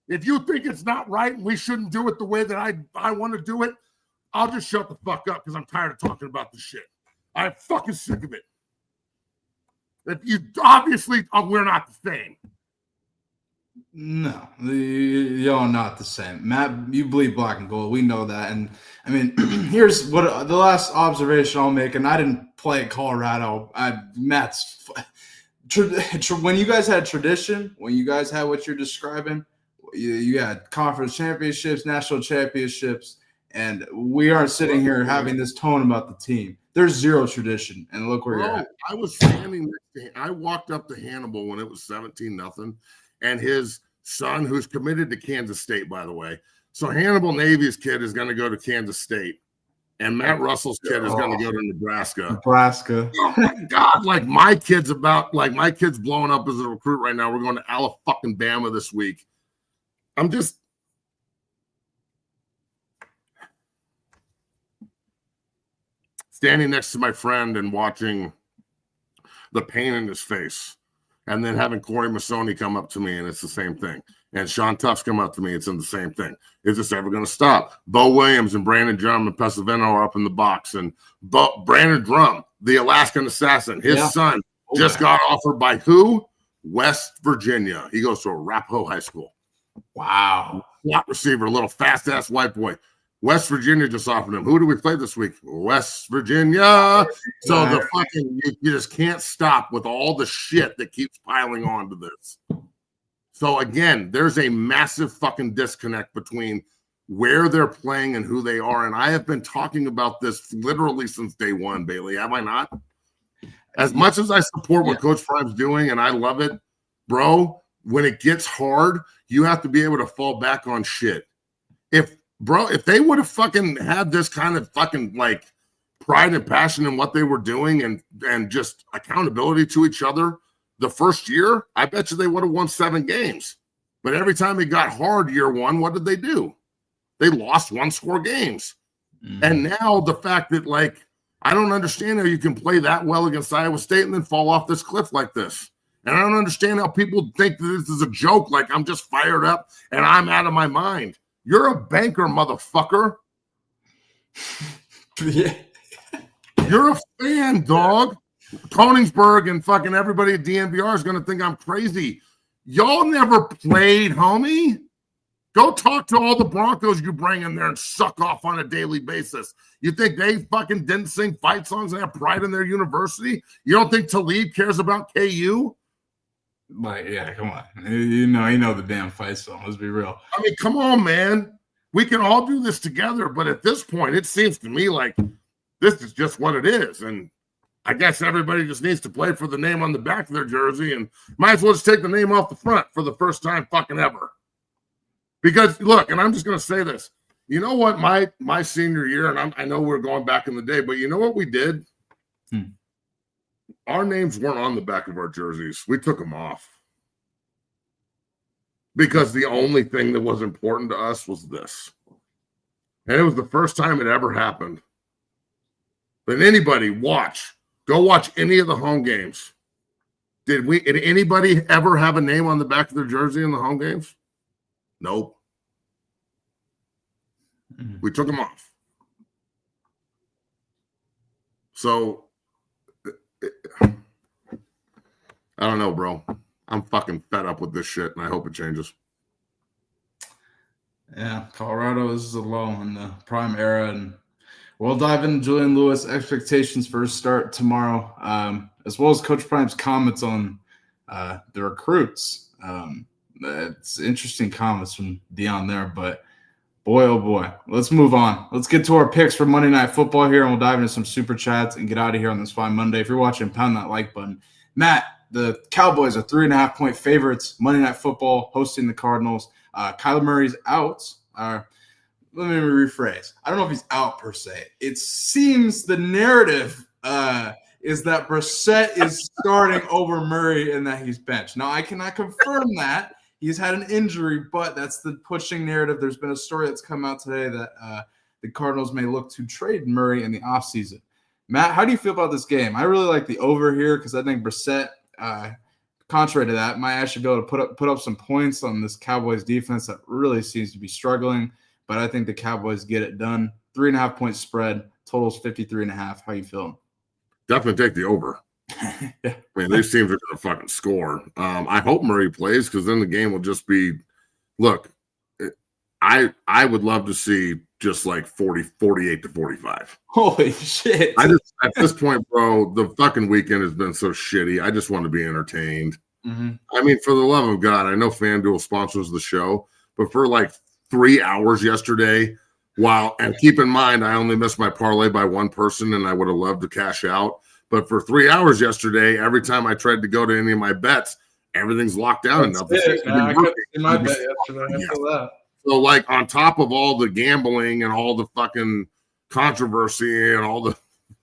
If you think it's not right and we shouldn't do it the way that I want to do it, I'll just shut the fuck up because I'm tired of talking about this shit. I'm fucking sick of it. If you obviously we're not the same. No, y'all not the same. Matt, you bleed black and gold. We know that. And I mean, here's what the last observation I'll make. And I didn't play at Colorado. Matt's when you guys had tradition, when you guys had what you're describing, you had conference championships, national championships, and we aren't sitting here having this tone about the team. There's zero tradition, and look where you're at. I was standing next to, I walked up to Hannibal when it was 17-0, and his son, who's committed to Kansas State, by the way. So Hannibal Navy's kid is going to go to Kansas State, and Matt Russell's kid is going to go to Nebraska. Oh my God, like my kid's blowing up as a recruit right now. We're going to Alabama this week. I'm just standing next to my friend and watching the pain in his face, and then having Corey Masoni come up to me, and it's the same thing. And Sean Tufts come up to me, it's in the same thing. Is this ever going to stop? Bo Williams and Brandon Drum and Pesavento are up in the box, and Brandon Drum, the Alaskan assassin, his son just got offered by who? West Virginia. He goes to Arapahoe High School. Wow. Slot receiver, a little fast-ass white boy. West Virginia just offered him. Who do we play this week? West Virginia. So the fucking you just can't stop with all the shit that keeps piling on to this. So again, there's a massive fucking disconnect between where they're playing and who they are. And I have been talking about this literally since day one, Bailey. Have I not? As much as I support what Coach Prime's doing and I love it, bro, when it gets hard, you have to be able to fall back on shit. If they would have fucking had this kind of fucking like pride and passion in what they were doing and just accountability to each other the first year, I bet you they would have won 7 games. But every time it got hard year one, what did they do? They lost 1-score games. And now the fact that, like, I don't understand how you can play that well against Iowa State and then fall off this cliff like this. And I don't understand how people think that this is a joke, like I'm just fired up and I'm out of my mind. You're a banker, motherfucker. You're a fan, dog. Koningsberg and fucking everybody at DNVR is going to think I'm crazy. Y'all never played, homie. Go talk to all the Broncos you bring in there and suck off on a daily basis. You think they fucking didn't sing fight songs and have pride in their university? You don't think Talib cares about KU? Like, yeah, come on. You know the damn fight song. Let's be real. I mean, come on, man. We can all do this together, but at this point, it seems to me like this is just what it is. And I guess everybody just needs to play for the name on the back of their jersey and might as well just take the name off the front for the first time fucking ever. Because, look, and I'm just going to say this. You know what? My senior year, and I know we're going back in the day, but you know what we did? Our names weren't on the back of our jerseys. We took them off. Because the only thing that was important to us was this. And it was the first time it ever happened. But anybody go watch any of the home games. Did anybody ever have a name on the back of their jersey in the home games? Nope. We took them off. So, I don't know, bro. I'm fucking fed up with this shit, and I hope it changes. Yeah, Colorado is low in the prime era, and we'll dive into Julian Lewis' expectations for his start tomorrow, as well as Coach Prime's comments on the recruits. It's interesting comments from Dion there, but boy, oh boy. Let's move on. Let's get to our picks for Monday Night Football here, and we'll dive into some super chats and get out of here on this fine Monday. If you're watching, pound that like button. Matt, the Cowboys are 3.5-point favorites. Monday Night Football hosting the Cardinals. Kyler Murray's out. Let me rephrase. I don't know if he's out per se. It seems the narrative is that Brissett is starting over Murray and that he's benched. Now, I cannot confirm that. He's had an injury, but that's the pushing narrative. There's been a story that's come out today that the Cardinals may look to trade Murray in the offseason. Matt, how do you feel about this game? I really like the over here because I think Brissett, contrary to that, might actually be able to put up some points on this Cowboys defense that really seems to be struggling. But I think the Cowboys get it done. 3.5-point spread, totals 53.5. How you feeling? Definitely take the over. I mean, these teams are going to fucking score. I hope Murray plays because then the game will just be. Look, I would love to see just like 48 to 45. Holy shit! At this point, bro, the fucking weekend has been so shitty. I just want to be entertained. Mm-hmm. I mean, for the love of God, I know FanDuel sponsors the show, but for like 3 hours yesterday, and keep in mind, I only missed my parlay by one person, and I would have loved to cash out. But for 3 hours yesterday, every time I tried to go to any of my bets, everything's locked down. I couldn't see my bet yesterday. I feel that. So, like, on top of all the gambling and all the fucking controversy and all the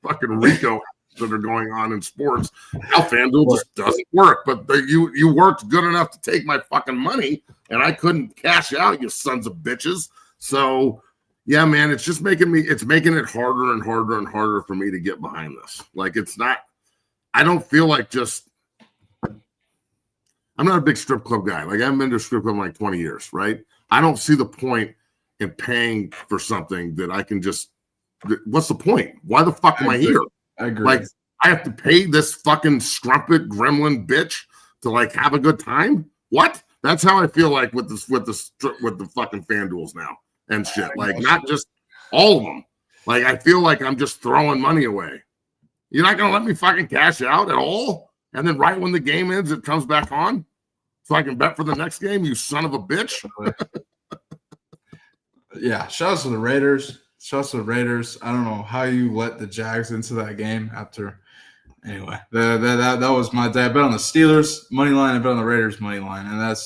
fucking RICO that are going on in sports, now FanDuel just doesn't work. But you worked good enough to take my fucking money, and I couldn't cash out, you sons of bitches. So, yeah, man, it's just making it harder and harder and harder for me to get behind this. Like, I don't feel like I'm not a big strip club guy. Like, I haven't been to a strip club in like 20 years, right? I don't see the point in paying for something that I can just, what's the point? Why the fuck am I here? I agree. Like, I have to pay this fucking strumpet gremlin bitch to like have a good time? What? That's how I feel like with the fucking FanDuels now and shit. Like, not just all of them. Like, I feel like I'm just throwing money away. You're not going to let me fucking cash out at all? And then right when the game ends, it comes back on? So I can bet for the next game, you son of a bitch. Yeah, shout out to the Raiders. I don't know how you let the Jags into that game after. Anyway, that was my day. I bet on the Steelers money line. I bet on the Raiders money line, and that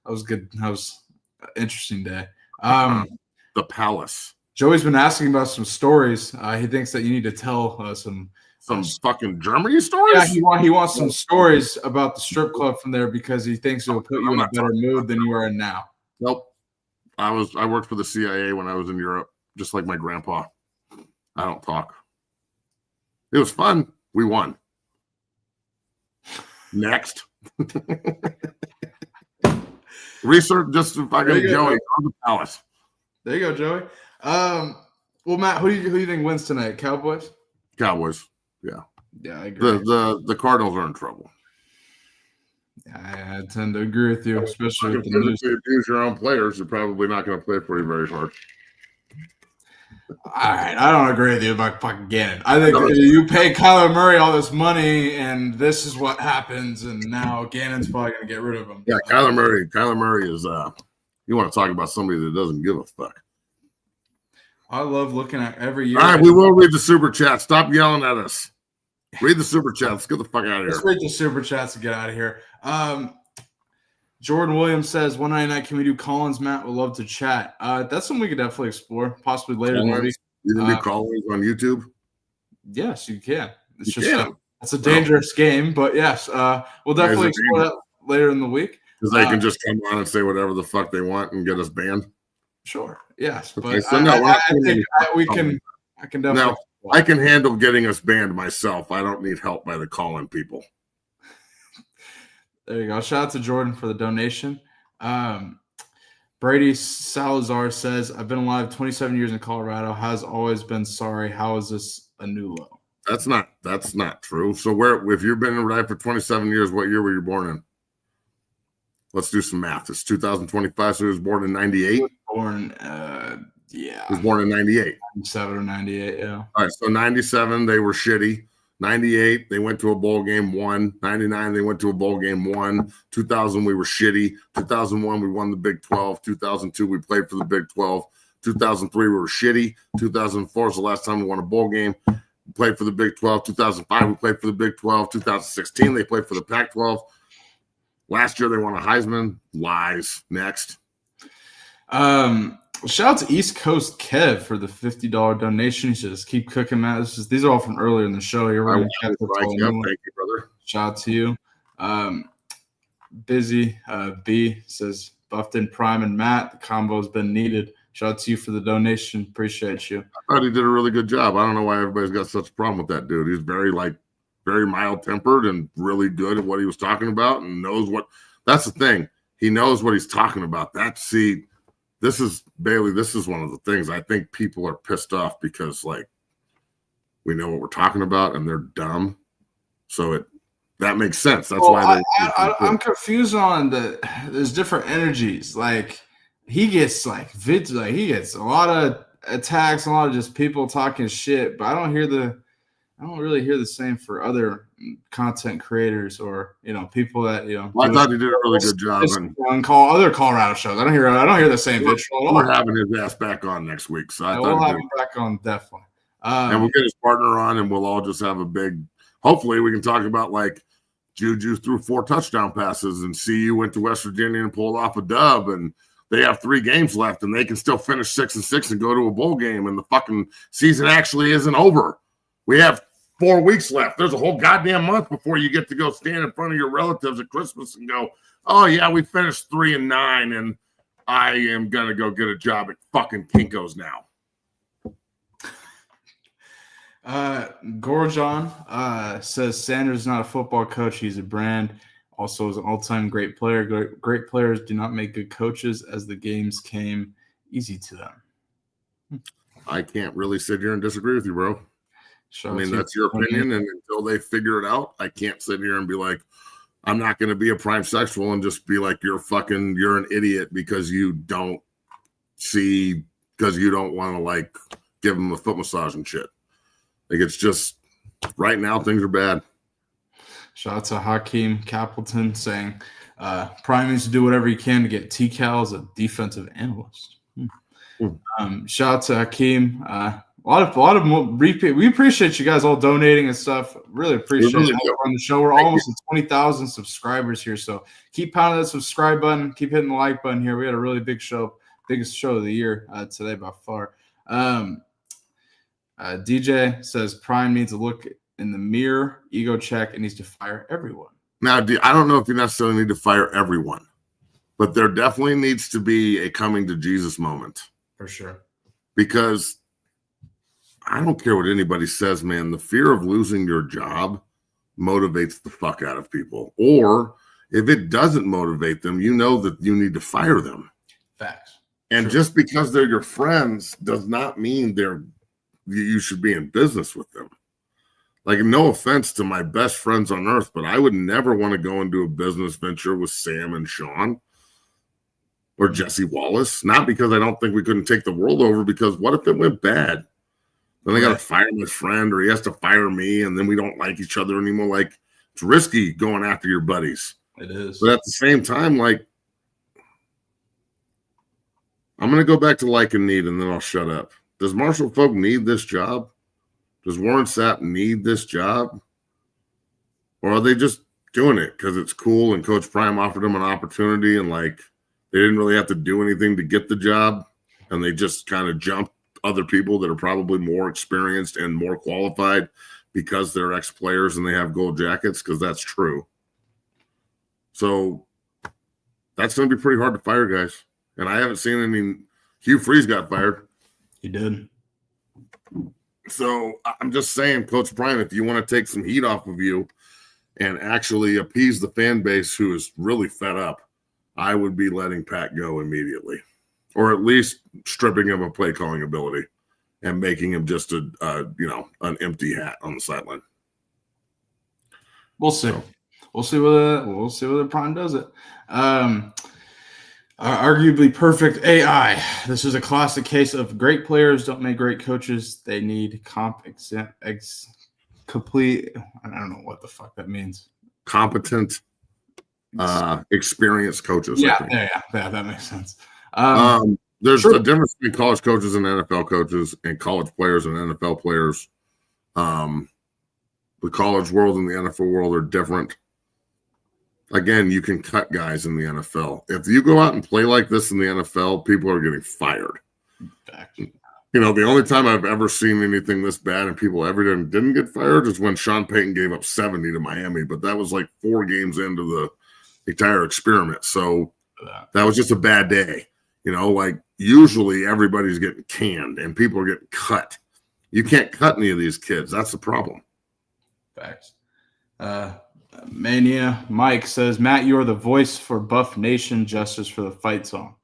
was good. That was an interesting day. The Palace. Joey's been asking about some stories. He thinks that you need to tell some fucking Germany stories? Yeah, he wants some stories about the strip club from there because he thinks it will put you in a better mood than you are in now. Nope. I worked for the CIA when I was in Europe, just like my grandpa. I don't talk. It was fun. We won. Next. Research just fucking Joey on the Palace. There you go, Joey. Well, Matt, who do you think wins tonight? Cowboys? Cowboys. Yeah. Yeah, I agree. The Cardinals are in trouble. I tend to agree with you, especially with the news. If you use your own players, they're probably not going to play for you very hard. All right, I don't agree with you about fucking Gannon. I think you pay Kyler Murray all this money, and this is what happens, and now Gannon's probably going to get rid of him. Yeah, Kyler Murray is you want to talk about somebody that doesn't give a fuck. I love looking at every year. All right, we will read the super chat. Stop yelling at us. Read the super chat. Let's get the fuck out of here. Let's read the super chats to get out of here. Jordan Williams says 199. Can we do Collins? Matt would love to chat. That's something we could definitely explore, possibly later in the week. You can do Collins on YouTube. Yes, you can. It's You just can. it's a dangerous game, but yes, we'll definitely explore that later in the week. Because they can just come on and say whatever the fuck they want and get us banned. Sure. Yes, Okay, but so no, I think we can. I can definitely. Now, I can handle getting us banned myself. I don't need help by the call-in people. There you go. Shout out to Jordan for the donation. Brady Salazar says, I've been alive 27 years in Colorado. Has always been sorry. How is this a new low? That's not true. So if you've been alive for 27 years, what year were you born in? Let's do some math. It's 2025, so he was born in 98. He was born in 98. 97 or 98, yeah. All right, so 97, they were shitty. 98, they went to a bowl game, won. 99, they went to a bowl game, won. 2000, we were shitty. 2001, we won the Big 12. 2002, we played for the Big 12. 2003, we were shitty. 2004 was the last time we won a bowl game. We played for the Big 12. 2005, we played for the Big 12. 2016, they played for the Pac-12. Last year, they won a Heisman. Lies. Next. Shout out to East Coast Kev for the $50 donation. He says, keep cooking, Matt. These are all from earlier in the show. Thank you, brother. Shout out to you. Busy B says, buffed in Prime and Matt. The combo has been needed. Shout out to you for the donation. Appreciate you. I thought he did a really good job. I don't know why everybody's got such a problem with that dude. He's very mild-tempered and really good at what he was talking about and knows what – that's the thing. He knows what he's talking about. This is one of the things I think people are pissed off because, like, we know what we're talking about and they're dumb. So that makes sense. That's why I'm confused on there's different energies. Like, he gets he gets a lot of attacks, a lot of just people talking shit, but I don't really hear the same for other content creators or people that Well, I thought he did a really good job and call other Colorado shows. I don't hear the same vitriol at all. We're having his ass back on next week, so we'll have him back on definitely. And we'll get his partner on, and we'll all just have a big. Hopefully, we can talk about like Juju threw 4 touchdown passes, and CU went to West Virginia and pulled off a dub, and they have 3 games left, and they can still finish 6-6 and go to a bowl game, and the fucking season actually isn't over. We have 4 weeks left. There's a whole goddamn month before you get to go stand in front of your relatives at Christmas and go, oh, yeah, we finished 3-9, and I am going to go get a job at fucking Kinko's now. Gorjon says Sanders is not a football coach. He's a brand. Also is an all-time great player. Great players do not make good coaches as the games came easy to them. I can't really sit here and disagree with you, bro. That's your opinion, and until they figure it out, I can't sit here and be like, I'm not going to be a prime sexual and just be like, you're an idiot because you don't want to like give them a foot massage and shit. Like, it's just right now things are bad. Shout out to Hakeem Capleton saying Prime needs to do whatever he can to get TCAL as a defensive analyst. Shout out to Hakeem. A lot of more repeat. We appreciate you guys all donating and stuff. Really appreciate it on the show. We're almost at 20,000 subscribers here, so keep pounding that subscribe button. Keep hitting the like button here. We had a really big show, biggest show of the year today by far. DJ says Prime needs to look in the mirror, ego check, and needs to fire everyone. Now, I don't know if you necessarily need to fire everyone, but there definitely needs to be a coming to Jesus moment. For sure. Because I don't care what anybody says, man. The fear of losing your job motivates the fuck out of people. Or if it doesn't motivate them, you know that you need to fire them. Facts. And just because they're your friends does not mean you should be in business with them. Like, no offense to my best friends on earth, but I would never want to go and do a business venture with Sam and Sean or Jesse Wallace. Not because I don't think we couldn't take the world over, because what if it went bad? Then I got to fire my friend, or he has to fire me, and then we don't like each other anymore. Like, it's risky going after your buddies. It is. But at the same time, like, I'm going to go back to like and need, and then I'll shut up. Does Marshall Folk need this job? Does Warren Sapp need this job? Or are they just doing it because it's cool, and Coach Prime offered them an opportunity, and like they didn't really have to do anything to get the job, and they just kind of jumped other people that are probably more experienced and more qualified because they're ex-players and they have gold jackets, because that's true. So that's going to be pretty hard to fire, guys. And I haven't seen any. Hugh Freeze got fired. He did. So I'm just saying, Coach Prime, if you want to take some heat off of you and actually appease the fan base who is really fed up, I would be letting Pat go immediately, or at least stripping him of play calling ability and making him just an empty hat on the sideline. We'll see. So. We'll see whether Prime does it. Arguably perfect AI. This is a classic case of great players don't make great coaches. They need complete. I don't know what the fuck that means. Competent, experienced coaches. Yeah, that makes sense. There's a difference between college coaches and NFL coaches, and college players and NFL players. The college world and the NFL world are different. Again, you can cut guys in the NFL. If you go out and play like this in the NFL, people are getting fired. The only time I've ever seen anything this bad and people ever didn't get fired is when Sean Payton gave up 70 to Miami, but that was like 4 games into the entire experiment. So that was just a bad day. Like usually everybody's getting canned and people are getting cut. You can't cut any of these kids. That's the problem. Facts. Mania Mike says, Matt, you are the voice for Buff Nation, justice for the fight song.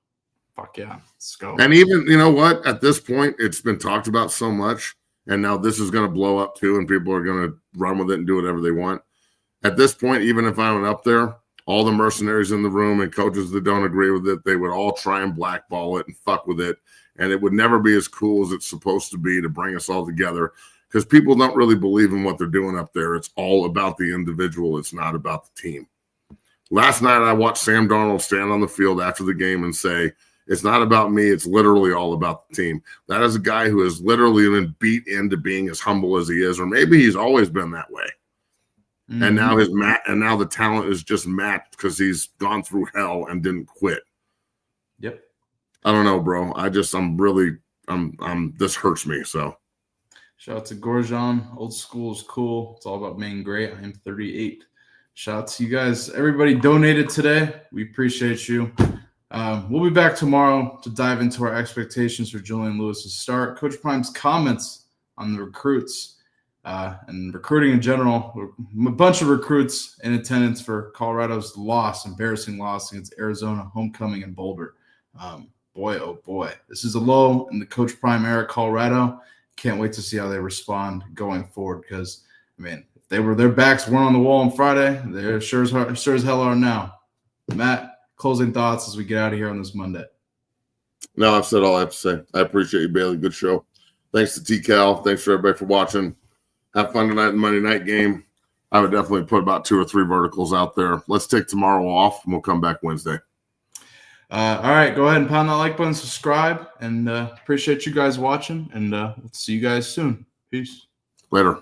Fuck yeah, let's go. And even, you know what, at this point, it's been talked about so much, and now this is going to blow up too, and people are going to run with it and do whatever they want. At this point, even if I went up there, all the mercenaries in the room and coaches that don't agree with it, they would all try and blackball it and fuck with it, and it would never be as cool as it's supposed to be to bring us all together. Because people don't really believe in what they're doing up there. It's all about the individual. It's not about the team. Last night, I watched Sam Darnold stand on the field after the game and say, it's not about me. It's literally all about the team. That is a guy who has literally been beat into being as humble as he is, or maybe he's always been that way. Mm-hmm. And now the talent is just matched because he's gone through hell and didn't quit. Yep. I don't know, bro. This hurts me. So. Shout out to Gorjan. Old school is cool. It's all about being great. I am 38. Shout out to you guys. Everybody donated today. We appreciate you. We'll be back tomorrow to dive into our expectations for Julian Lewis's start. Coach Prime's comments on the recruits and recruiting in general. A bunch of recruits in attendance for Colorado's embarrassing loss against Arizona, homecoming in Boulder. Boy, oh boy. This is a low in the Coach Prime era, Colorado. Can't wait to see how they respond going forward because, if their backs weren't on the wall on Friday, they sure as hell are now. Matt, closing thoughts as we get out of here on this Monday. No, I've said all I have to say. I appreciate you, Bailey. Good show. Thanks to TCAL. Thanks for everybody for watching. Have fun tonight in the Monday night game. I would definitely put about 2 or 3 verticals out there. Let's take tomorrow off, and we'll come back Wednesday. All right, go ahead and pound that like button, subscribe, and appreciate you guys watching, and we'll see you guys soon. Peace. Later.